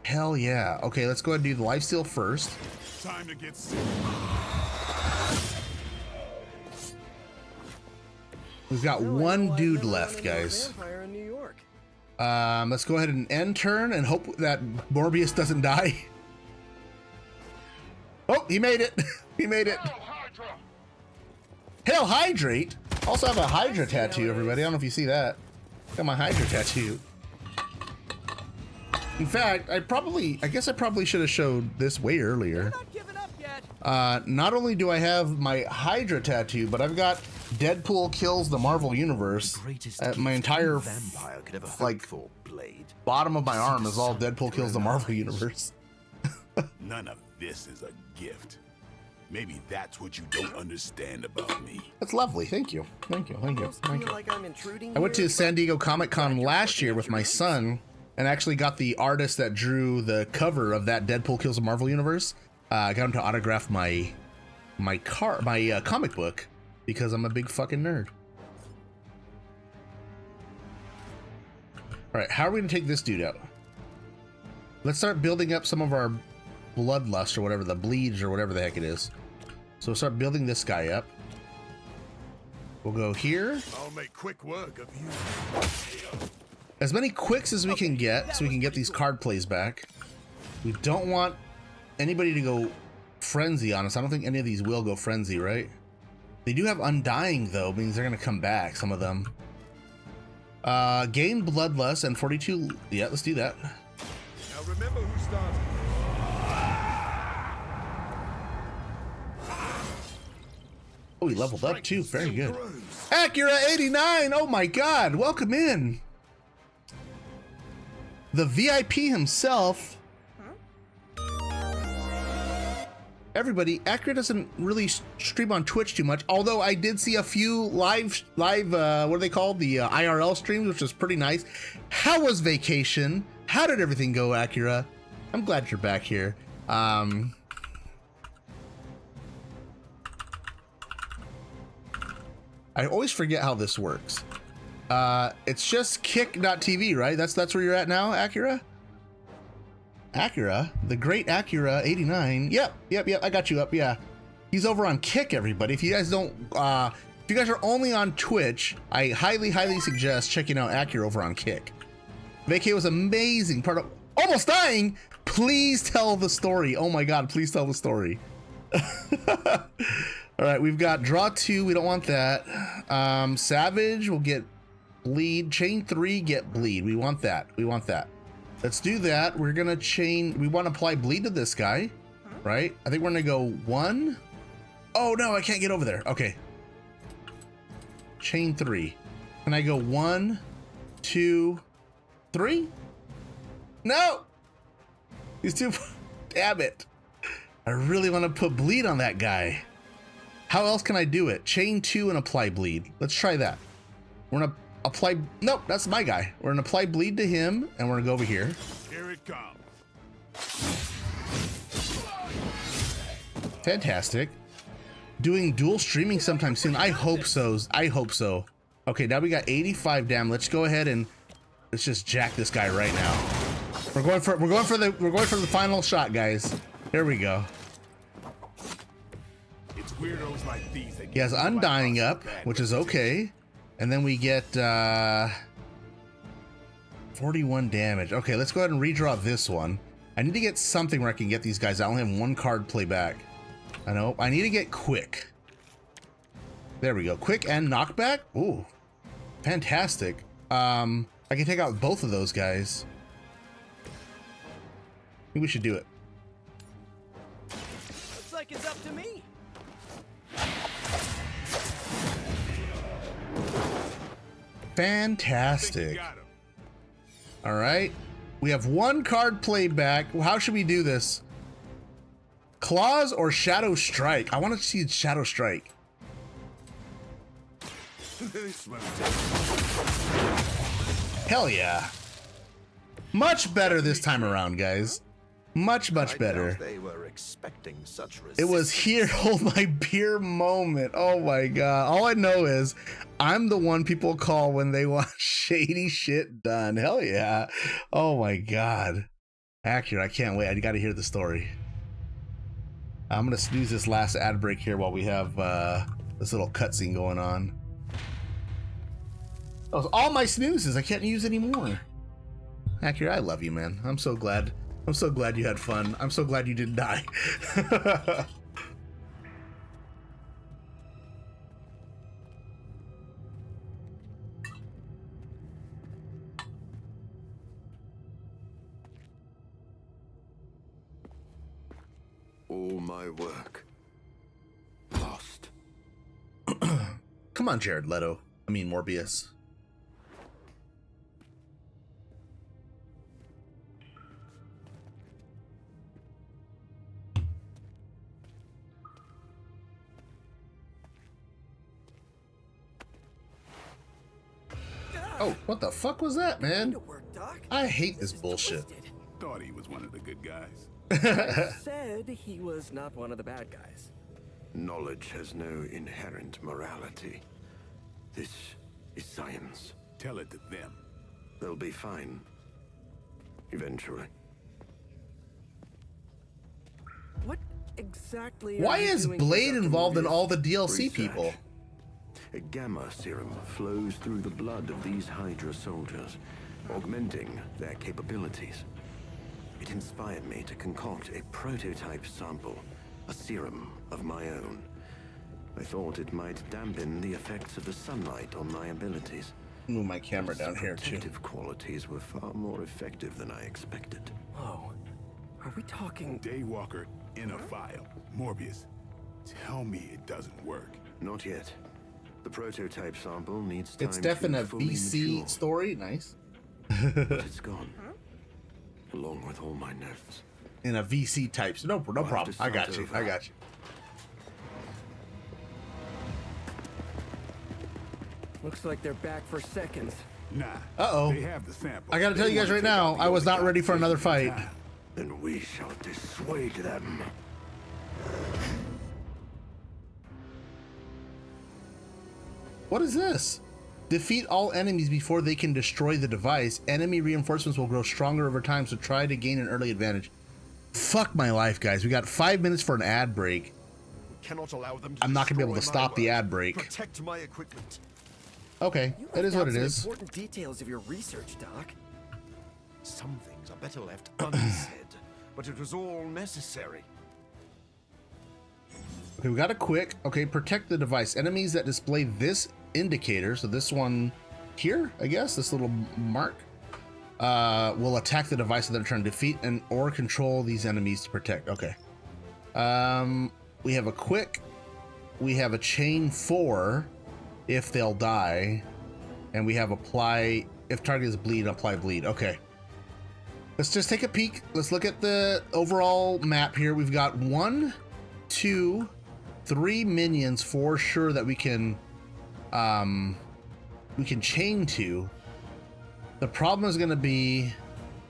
Hell yeah. Okay, let's go ahead and do the lifesteal first. Time to get sick. We've got one dude left, guys. In New York. Let's go ahead and end turn and hope that Morbius doesn't die. Oh, he made it. He made it. Hail Hydrate. Also have a Hydra tattoo, everybody. I don't know if you see that. Got my Hydra tattoo. In fact, I guess I probably should have showed this way earlier. Not only do I have my Hydra tattoo, but I've got Deadpool Kills the Marvel Universe. My entire bottom of my arm is all Deadpool Kills the Marvel Universe. None of this is a gift. Maybe that's what you don't understand about me. That's lovely. Thank you. Thank you. Thank you. Thank you. Like I'm intruding I went to San Diego Comic-Con last year with my son and actually got the artist that drew the cover of that Deadpool Kills the Marvel Universe. I got him to autograph my comic book because I'm a big fucking nerd. All right, how are we gonna take this dude out? Let's start building up some of our bloodlust or whatever, the bleeds or whatever the heck it is. So we'll start building this guy up. We'll go here. I'll make quick work of you. As many quicks as we can get so we can get these card plays back. We don't want anybody to go frenzy on us. I don't think any of these will go frenzy, right? They do have Undying though, means they're gonna come back, some of them. Gain Bloodlust and 42. Yeah, let's do that. Now remember who started. Oh, he leveled up too. Very good. Acura 89. Oh my God. Welcome in. The VIP himself. Everybody, Acura doesn't really stream on Twitch too much, although I did see a few live what are they called? The IRL streams, which was pretty nice. How was vacation? How did everything go, Acura? I'm glad you're back here. I always forget how this works. It's just kick.tv, right? That's where you're at now, Acura? Acura, the great Acura 89. Yep, I got you up, yeah. He's over on Kick, everybody. If you guys don't, if you guys are only on Twitch, I highly suggest checking out Acura over on Kick. Vacay was amazing. Part of almost dying. Please tell the story. Oh my God, please tell the story. All right, we've got draw 2. We don't want that. Savage will get bleed. Chain 3, get bleed. We want that. We want that. Let's do that. We're gonna chain. We want to apply bleed to this guy, right? I think we're gonna go 1. Oh no, I can't get over there. Okay. Chain 3. Can I go 1, 2, 3? No. He's too. Damn it. I really want to put bleed on that guy. How else can I do it? Chain 2 and apply bleed. Let's try that. We're gonna apply. Nope, that's my guy. We're gonna apply bleed to him, and we're gonna go over here. Here it comes. Fantastic. Doing dual streaming sometime soon. I hope so. I hope so. Okay, now we got 85 damn. Let's go ahead and let's just jack this guy right now. We're going for the final shot, guys. Here we go. It's weirdos like these that He has Undying up, which is okay. And then we get 41 damage. Okay, let's go ahead and redraw this one. I need to get something where I can get these guys. I only have 1 card play back. I know. I need to get quick. There we go. Quick and knockback. Ooh, fantastic. I can take out both of those guys. I think we should do it. Looks like it's up to me. Fantastic. All right. We have 1 card play back. How should we do this? Claws or Shadow Strike? I want to see Shadow Strike. Hell yeah. Much better this time around, guys. Much better. They were expecting such resistance. It was here, hold my beer moment. Oh my God. All I know is I'm the one people call when they want shady shit done. Hell yeah. Oh my God. Acura, I can't wait. I got to hear the story. I'm going to snooze this last ad break here while we have this little cutscene going on. That was all my snoozes. I can't use anymore. Acura, I love you, man. I'm so glad you had fun. I'm so glad you didn't die. All my work lost. Come on, Jared Leto. I mean, Morbius. Oh, what the fuck was that, man? I hate this bullshit. Thought he was one of the good guys. I said he was not one of the bad guys. Knowledge has no inherent morality. This is science. Tell it to them. They'll be fine. Eventually. What exactly? Why are you is doing Blade this involved in afternoon? all the DLC Research. people? A gamma serum flows through the blood of these Hydra soldiers, augmenting their capabilities. It inspired me to concoct a prototype sample, a serum of my own. I thought it might dampen the effects of the sunlight on my abilities. Move my camera down here too. Protective qualities were far more effective than I expected. Whoa. Are we talking Daywalker in a file? Morbius, tell me it doesn't work. Not yet. The prototype sample needs time It's definitely a to fully VC mature. story. Nice. But it's gone. Along with all my notes. In a VC types. No problem. I got you. I got you. Looks like they're back for seconds. Nah. Uh-oh. They have the sample. I gotta tell They you guys wanna right take now, out the I was not only ready for another competition fight. in town. Then we shall dissuade them. What is this? Defeat all enemies before they can destroy the device. Enemy reinforcements will grow stronger over time, so try to gain an early advantage. Fuck my life, guys. We got 5 minutes for an ad break. Cannot allow them to I'm not gonna be able to destroy stop my the work. ad break. Protect my equipment. Okay, it is what it is. Important details of your research, Doc. Some things are better left unsaid, but it was all necessary. Okay, we got a quick. Okay, protect the device. Enemies that display this indicator, so this one here, I guess, this little mark, will attack the device and then try to defeat and or control these enemies to protect. Okay. We have a quick. We have a chain 4 if they'll die, and we have apply if target is bleed, apply bleed. Okay. Let's just take a peek. Let's look at the overall map here. We've got 1, 2, 3 minions for sure that we can chain to. The problem is going to be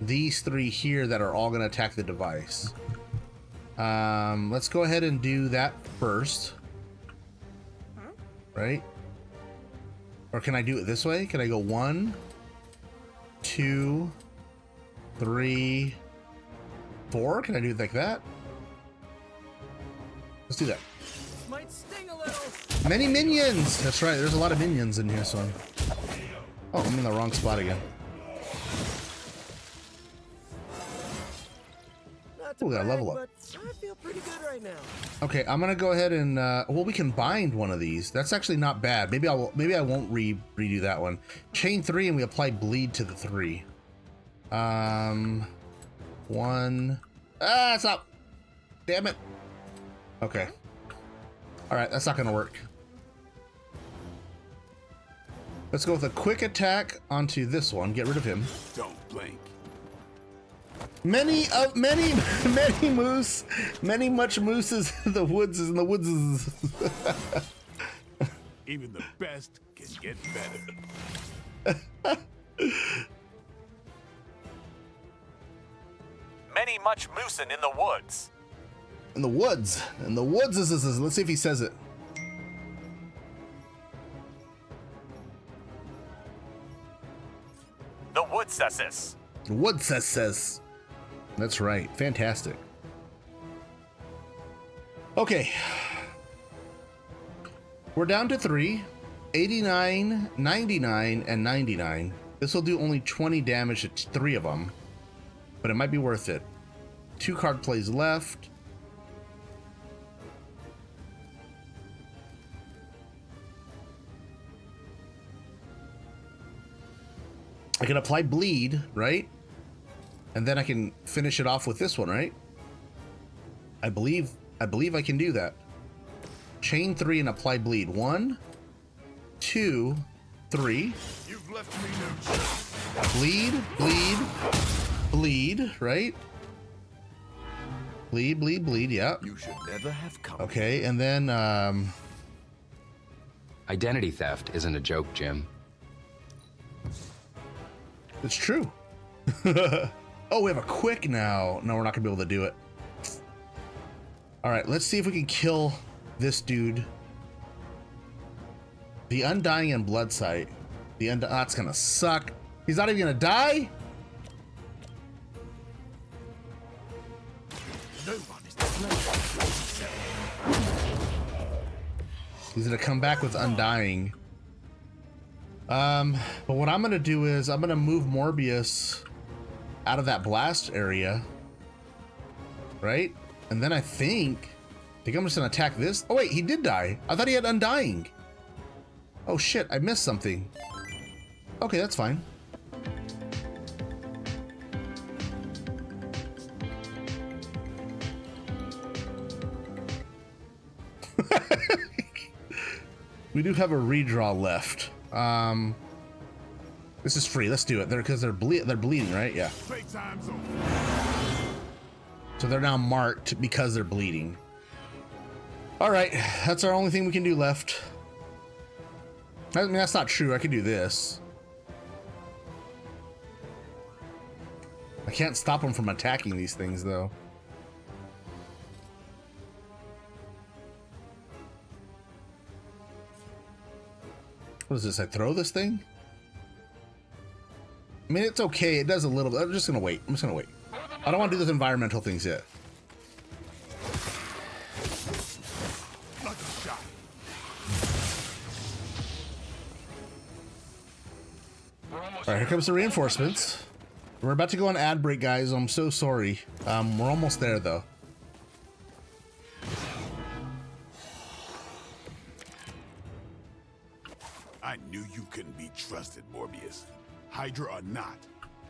these 3 here that are all going to attack the device. Let's go ahead and do that first. Right? Or can I do it this way? Can I go 1, 2, 3, 4? Can I do it like that? Let's do that. Might sting a little. Many minions! That's right, there's a lot of minions in here, so. Oh, I'm in the wrong spot again. Oh, we got a level up. But I feel pretty good right now. Okay, I'm gonna go ahead and well, we can bind one of these. That's actually not bad. Maybe I won't redo that one. Chain 3 and we apply bleed to the 3. 1. Stop! Damn it. Okay. All right, that's not gonna work. Let's go with a quick attack onto this one. Get rid of him. Don't blink. Many much mooses in the woods Even the best can get better. Many much moosin' in the woods. In the woods. Let's see if he says it. The Woodcessus. Woodcessus. That's right. Fantastic. Okay. We're down to 3. 89, 99, and 99. This will do only 20 damage to 3 of them, but it might be worth it. 2 card plays left. I can apply bleed, right? And then I can finish it off with this one, right? I believe I can do that. Chain 3 and apply bleed. 1, 2, 3. You've left me no choice. Bleed, right? Bleed, yeah. You should never have come. Okay, and then Identity theft isn't a joke, Jim. it's true. Oh, we have a quick now. No, we're not gonna be able to do it. All right, let's see if we can kill this dude. The Undying and Bloodsight. That's gonna suck. He's not even gonna die? No one is to blame. He's gonna come back with Undying. But what I'm gonna do is I'm gonna move Morbius out of that blast area, right? And then I think I'm just gonna attack this. Oh wait, he did die. I thought he had Undying. Oh shit, I missed something. Okay, that's fine. We do have a redraw left. This is free. Let's do it. Because they're bleeding, right? Yeah. So they're now marked because they're bleeding. All right, that's our only thing we can do left. I mean, that's not true. I could do this. I can't stop them from attacking these things, though. What is this? I throw this thing? I mean, it's okay. It does a little bit. I'm just gonna wait. I'm just gonna wait. I don't want to do those environmental things yet. All right, here comes the reinforcements. We're about to go on ad break, guys. I'm so sorry. We're almost there, though. I knew you couldn't be trusted, Morbius. Hydra or not,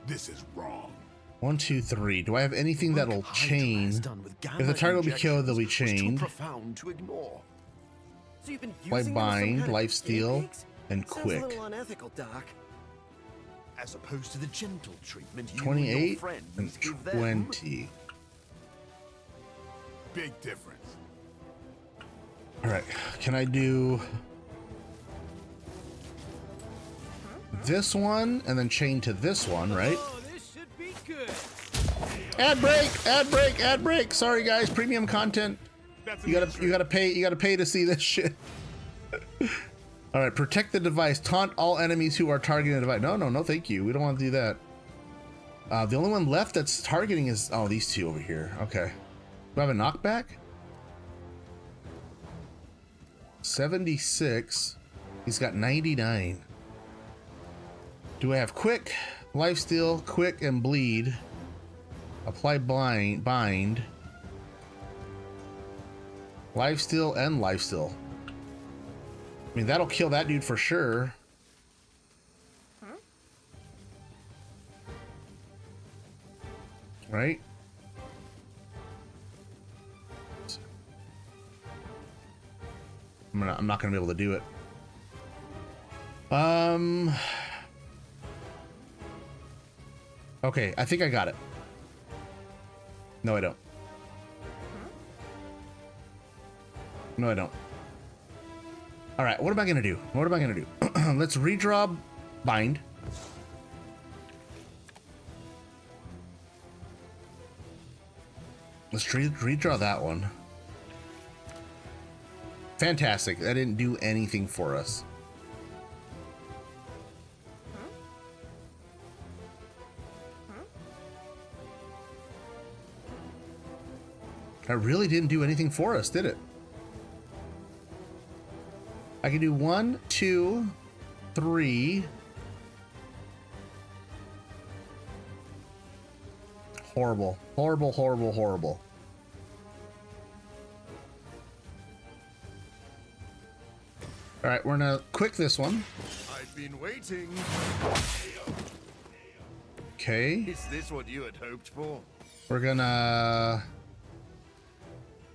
this is wrong. 1, 2, 3. Do I have anything that'll chain? If the target will be killed, they'll be chained. Life bind, life steal, and quick. Sounds a little unethical, Doc. As opposed to the gentle treatment you 28 and your friends and give them. 20. Big difference. All right, can I do this one and then chain to this one, right? Oh, this should be good. Ad break, ad break, ad break. Sorry guys, premium content. You gotta pay to see this shit. All right, protect the device. Taunt all enemies who are targeting the device. No, thank you. We don't want to do that. The only one left that's targeting is these two over here. Okay. Do I have a knockback? 76. He's got 99. Do I have quick, lifesteal, quick, and bleed? Apply bind. Lifesteal and lifesteal. I mean, that'll kill that dude for sure. Right? I'm not gonna be able to do it. Okay, I think I got it. No, I don't. No, I don't. All right, what am I gonna do? What am I gonna do? Let's redraw bind. Let's redraw that one. Fantastic. That didn't do anything for us. That really didn't do anything for us, did it? I can do 1, 2, 3. Horrible, horrible, horrible, horrible. All right, we're gonna quick this one. I've been waiting. Okay. Is this what you had hoped for? We're gonna...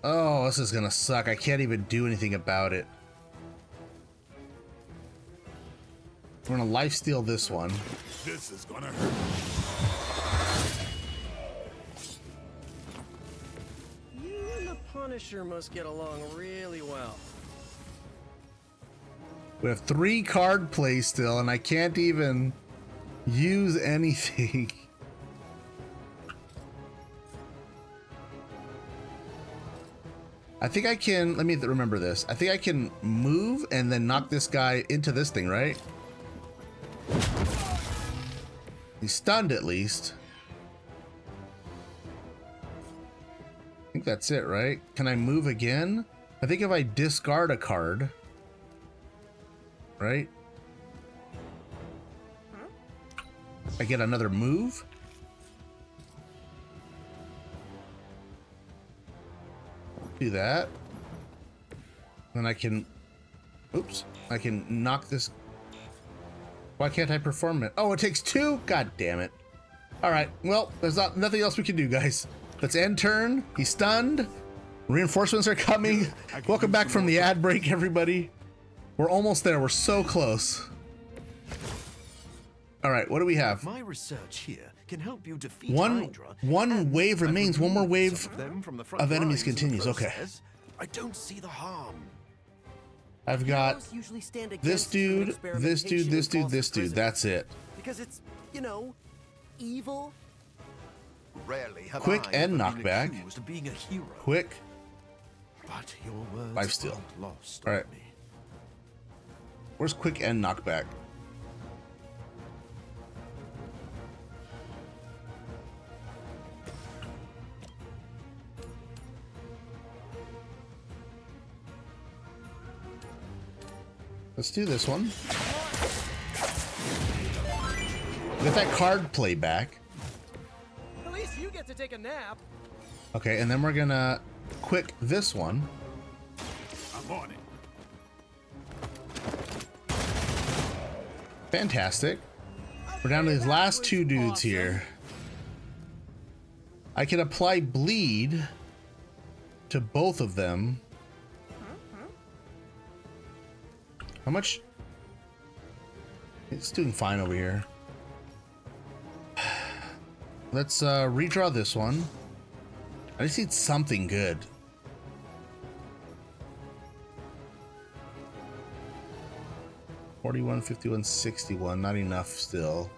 Oh, this is gonna suck. I can't even do anything about it. We're gonna lifesteal this one. This is gonna hurt. You and the Punisher must get along really well. We have 3 card plays still, and I can't even use anything. I think I can, let me remember this. I think I can move and then knock this guy into this thing, right? He's stunned at least. I think that's it, right? Can I move again? I think if I discard a card, right? I get another move. Do that. Then I can, oops, I can knock this. Why can't I perform it? Oh, it takes 2? God damn it. All right, well, there's nothing else we can do, guys. Let's end turn. He's stunned. Reinforcements are coming. Welcome back from the ad break, everybody. We're almost there. We're so close. All right, what do we have? My research here can help you defeat one wave remains. One more wave of enemies lines continues. Okay. process. I don't see the harm. I've got Usually stand this against dude, human this dude, this dude, experimentation this dude. in That's it. because it's, you know, evil. Rarely have Quick I and ever been knockback. accused of being a hero. Quick. But your words Life steal. aren't lost All on right. me. Where's quick and knockback? Let's do this one. Get that card play back. At least you get to take a nap. Okay, and then we're gonna quick this one. I'm on it. Fantastic. We're down to these last 2 dudes here. I can apply bleed to both of them. How much? It's doing fine over here. Let's redraw this one. I just need something good. $41, $51, $61, not enough still.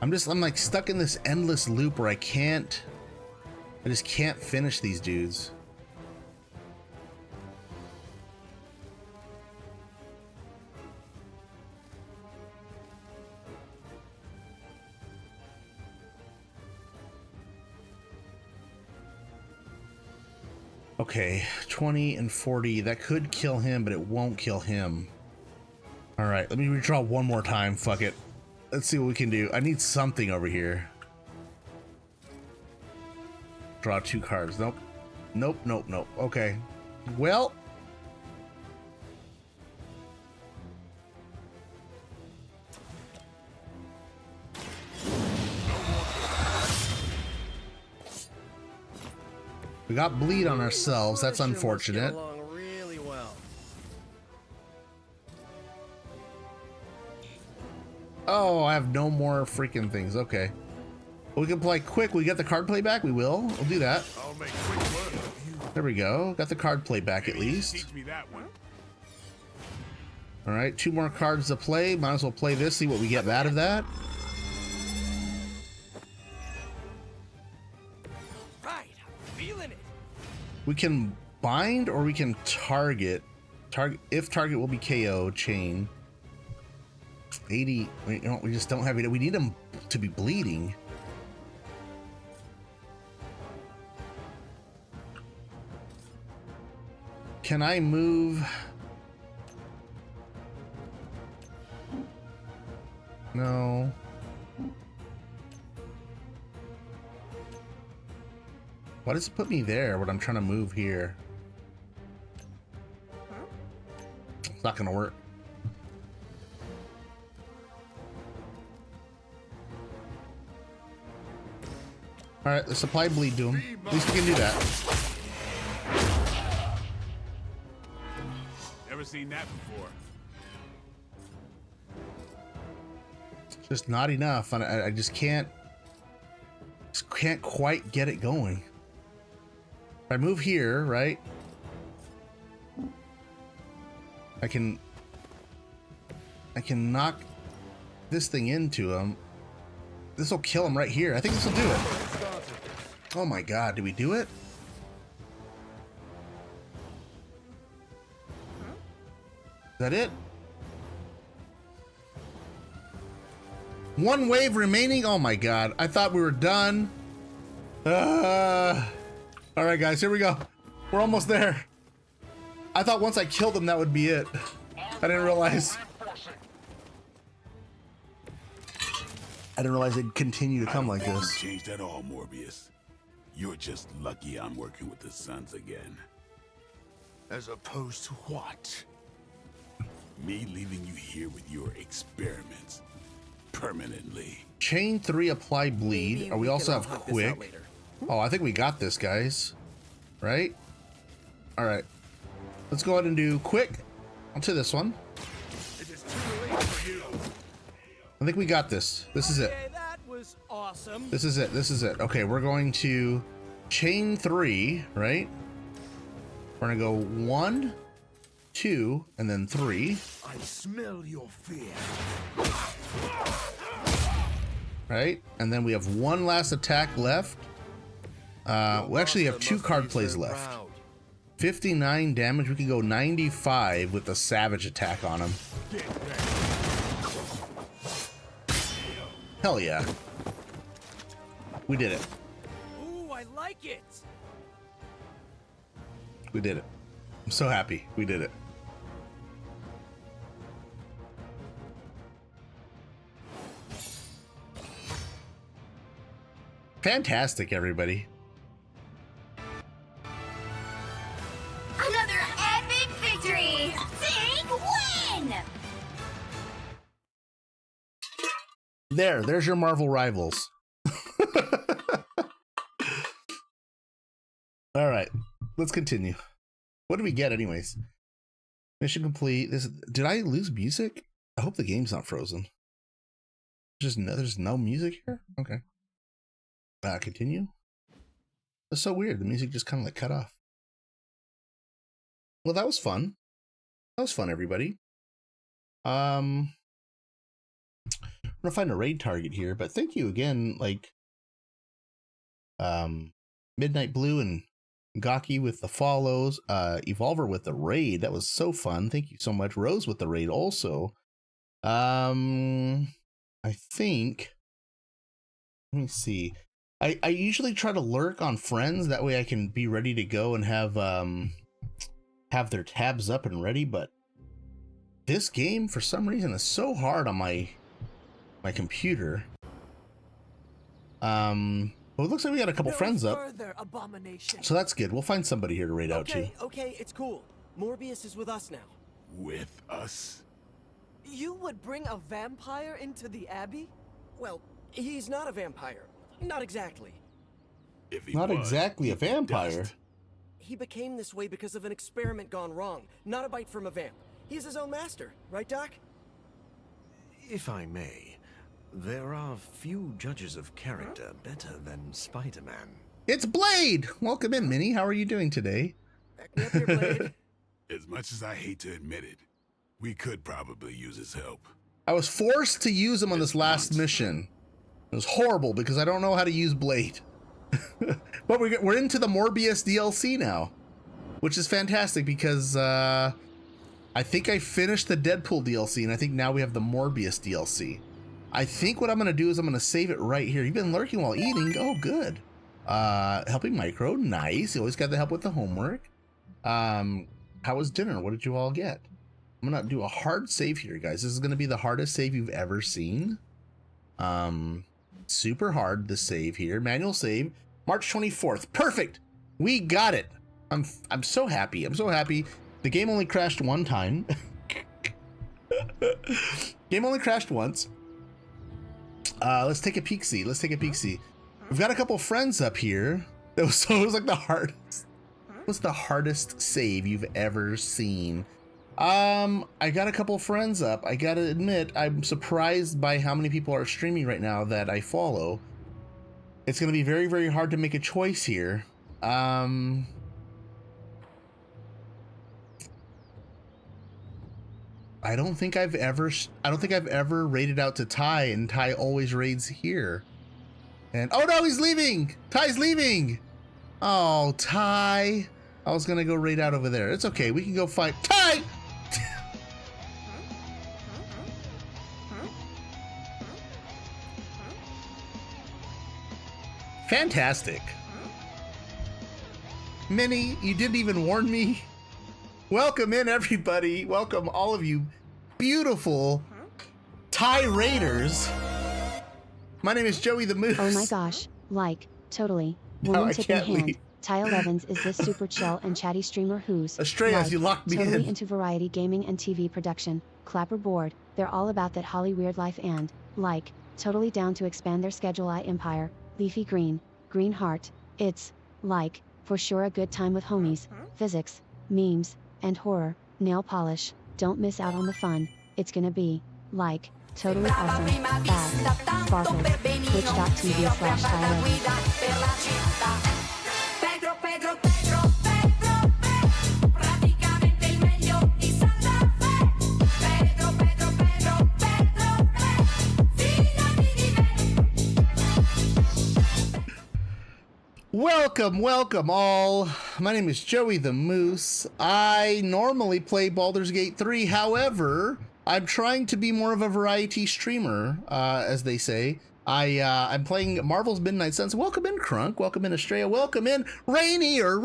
I'm like stuck in this endless loop where I just can't finish these dudes. Okay, 20 and 40. That could kill him, but it won't kill him. All right, let me redraw one more time. Fuck it. Let's see what we can do. I need something over here. Draw 2 cards. Nope. Nope, nope, nope. Okay. Well. We got bleed on ourselves. That's unfortunate. Along really well. Oh, I have no more freaking things. Okay. We can play quick. We get the card play back. We will. We'll do that. I'll make quick work of you. There we go. Got the card play back at least. Teach me that one. All right, 2 more cards to play. Might as well play this. See what we get out of that. Right, I'm feeling it. We can bind or we can target. If target will be KO. Chain. 80. We just don't have it. We need him to be bleeding. Can I move? No. Why does it put me there when I'm trying to move here? It's not gonna work. All right, let's apply bleed to him. At least we can do that. Never seen that before. Just not enough, and I just can't quite get it going. If I move here, right? I can knock this thing into him. This will kill him right here. I think this will do it. Oh my god, did we do it? Is that it? 1 wave remaining. Oh my god, I thought we were done. All right, guys, here we go. We're almost there. I thought once I killed him, that would be it. I didn't realize it'd continue to come like this. Changed at all, Morbius. You're just lucky I'm working with the Sons again. As opposed to what? Me leaving you here with your experiments. permanently. Chain 3, apply bleed. Maybe Or we we also can have all hunt this quick. out later. Oh, I think we got this, guys. Right? All right. Let's go ahead and do quick onto this one. It is too late for you. I think we got this. This is it. Okay, that was awesome. This is it. This is it. Okay, we're going to chain 3, right? We're gonna go 1, 2, and then 3. I smell your fear. Right? And then we have one last attack left. We actually have 2 card plays left. 59 damage. We can go 95 with the savage attack on him. Hell yeah. We did it. Ooh, I like it. We did it. I'm so happy. We did it. Fantastic, everybody. Another epic victory! Big win! There's your Marvel Rivals. All right, let's continue. What did we get anyways? Mission complete. Did I lose music? I hope the game's not frozen. There's no music here? Okay. Continue. That's so weird. The music just kind of like cut off. Well, that was fun. That was fun, everybody. I'm gonna find a raid target here, but thank you again, like Midnight Blue and Gaki with the follows, Evolver with the raid. That was so fun. Thank you so much. Rose with the raid also. I think, let me see. I usually try to lurk on friends, that way I can be ready to go and have their tabs up and ready, but this game for some reason is so hard on my computer. Well, it looks like we got a couple friends up, so that's good. We'll find somebody here to raid out to. Okay, it's cool. Morbius is with us now. With us? You would bring a vampire into the Abbey? Well, he's not a vampire. Not exactly. If he Not was, exactly a vampire. dust. He became this way because of an experiment gone wrong, not a bite from a vamp. He's his own master, right, Doc? If I may, there are few judges of character better than Spider-Man. It's Blade! Welcome in, Minnie. How are you doing today? Back me up here, Blade. As much as I hate to admit it, we could probably use his help. I was forced to use him on this last mission. It was horrible because I don't know how to use Blade. But we're into the Morbius DLC now, which is fantastic because I think I finished the Deadpool DLC, and I think now we have the Morbius DLC. I think what I'm going to do is I'm going to save it right here. You've been lurking while eating. Oh, good. Helping Micro. Nice. You always got to help with the homework. How was dinner? What did you all get? I'm going to do a hard save here, guys. This is going to be the hardest save you've ever seen. Super hard to save here. Manual save. March 24th. Perfect. We got it. I'm so happy. I'm so happy. The game only crashed one time. Game only crashed once. Let's take a peek see. Let's take a peek see. We've got a couple friends up here. It was like the hardest. What's the hardest save you've ever seen? I got a couple friends up. I gotta admit, I'm surprised by how many people are streaming right now that I follow. It's gonna be very, very hard to make a choice here. I don't think I've ever raided out to Ty, and Ty always raids here. And oh no, he's leaving! Ty's leaving! Oh, Ty. I was gonna go raid out over there. It's okay, we can go fight Ty! Fantastic. Minnie, you didn't even warn me. Welcome in, everybody. Welcome, all of you beautiful Ty Raiders. My name is Joey the Moose. Oh my gosh, like, totally. No, Woman I tip in can't hand. leave. Ty Evans is this super chill and chatty streamer who's Estrellas, like, you locked me totally in. into variety gaming and TV production. Clapper board. They're all about that Holly weird life and like, totally down to expand their schedule. Empire, Leafy Green, Green Heart. It's, like, for sure a good time with homies, physics, memes, and horror. Nail polish. Don't miss out on the fun. It's gonna be, like, totally awesome. Fast. Sparkles. Twitch.tv/Tyler. Welcome all. My name is Joey the Moose. I normally play Baldur's Gate 3. However, I'm trying to be more of a variety streamer, as they say. I'm playing Marvel's Midnight Suns. Welcome in, Crunk. Welcome in, Estrella. Welcome in, Rainier.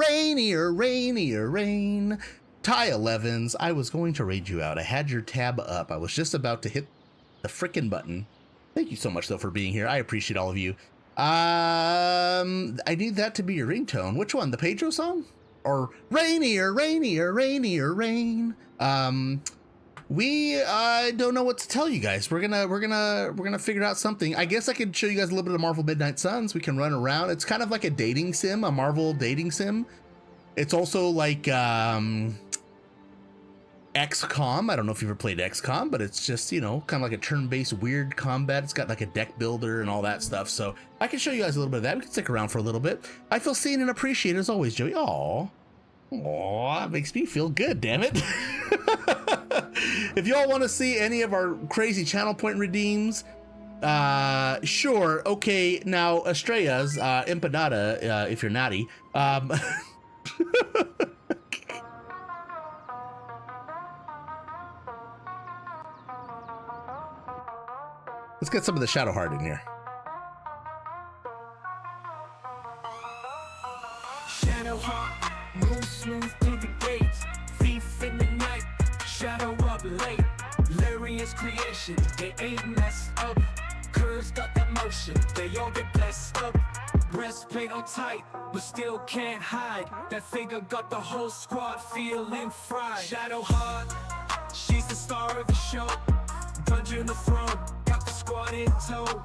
Ty Elevens. I was going to raid you out. I had your tab up. I was just about to hit the frickin' button. Thank you so much, though, for being here. I appreciate all of you. I need that to be your ringtone. Which one? The Pedro song? Or Rainier, Rain? We don't know what to tell you guys. We're gonna figure out something. I guess I could show you guys a little bit of Marvel Midnight Suns. We can run around. It's kind of like a dating sim, a Marvel dating sim. It's also like XCOM. I don't know if you've ever played XCOM, but it's just, you know, kind of like a turn-based weird combat. It's got like a deck builder and all that stuff. So I can show you guys a little bit of that. We can stick around for a little bit. I feel seen and appreciated as always, Joey. Aw, that makes me feel good, damn it. If y'all want to see any of our crazy channel point redeems, sure. Okay, now Estrella's, Empanada, if you're naughty. Let's get some of the Shadowheart in here. Shadowheart, move smooth through the gates. Thief in the night, shadow up late. Larian's creation, they ain't messed up. Curves got that motion, they all get blessed up. Breastplate on tight, but still can't hide. That figure got the whole squad feeling fried. Shadowheart, she's the star of the show. Dungeon the throne, got the squad in tow.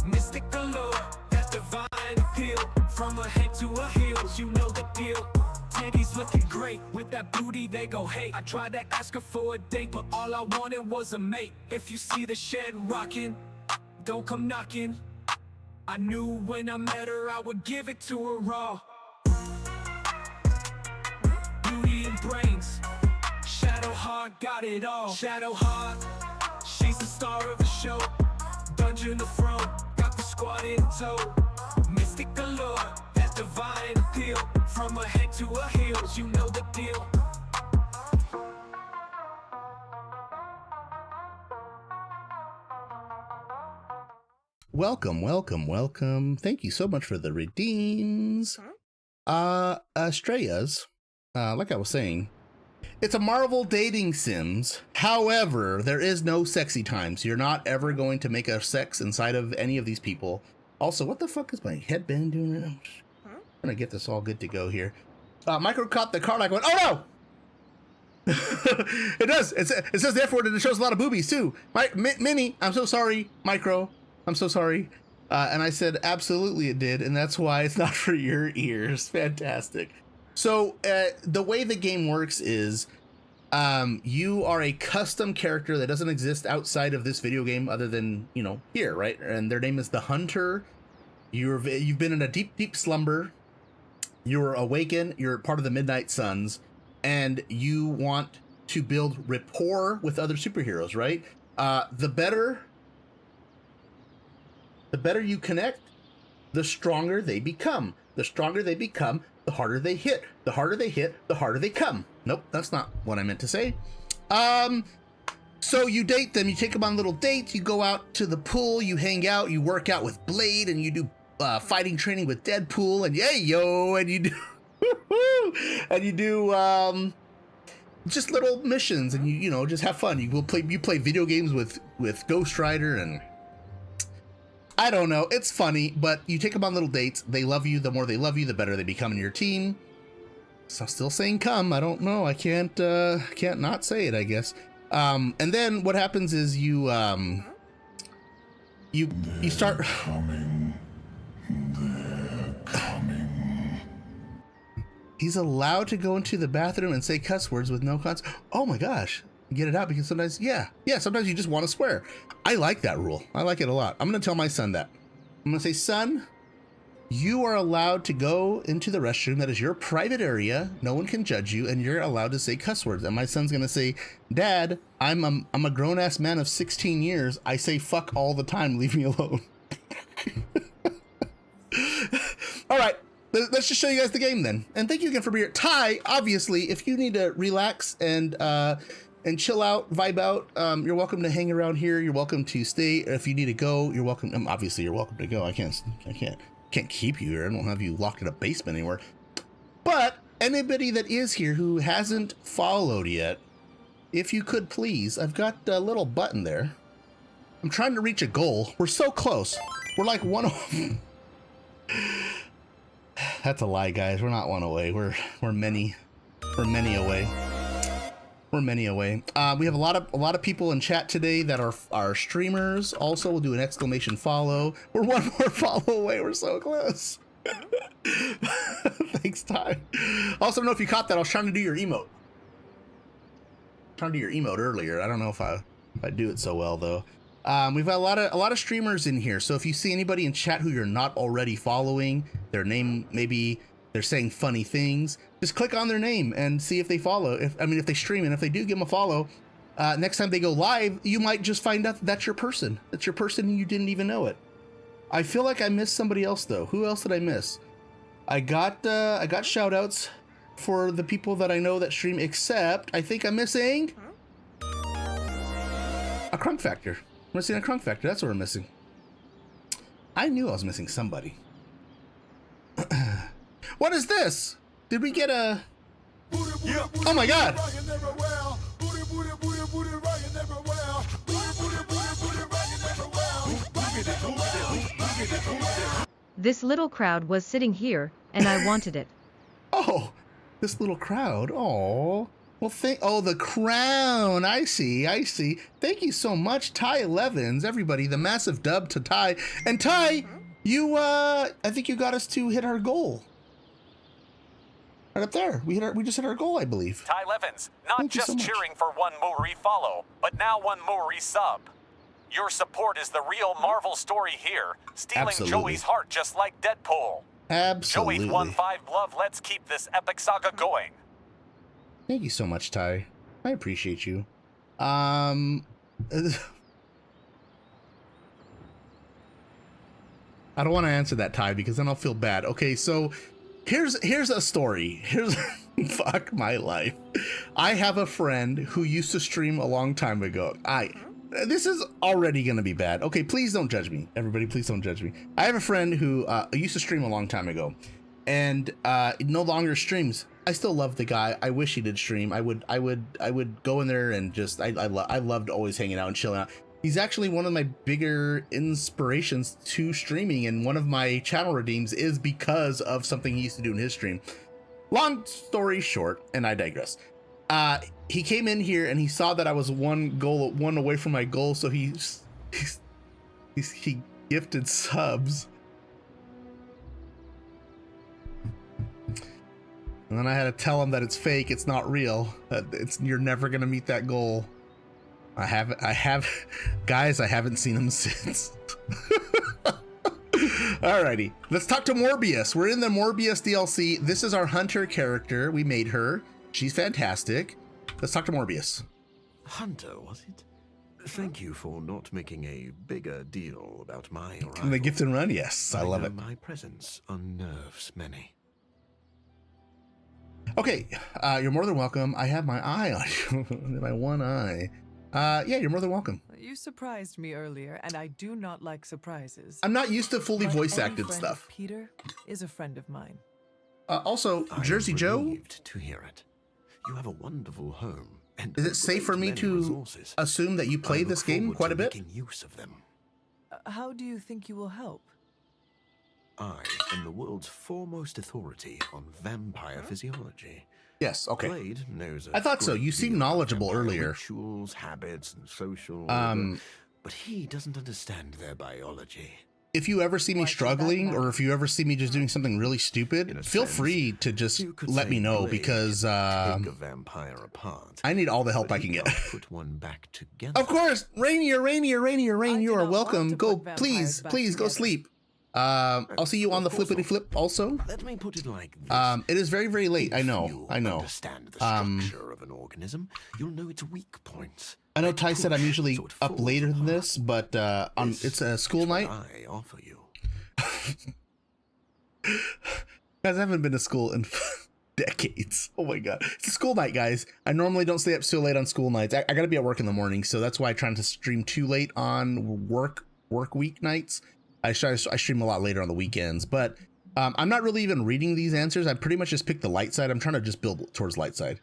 Mystic galore, that divine appeal. From her head to her heels, you know the deal. Teddy's looking great, with that booty they go hate. I tried to ask her for a date, but all I wanted was a mate. If you see the shed rocking, don't come knocking. I knew when I met her I would give it to her raw. Beauty and brains, Shadowheart got it all. Shadowheart, she's the star of the show. Dungeon the throne, got the squad in tow. Mystic galore, that divine appeal. From her head to her heels, you know the deal. Welcome. Thank you so much for the redeems. Estrella's, like I was saying, it's a Marvel dating sims. However, there is no sexy time, so you're not ever going to make a sex inside of any of these people. Also, what the fuck is my headband doing right now? I'm gonna get this all good to go here. Micro caught the car like went, oh no! It does. It says the F word and it shows a lot of boobies too. Minnie, I'm so sorry. Micro, I'm so sorry. And I said, absolutely it did. And that's why it's not for your ears. Fantastic. So the way the game works is you are a custom character that doesn't exist outside of this video game other than, you know, here, right? And their name is the Hunter. You've been in a deep slumber. You're awakened. You're part of the Midnight Suns. And you want to build rapport with other superheroes, right? The better you connect, the stronger they become. The stronger they become, the harder they hit. The harder they hit, the harder they come. Nope, that's not what I meant to say. So you date them, you take them on little dates, you go out to the pool, you hang out, you work out with Blade, and you do fighting training with Deadpool, and and you do just little missions, and you know, just have fun. You play video games with Ghost Rider, and I don't know, it's funny, but you take them on little dates. They love you. The more they love you, the better they become in your team. So I'm still saying come. I don't know. I can't not say it, I guess. And then what happens is you you start. He's allowed to go into the bathroom and say cuss words with no cons. Oh my gosh. Get it out because sometimes, sometimes you just want to swear. I like that rule. I like it a lot. I'm going to tell my son that. I'm going to say, son, you are allowed to go into the restroom. That is your private area. No one can judge you, and you're allowed to say cuss words. And my son's going to say, Dad, I'm a grown-ass man of 16 years. I say fuck all the time. Leave me alone. All right. Let's just show you guys the game then. And thank you again for being here. Ty, obviously, if you need to relax and chill out, vibe out, you're welcome to hang around here. You're welcome to stay. If you need to go, you're welcome. Obviously, you're welcome to go. I can't keep you here. I don't have you locked in a basement anywhere. But anybody that is here who hasn't followed yet, if you could please, I've got a little button there. I'm trying to reach a goal. We're so close. We're like one. That's a lie, guys. We're not one away. We're many away. We're many away. We have a lot of people in chat today that are streamers. Also, we'll do an exclamation follow. We're one more follow away. We're so close. Thanks, Ty. Also, I don't know if you caught that. I was trying to do your emote. Earlier. I don't know if I do it so well though. We've got a lot of streamers in here. So if you see anybody in chat who you're not already following, their name, maybe they're saying funny things, just click on their name and see if they follow. If they stream, and if they do, give them a follow. Next time they go live, you might just find out that's your person. That's your person and you didn't even know it. I feel like I missed somebody else though. Who else did I miss? I got shout outs for the people that I know that stream, except I think I'm missing a Crunk Factor. I'm missing a Crunk Factor. That's what we're missing. I knew I was missing somebody. What is this? Did we get a... Oh my god! This little crowd was sitting here, and I wanted it. Oh, this little crowd. Oh. Well, the crown. I see. Thank you so much, Ty Levins. Everybody, the massive dub to Ty. And Ty, you, I think you got us to hit our goal. Right up there. We just hit our goal, I believe. Ty Levins, not just cheering for one Moori follow, but now one Moori sub. Your support is the real Marvel story here, stealing Joey's heart just like Deadpool. Absolutely. Joey's won 5 love. Let's keep this epic saga going. Thank you so much, Ty. I appreciate you. I don't want to answer that, Ty, because then I'll feel bad. Okay, so here's a story. Fuck my life. I have a friend who used to stream a long time ago. This is already gonna be bad. Okay, please don't judge me. Everybody, please don't judge me. I have a friend who used to stream a long time ago, and no longer streams. I still love the guy. I wish he did stream. I would go in there and just I loved always hanging out and chilling out. He's actually one of my bigger inspirations to streaming, and one of my channel redeems is because of something he used to do in his stream. Long story short, and I digress. He came in here and he saw that I was one away from my goal, so he gifted subs. And then I had to tell him that it's fake, it's not real, you're never gonna meet that goal. I have guys, I haven't seen him since. Alrighty, let's talk to Morbius. We're in the Morbius DLC. This is our Hunter character. We made her. She's fantastic. Let's talk to Morbius. Hunter, was it? Thank you for not making a bigger deal about my arrival. And the gift and run, yes, I love it. My presence unnerves many. Okay, you're more than welcome. I have my eye on you, my one eye. Yeah, you're more than welcome. You surprised me earlier, and I do not like surprises. I'm not used to fully voice acted stuff. Peter is a friend of mine. Also, Jersey Joe. To hear it. You have a wonderful home. And is it safe for me to assume that you play this game quite a bit? Making use of them. How do you think you will help? I am the world's foremost authority on vampire physiology. Yes, okay. Blade knows I thought so. You seemed knowledgeable earlier. Rituals, habits, and social. but he doesn't understand their biology. If you ever see me struggling, or if you ever see me just doing something really stupid, feel free to just let me know, because take a vampire apart, I need all the help I can get. Put one back together. Of course, Rainier, you are welcome. Go, please go sleep. I'll see you on the flippity flip also. Let me put it like this. It is very, very late. I know. Understand the structure of an organism, you'll know its weak points. I know Ty said I'm usually up later than this, but it's a school night. I offer you. Guys, I haven't been to school in decades. Oh my god, it's a school night, guys. I normally don't stay up so late on school nights. I gotta be at work in the morning, so that's why I try not to stream too late on work week nights. I stream a lot later on the weekends, but I'm not really even reading these answers. I pretty much just picked the light side. I'm trying to just build towards light side.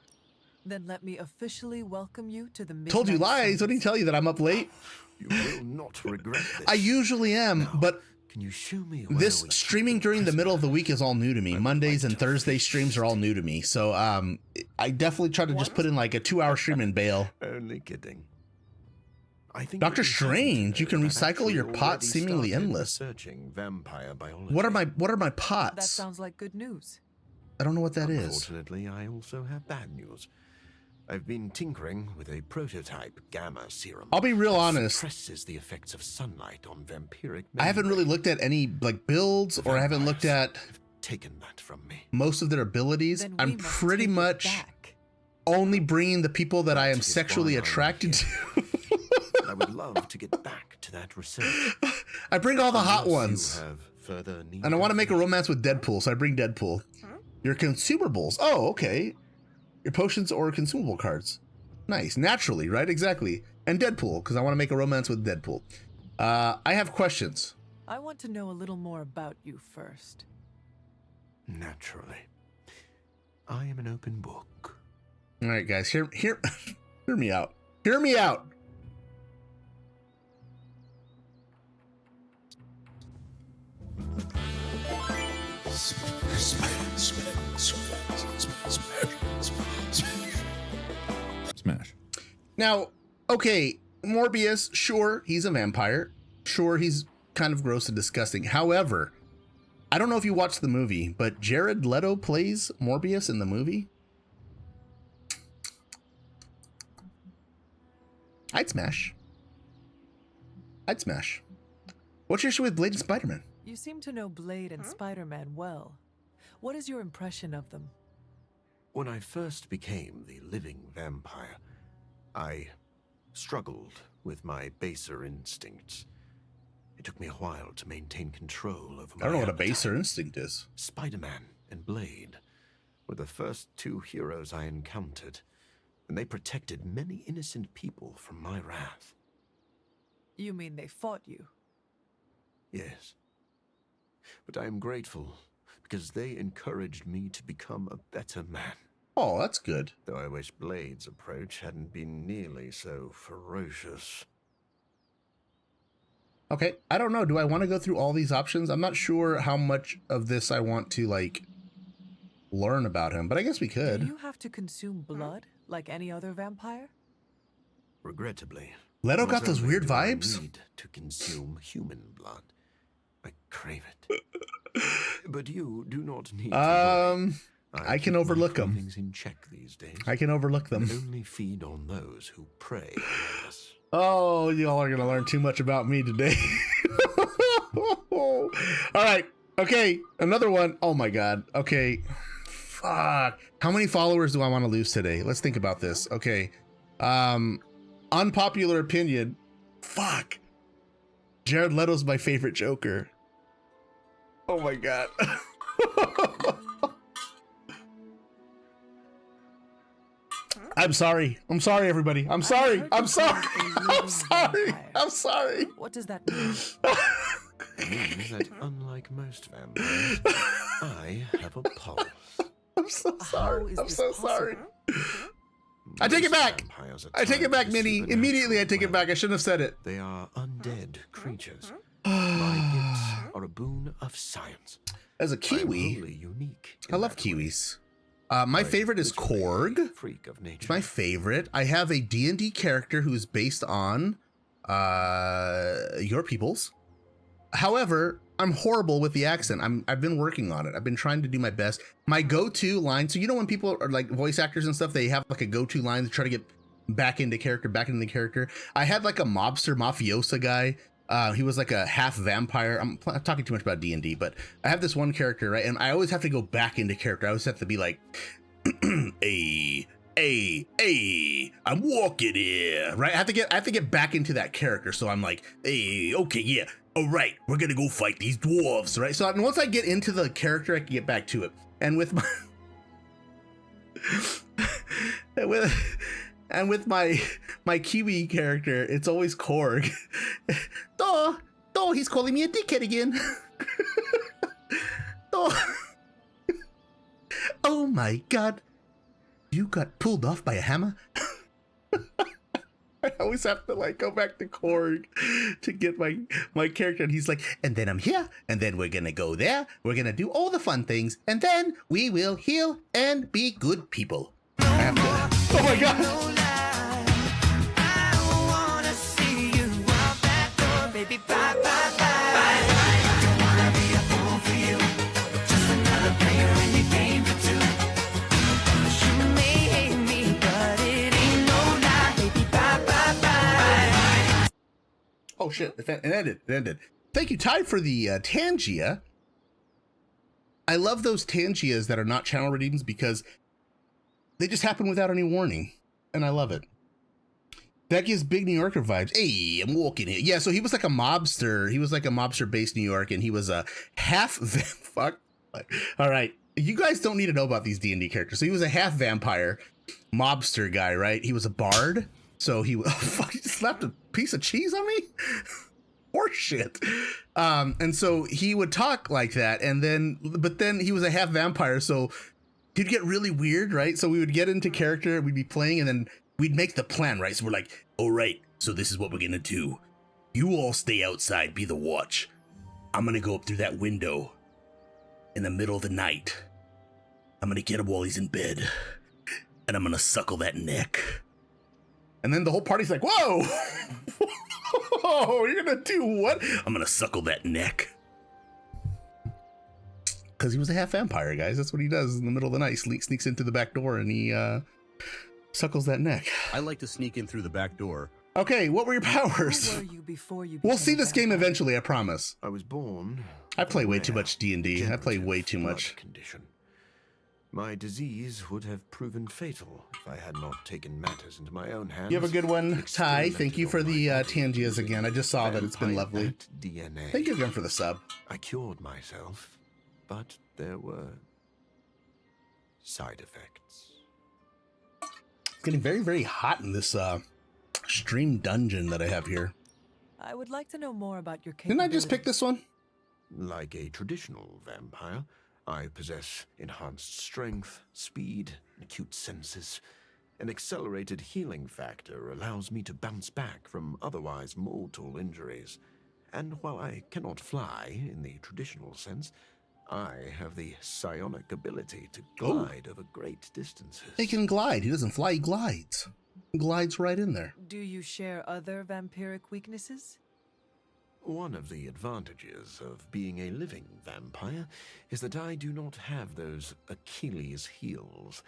Then let me officially welcome you to the Told you lies. What did he tell you, that I'm up late? You will not regret this. I usually am, but can you show me this streaming during the middle of the week is all new to me. Mondays and Thursday streams are all new to me. So I definitely try to just put in like a 2-hour stream and bail. Only kidding. I think Doctor Strange, you can recycle your pot seemingly endless. Searching vampire biology. What are my pots? That sounds like good news. I don't know what that is. Unfortunately, I also have bad news. I've been tinkering with a prototype gamma serum. I'll be real honest. Suppresses the effects of sunlight on vampiric. I haven't really looked at any like builds, or I haven't looked at taken that from me. Most of their abilities. I'm pretty much only bringing the people that I am sexually attracted to. I would love to get back to that research. I bring all the hot ones. And I want to make a romance with Deadpool, so I bring Deadpool. Your consumables. Oh, okay. Your potions or consumable cards. Nice. Naturally, right? Exactly. And Deadpool, because I want to make a romance with Deadpool. I have questions. I want to know a little more about you first. Naturally. I am an open book. All right, guys. Hear me out. Hear me out. Smash. Now, okay, Morbius, sure, he's a vampire. Sure, he's kind of gross and disgusting. However, I don't know if you watched the movie, but Jared Leto plays Morbius in the movie. I'd smash. What's your issue with Blade and Spider-Man? You seem to know Blade and Spider-Man well. What is your impression of them? When I first became the living vampire, I struggled with my baser instincts. It took me a while to maintain control over my I don't know what a baser instinct is. Spider-Man and Blade were the first two heroes I encountered, and they protected many innocent people from my wrath. You mean they fought you? Yes. But I am grateful, because they encouraged me to become a better man. Oh, that's good. Though I wish Blade's approach hadn't been nearly so ferocious. Okay, I don't know. Do I want to go through all these options? I'm not sure how much of this I want to, like, learn about him, but I guess we could. Do you have to consume blood like any other vampire? Regrettably. Leto got those weird vibes? I need to consume human blood. I crave it. But you do not need to I can overlook them. Things in check these days. I can overlook them. Only feed on those who prey on us. Oh, y'all are gonna learn too much about me today. All right. Okay. Another one. Oh my God. Okay. Fuck. How many followers do I want to lose today? Let's think about this. Okay. Unpopular opinion. Fuck. Jared Leto's my favorite Joker. Oh my God. I'm sorry. I'm sorry, everybody. I'm sorry. I'm sorry. I'm sorry. I'm sorry. What does that mean? It means that unlike most vampires, I have a pulse. I'm so sorry. I'm so sorry. I take it back. I take it back, Minnie. Immediately I take it back. I shouldn't have said it. They are undead creatures. My gifts are a boon of science. As a Kiwi, unique. I love Kiwis. My favorite is Korg. Freak of nature. It's my favorite. I have a D&D character who's based on your peoples. However, I'm horrible with the accent. I've been working on it. I've been trying to do my best. My go-to line, so you know when people are like voice actors and stuff, they have like a go-to line to try to get back into character. I had like a mafiosa guy. He was like a half vampire. I'm talking too much about D&D, but I have this one character, right? And I always have to go back into character. I always have to be like, hey, I'm walking here, right? I have to get back into that character. So I'm like, hey, okay, yeah, all right, we're gonna go fight these dwarves, right? So once I get into the character, I can get back to it. And with my with my Kiwi character, it's always Korg. He's calling me a dickhead again. Oh my god. You got pulled off by a hammer? I always have to like go back to Korg to get my character, and he's like, and then I'm here, and then we're gonna go there, we're gonna do all the fun things, and then we will heal and be good people. I have to, oh my god. Oh shit, it ended. Thank you, Ty, for the Tangia. I love those Tangias that are not channel redeems because they just happen without any warning. And I love it. That gives big New Yorker vibes. Hey, I'm walking here. Yeah, so he was like a mobster. He was like a mobster based New York, and he was a half fuck. All right. You guys don't need to know about these D&D characters. So he was a half vampire mobster guy, right? He was a bard. So he he slapped a piece of cheese on me. Horse shit. And so he would talk like that, but then he was a half vampire, so he'd get really weird, right? So we would get into character, we'd be playing, and then we'd make the plan, right? So we're like, all right, so this is what we're gonna do. You all stay outside, be the watch. I'm gonna go up through that window in the middle of the night. I'm gonna get him while he's in bed, and I'm gonna suckle that neck. And then the whole party's like, whoa, whoa, you're gonna do what? I'm gonna suckle that neck. Because he was a half vampire, guys. That's what he does in the middle of the night. Sneaks into the back door and he suckles that neck. I like to sneak in through the back door. Okay, what were your powers? Who were you before you We'll see this game eventually, I promise. I was born. I play way too much D&D. I play way too much. Condition. My disease would have proven fatal if I had not taken matters into my own hands. You have a good one, Ty. Thank you for the Tangias again. I just saw that. It's been lovely. DNA. Thank you again for the sub. I cured myself, but there were side effects. It's getting very, very hot in this stream dungeon that I have here. I would like to know more about your Didn't I just pick this one? Like a traditional vampire, I possess enhanced strength, speed, acute senses. An accelerated healing factor allows me to bounce back from otherwise mortal injuries. And while I cannot fly in the traditional sense, I have the psionic ability to glide over great distances. He can glide. He doesn't fly, he glides. He glides right in there. Do you share other vampiric weaknesses? One of the advantages of being a living vampire is that I do not have those Achilles heels.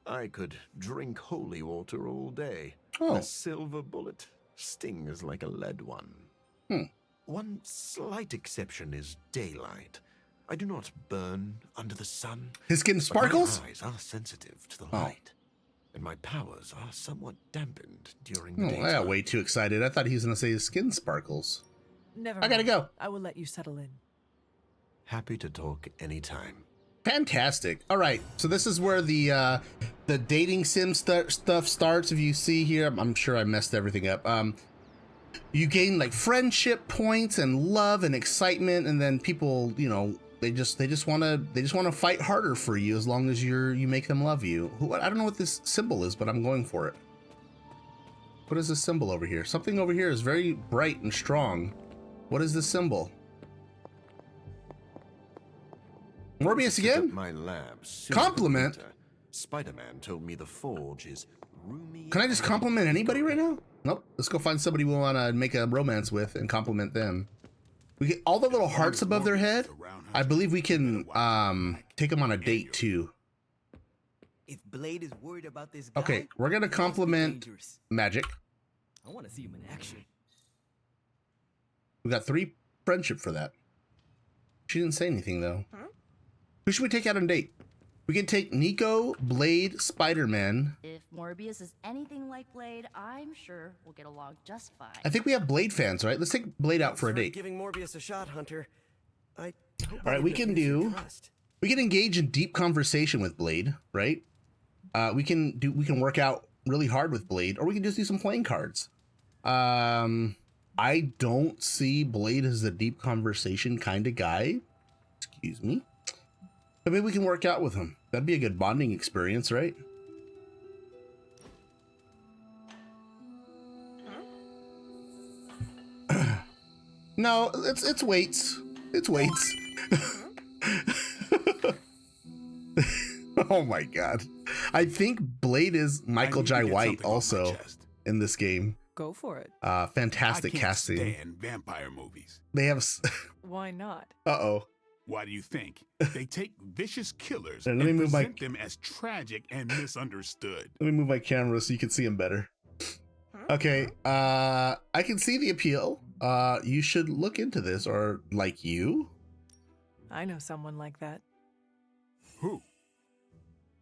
I could drink holy water all day. Oh. A silver bullet stings like a lead one. One slight exception is daylight. I do not burn under the sun. His skin sparkles? My eyes are sensitive to the light, and my powers are somewhat dampened during the daytime. I got way too excited. I thought he was going to say his skin sparkles. Never I gotta mind. go. I will let you settle in. Happy to talk anytime. Fantastic. All right, so this is where the dating sim stuff starts. If you see here, I'm sure I messed everything up. You gain like friendship points and love and excitement, and then people, you know, they just want to fight harder for you as long as you make them love you. I don't know what this symbol is, but I'm going for it. What is this symbol over here? Something over here is very bright and strong. What is this symbol? Morbius again? My lab. Compliment? Spider-Man told me the Forge is Can I just compliment anybody right now? Nope. Let's go find somebody we want to make a romance with and compliment them. We get all the little hearts above their head. I believe we can take them on a date too. If Blade is worried about this guy, Okay, we're gonna compliment Magic. I want to see him in action. We got 3 friendship for that. She didn't say anything though. Who should we take out on a date? We can take Nico, Blade, Spider-Man. If Morbius is anything like Blade, I'm sure we'll get along just fine. I think we have Blade fans, right? Let's take Blade out for a date. Giving Morbius a shot, Hunter. I hope All right, we can engage in deep conversation with Blade, right? We can work out really hard with Blade, or we can just do some playing cards. I don't see Blade as a deep conversation kind of guy. Excuse me. But maybe we can work out with him. That'd be a good bonding experience, right? No, it's weights. It's weights. Oh my god. I think Blade is Michael Jai White also in this game. Go for it. Fantastic I can't casting. stand vampire movies. They have Why not? Uh-oh. Why do you think? They take vicious killers Let and me move present them as tragic and misunderstood. Let me move my camera so you can see him better. Okay, I can see the appeal. You should look into this, or like you. I know someone like that. Who?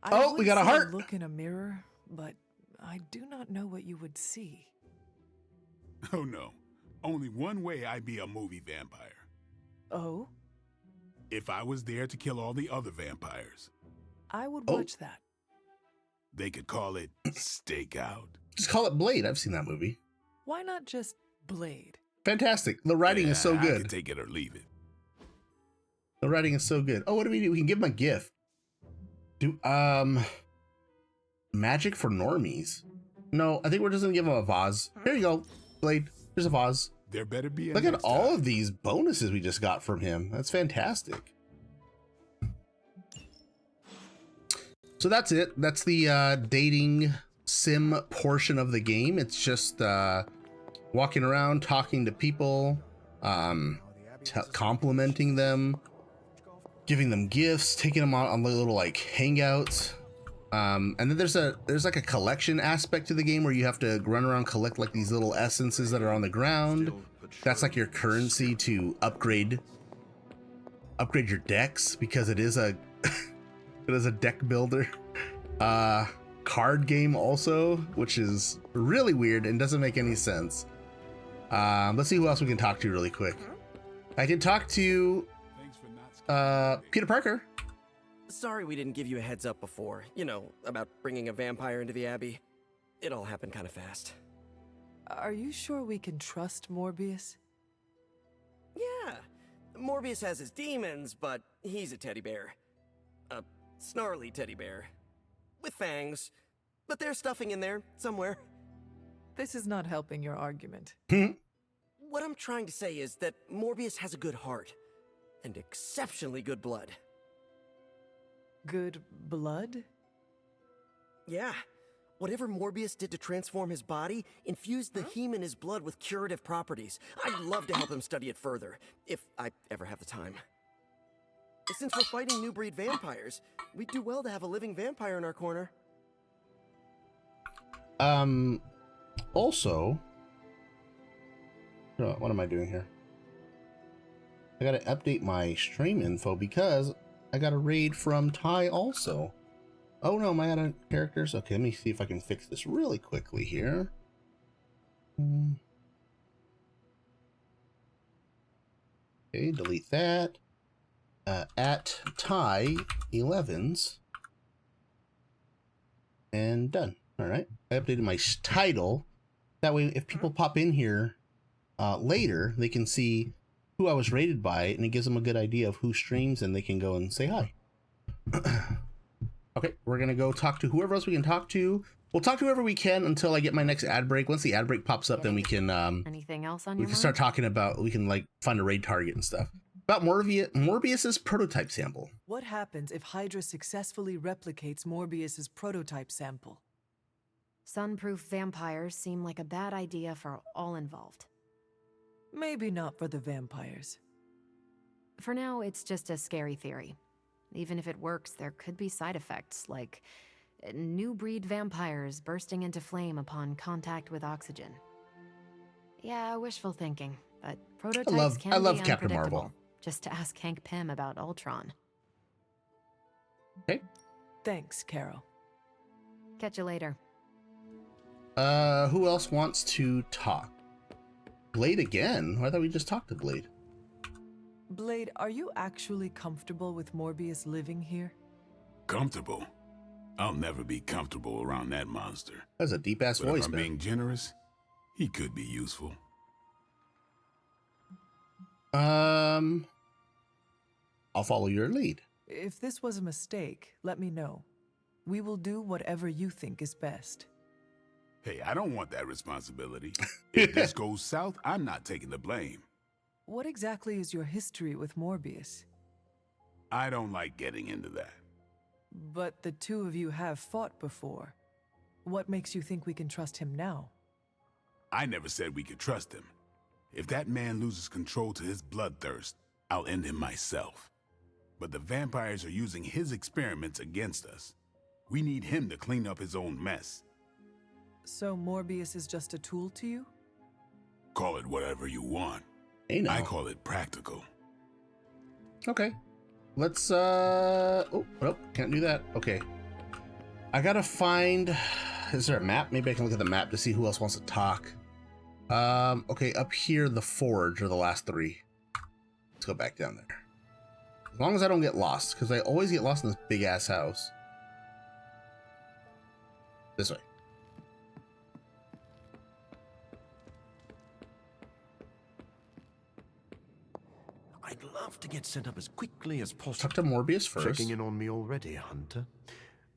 Oh, we got a heart. Look in a mirror, but I do not know what you would see. Oh no. Only one way I'd be a movie vampire. Oh? If I was there to kill all the other vampires. I would watch that. They could call it Stakeout. Just call it Blade. I've seen that movie. Why not just Blade? Fantastic. The writing is so I good. could take it or leave it. The writing is so good. Oh, what do we do? We can give him a gift. Do magic for normies? No, I think we're just gonna give him a vase. Here you go, Blade. Here's a vase. There better be a Look at next all time. of these bonuses we just got from him. That's fantastic. So that's it. That's the dating sim portion of the game. It's just walking around, talking to people, complimenting them, giving them gifts, taking them on little like hangouts. And then there's like a collection aspect to the game where you have to run around, collect like these little essences that are on the ground. That's like your currency to upgrade your decks, because it is a it is a deck builder card game also, which is really weird and doesn't make any sense. Let's see who else we can talk to really quick. I can talk to Peter Parker. Sorry we didn't give you a heads up before. You know, about bringing a vampire into the Abbey. It all happened kind of fast. Are you sure we can trust Morbius? Yeah. Morbius has his demons, but he's a teddy bear. A snarly teddy bear. With fangs. But there's stuffing in there, somewhere. This is not helping your argument. What I'm trying to say is that Morbius has a good heart. And exceptionally good blood. Good blood? Yeah. Whatever Morbius did to transform his body infused the heme in his blood with curative properties. I'd love to help him study it further, if I ever have the time. Since we're fighting new breed vampires, we'd do well to have a living vampire in our corner. Also, what am I doing here? I gotta update my stream info because I got a raid from Ty also. Oh no, am I out of characters? Okay, let me see if I can fix this really quickly here. Okay, delete that. At Ty 11s. And done. Alright, I updated my title. That way, if people pop in here later, they can see who I was rated by, and it gives them a good idea of who streams, and they can go and say hi. Okay, we're gonna go talk to whoever else we can talk to. We'll talk to whoever we can until I get my next ad break. Once the ad break pops up, then we can anything else on we your can start mind? talking about, we can like find a raid target and stuff. About Morbius's prototype sample. What happens if Hydra successfully replicates Morbius's prototype sample? Sunproof vampires seem like a bad idea for all involved. Maybe not for the vampires. For now, it's just a scary theory. Even if it works, there could be side effects, like new breed vampires bursting into flame upon contact with oxygen. Yeah, wishful thinking, but prototypes can I love be Captain unpredictable. Marvel. Just to ask Hank Pym about Ultron. Okay. Thanks, Carol. Catch you later. Who else wants to talk? Blade again? I thought we just talked to Blade. Blade, are you actually comfortable with Morbius living here? Comfortable? I'll never be comfortable around that monster. That's a deep-ass But voice, if I'm man. being generous, he could be useful. I'll follow your lead. If this was a mistake, let me know. We will do whatever you think is best. Hey, I don't want that responsibility. If this goes south, I'm not taking the blame. What exactly is your history with Morbius? I don't like getting into that. But the two of you have fought before. What makes you think we can trust him now? I never said we could trust him. If that man loses control to his bloodthirst, I'll end him myself. But the vampires are using his experiments against us. We need him to clean up his own mess. So Morbius is just a tool to you? Call it whatever you want. Hey, no. I call it practical. Okay. Let's, oh, nope, can't do that. Okay. I gotta find, is there a map? Maybe I can look at the map to see who else wants to talk. Okay, up here, the Forge are the last three. Let's go back down there. As long as I don't get lost, because I always get lost in this big-ass house. This way. I'd love to get set up as quickly as possible. Talk to Morbius first. Checking in on me already, Hunter?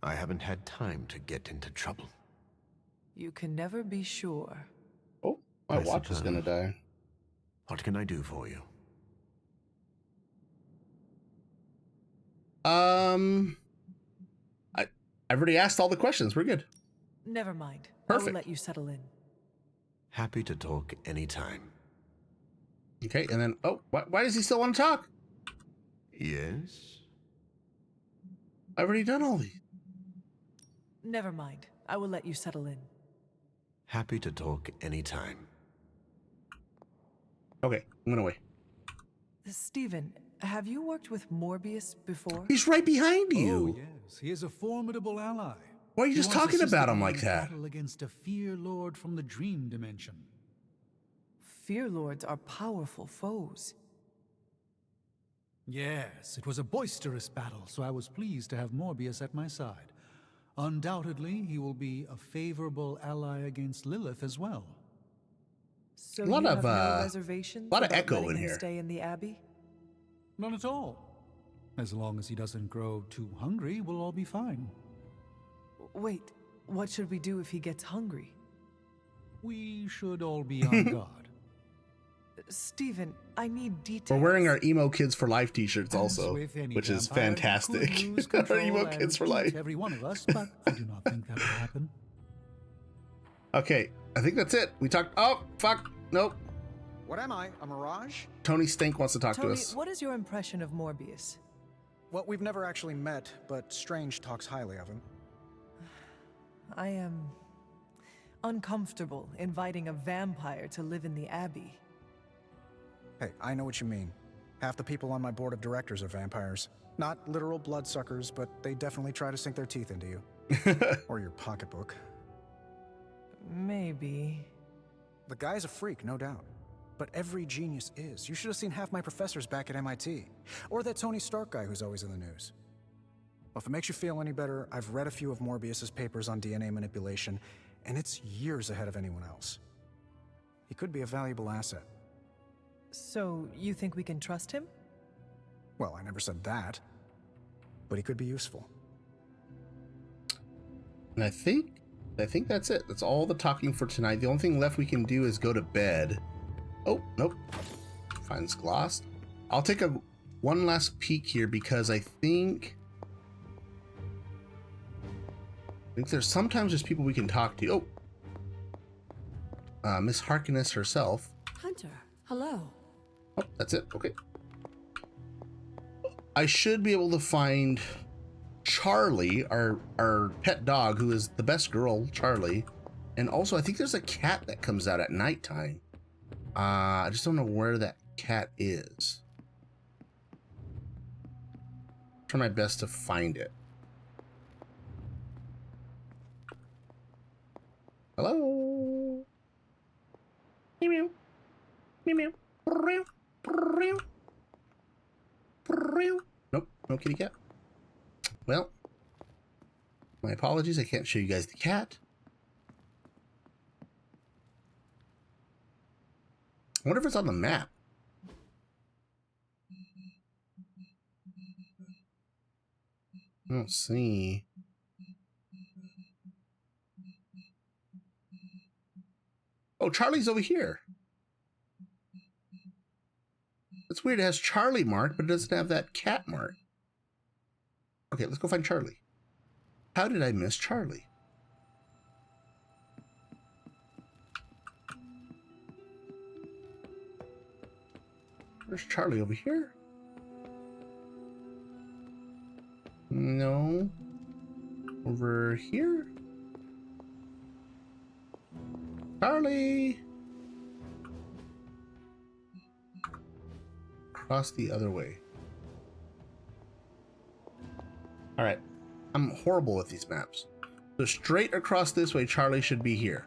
I haven't had time to get into trouble. You can never be sure. Oh, my watch is gonna die. What can I do for you? I've already asked all the questions. We're good. Never mind. I Perfect. will let you settle in. Happy to talk anytime. Okay, and then, oh, why does he still want to talk? Yes? I've already done all these. Never mind. I will let you settle in. Happy to talk anytime. Okay, I'm gonna wait. Stephen, have you worked with Morbius before? He's right behind you. Oh, yes. He is a formidable ally. Why are you He just once talking assisted about him me like in that? battle against a fear lord from the dream dimension. Fear lords are powerful foes. Yes, it was a boisterous battle, so I was pleased to have Morbius at my side. Undoubtedly, he will be a favorable ally against Lilith as well. So A lot you of, have no reservations lot of about echo letting in him here. Stay in the Abbey? None at all. As long as he doesn't grow too hungry, we'll all be fine. Wait, what should we do if he gets hungry? We should all be on guard. Stephen, I need details. We're wearing our Emo Kids for Life t-shirts As also, with any which is vampire, he fantastic. could lose Our control Emo and Kids for eat Life. every one of us, but I do not think that will happen. Okay, I think that's it. We talked, oh, fuck, nope. What am I? A mirage? Tony Stink wants to talk to Tony, us. what is your impression of Morbius? Well, we've never actually met, but Strange talks highly of him. I am uncomfortable inviting a vampire to live in the Abbey. Hey, I know what you mean. Half the people on my board of directors are vampires. Not literal bloodsuckers, but they definitely try to sink their teeth into you. Or your pocketbook. Maybe. The guy's a freak, no doubt. But every genius is. You should have seen half my professors back at MIT. Or that Tony Stark guy who's always in the news. Well, if it makes you feel any better, I've read a few of Morbius's papers on DNA manipulation, and it's years ahead of anyone else. He could be a valuable asset. So, you think we can trust him? Well, I never said that. But he could be useful. And I think that's it. That's all the talking for tonight. The only thing left we can do is go to bed. Oh, nope. Finds gloss. I'll take one last peek here because I think think there's sometimes just people we can talk to. Oh, Miss Harkness herself. Hunter, hello. Oh, that's it. Okay. I should be able to find Charlie, our pet dog, who is the best girl, Charlie. And also, I think there's a cat that comes out at nighttime. I just don't know where that cat is. Try my best to find it. Hello? Meow meow. Meow meow. Meow. Meow. Meow. Nope, no kitty cat. Well, my apologies, I can't show you guys the cat. I wonder if it's on the map. I don't see. Oh, Charlie's over here. It's weird, it has Charlie marked, but it doesn't have that cat mark. Okay, let's go find Charlie. How did I miss Charlie? Where's Charlie? Over here? No. Over here? Charlie! Cross the other way. Alright. I'm horrible with these maps. So straight across this way, Charlie should be here.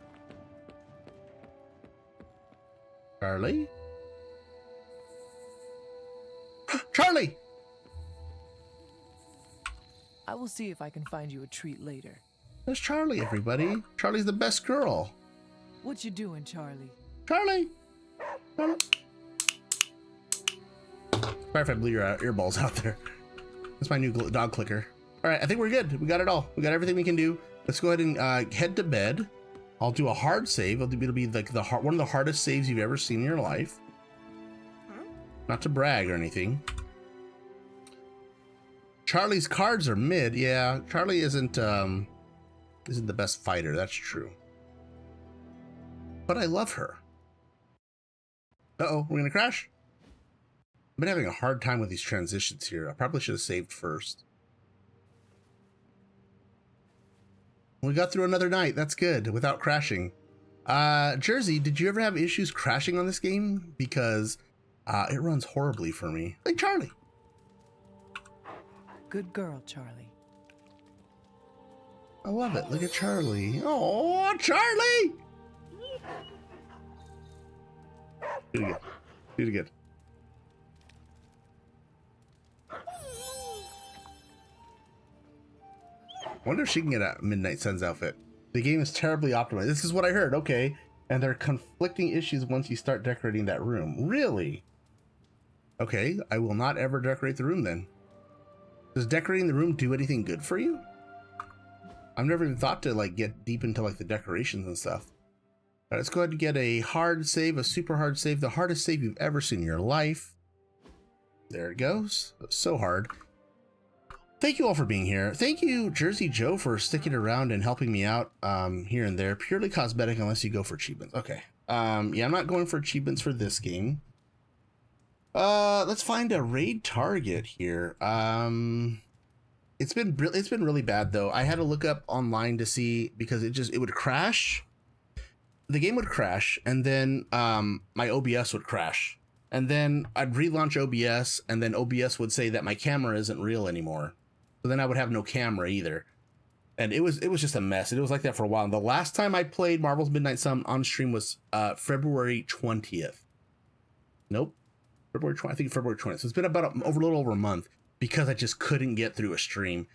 Charlie? Charlie! I will see if I can find you a treat later. There's Charlie, everybody. Charlie's the best girl. What you doing, Charlie? Charlie! Charlie! Sorry if I blew your earballs out there. That's my new dog clicker. All right, I think we're good. We got it all. We got everything we can do. Let's go ahead and head to bed. I'll do a hard save. It'll be like one of the hardest saves you've ever seen in your life. Not to brag or anything. Charlie's cards are mid. Yeah, Charlie isn't the best fighter. That's true. But I love her. Uh-oh, we're gonna crash. I've been having a hard time with these transitions here. I probably should have saved first. We got through another night. That's good, without crashing. Jersey, did you ever have issues crashing on this game? Because it runs horribly for me. Like Charlie. Good girl, Charlie. I love it. Look at Charlie. Oh, Charlie! Do it again. Do it again. Wonder if she can get a Midnight Suns outfit. The game is terribly optimized. This is what I heard. Okay. And there are conflicting issues once you start decorating that room. Really? Okay. I will not ever decorate the room then. Does decorating the room do anything good for you? I've never even thought to like get deep into like the decorations and stuff. All right, let's go ahead and get a hard save, a super hard save, the hardest save you've ever seen in your life. There it goes. So hard. Thank you all for being here. Thank you, Jersey Joe, for sticking around and helping me out here and there. Purely cosmetic unless you go for achievements. Okay. Yeah, I'm not going for achievements for this game. Let's find a raid target here. It's been really bad though. I had to look up online to see because it would crash. The game would crash and then my OBS would crash. And then I'd relaunch OBS and then OBS would say that my camera isn't real anymore. So then I would have no camera either. And it was just a mess. It was like that for a while. And the last time I played Marvel's Midnight Sun on stream was February 20th. Nope. February 20th. I think February 20th. So it's been about a little over a month because I just couldn't get through a stream.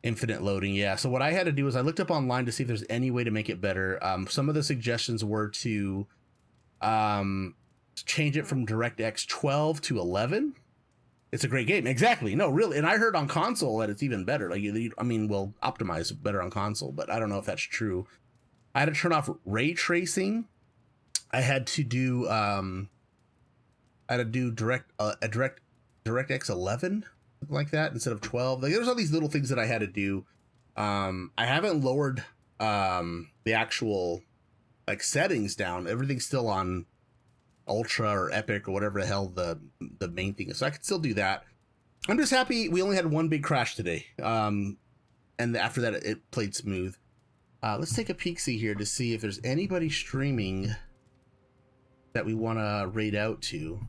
Infinite loading. Yeah. So what I had to do was I looked up online to see if there's any way to make it better. Some of the suggestions were to change it from DirectX 12 to 11. It's a great game. Exactly. No, really. And I heard on console that it's even better. Like, I mean, we'll optimize it better on console, but I don't know if that's true. I had to turn off ray tracing. I had to do DirectX 11 like that instead of 12. Like, there's all these little things that I had to do. I haven't lowered the actual like settings down. Everything's still on ultra or epic or whatever the hell the main thing is. So I can still do that. I'm just happy we only had one big crash today. And after that it played smooth. Let's take a peek-see here to see if there's anybody streaming that we want to raid out to.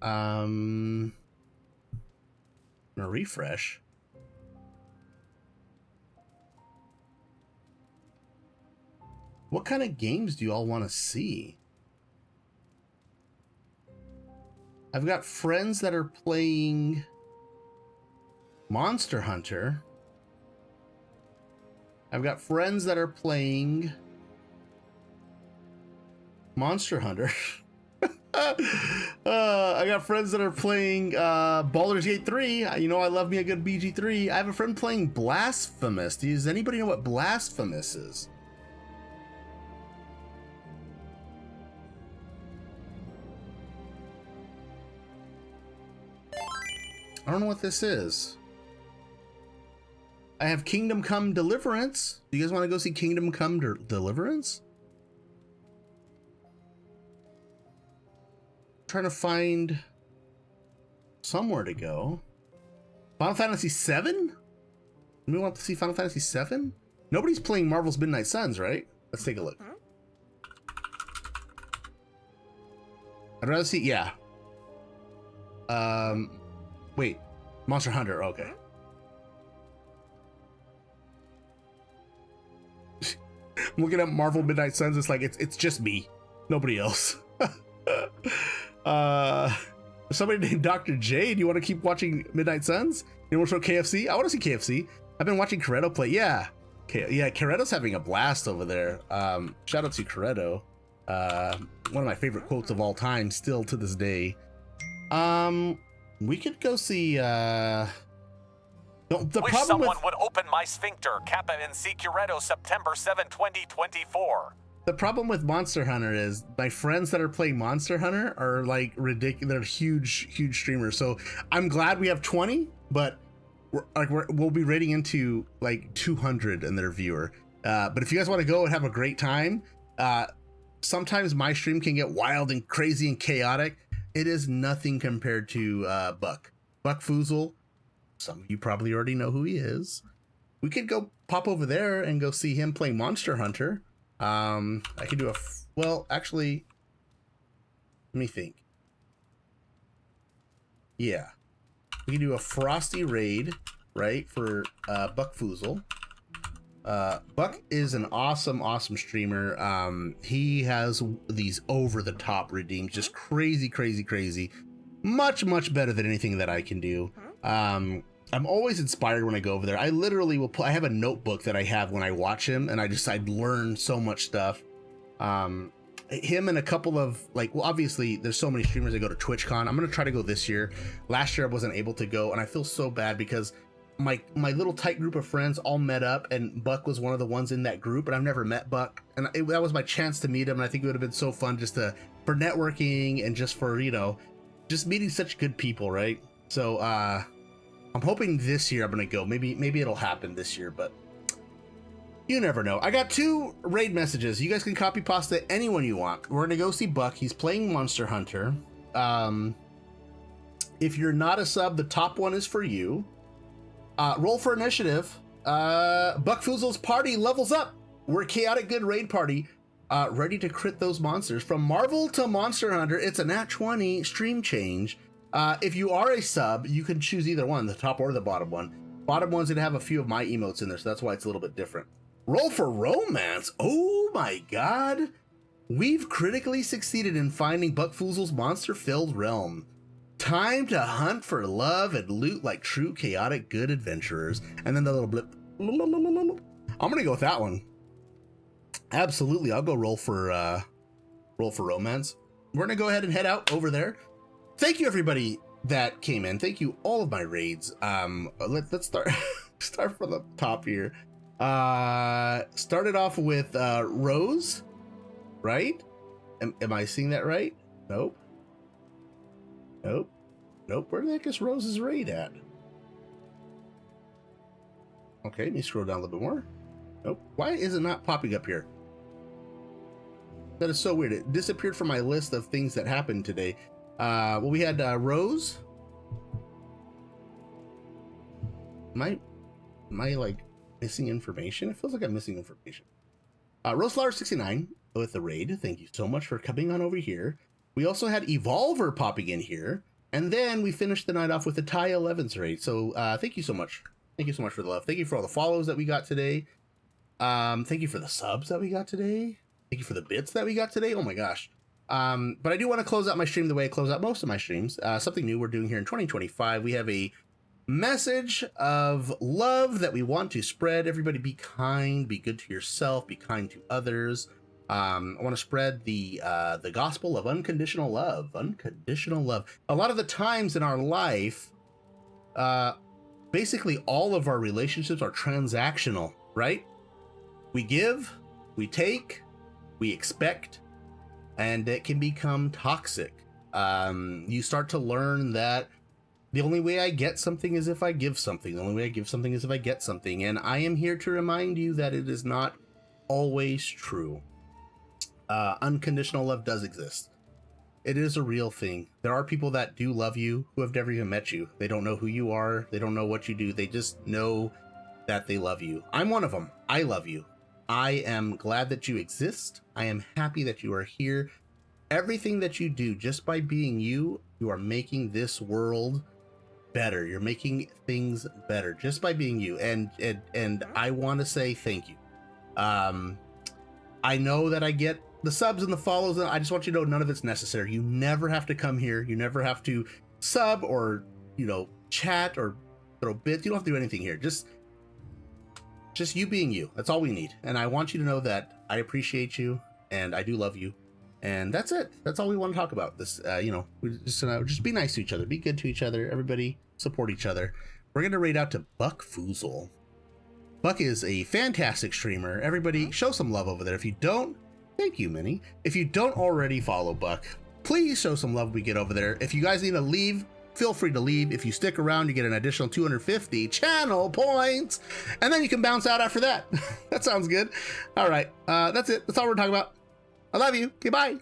I'm gonna refresh. What kind of games do you all want to see? I've got friends that are playing Monster Hunter. I've got friends that are playing Monster Hunter. I got friends that are playing Baldur's Gate 3. You know I love me a good BG3. I have a friend playing Blasphemous. Does anybody know what Blasphemous is? I don't know what this is. I have Kingdom Come Deliverance. Do you guys want to go see Kingdom Come Deliverance? Trying to find somewhere to go. Final Fantasy 7? We want to see Final Fantasy 7? Nobody's playing Marvel's Midnight Suns, right? Let's take a look. I'd rather see, yeah. Wait, Monster Hunter, okay. I'm looking at Marvel Midnight Suns, it's like, it's just me, nobody else. Somebody named Dr. J, do you want to keep watching Midnight Suns? You want to show KFC? I want to see KFC. I've been watching Corretto play, yeah. Yeah, Corretto's having a blast over there. Shout out to Corretto. One of my favorite quotes of all time, still to this day. We could go see, the Wish someone would open my sphincter. Kappa and C. Corretto, September 7, 2024. The problem with Monster Hunter is my friends that are playing Monster Hunter are like ridiculous. They're huge streamers. So I'm glad we have 20, but we'll be rating into like 200 in their viewer. But if you guys want to go and have a great time, sometimes my stream can get wild and crazy and chaotic. It is nothing compared to Buck Foozle. Some of you probably already know who he is. We could go pop over there and go see him playing Monster Hunter. I could do well, actually, let me think. Yeah, we can do a Frosty raid, right, for Buck Foozle. Buck is an awesome streamer. He has these over-the-top redeems, just crazy. Much better than anything that I can do. I'm always inspired when I go over there. I literally will I have a notebook that I have when I watch him, and I learn so much stuff. Him and a couple of, like, well, obviously there's so many streamers that go to TwitchCon. I'm gonna try to go this year. Last year I wasn't able to go, and I feel so bad because my little tight group of friends all met up, and Buck was one of the ones in that group, and I've never met Buck, and that was my chance to meet him, and I think it would have been so fun just for networking and just for, you know, just meeting such good people, right? So I'm hoping this year I'm gonna go. Maybe it'll happen this year, but you never know. I got 2 raid messages. You guys can copy pasta anyone you want. We're gonna go see Buck. He's playing Monster Hunter. If you're not a sub, the top one is for you. Roll for initiative. Buck Foozle's party levels up. We're a chaotic good raid party, ready to crit those monsters. From Marvel to Monster Hunter, it's a nat 20 stream change. If you are a sub, you can choose either one, the top or the bottom one. Bottom one's gonna have a few of my emotes in there, so that's why it's a little bit different. Roll for romance. Oh my god. We've critically succeeded in finding Buck Foozle's monster-filled realm. Time to hunt for love and loot like true chaotic good adventurers. And then the little blip. I'm gonna go with that one. Absolutely, I'll go roll for romance. We're gonna go ahead and head out over there. Thank you everybody that came in. Thank you all of my raids. Let's start start from the top here. Started off with Rose, right? Am I seeing that right? Nope. Where the heck is Rose's raid at? Okay, let me scroll down a little bit more. Nope. Why is it not popping up here? That is so weird. It disappeared from my list of things that happened today. Well, we had Rose. Am I like missing information? It feels like I'm missing information. Roseflower69 with the raid. Thank you so much for coming on over here. We also had Evolver popping in here. And then we finished the night off with the Ty 11's raid. So thank you so much. Thank you so much for the love. Thank you for all the follows that we got today. Thank you for the subs that we got today. Thank you for the bits that we got today. Oh my gosh. But I do want to close out my stream the way I close out most of my streams. Something new we're doing here in 2025. We have a message of love that we want to spread. Everybody be kind, be good to yourself, be kind to others. I want to spread the gospel of unconditional love. Unconditional love. A lot of the times in our life, basically all of our relationships are transactional, right? We give, we take, we expect, and it can become toxic. You start to learn that the only way I get something is if I give something. The only way I give something is if I get something. And I am here to remind you that it is not always true. Unconditional love does exist. It is a real thing. There are people that do love you who have never even met you. They don't know who you are. They don't know what you do. They just know that they love you. I'm one of them. I love you. I am glad that you exist. I am happy that you are here. Everything that you do, just by being you, you are making this world better. You're making things better just by being you. And I want to say thank you. I know that I get the subs and the follows, and I just want you to know none of it's necessary. You never have to come here. You never have to sub or, chat or throw bits. You don't have to do anything here. Just you being you. That's all we need. And I want you to know that I appreciate you and I do love you. And that's it. That's all we want to talk about. This, we just be nice to each other. Be good to each other. Everybody support each other. We're going to raid out to Buck Foozle. Buck is a fantastic streamer. Everybody show some love over there. If you don't, thank you, Minnie. If you don't already follow Buck, please show some love when we get over there. If you guys need to leave, feel free to leave. If you stick around, you get an additional 250 channel points, and then you can bounce out after that. That sounds good. All right, that's it. That's all we're talking about. I love you. Okay, bye.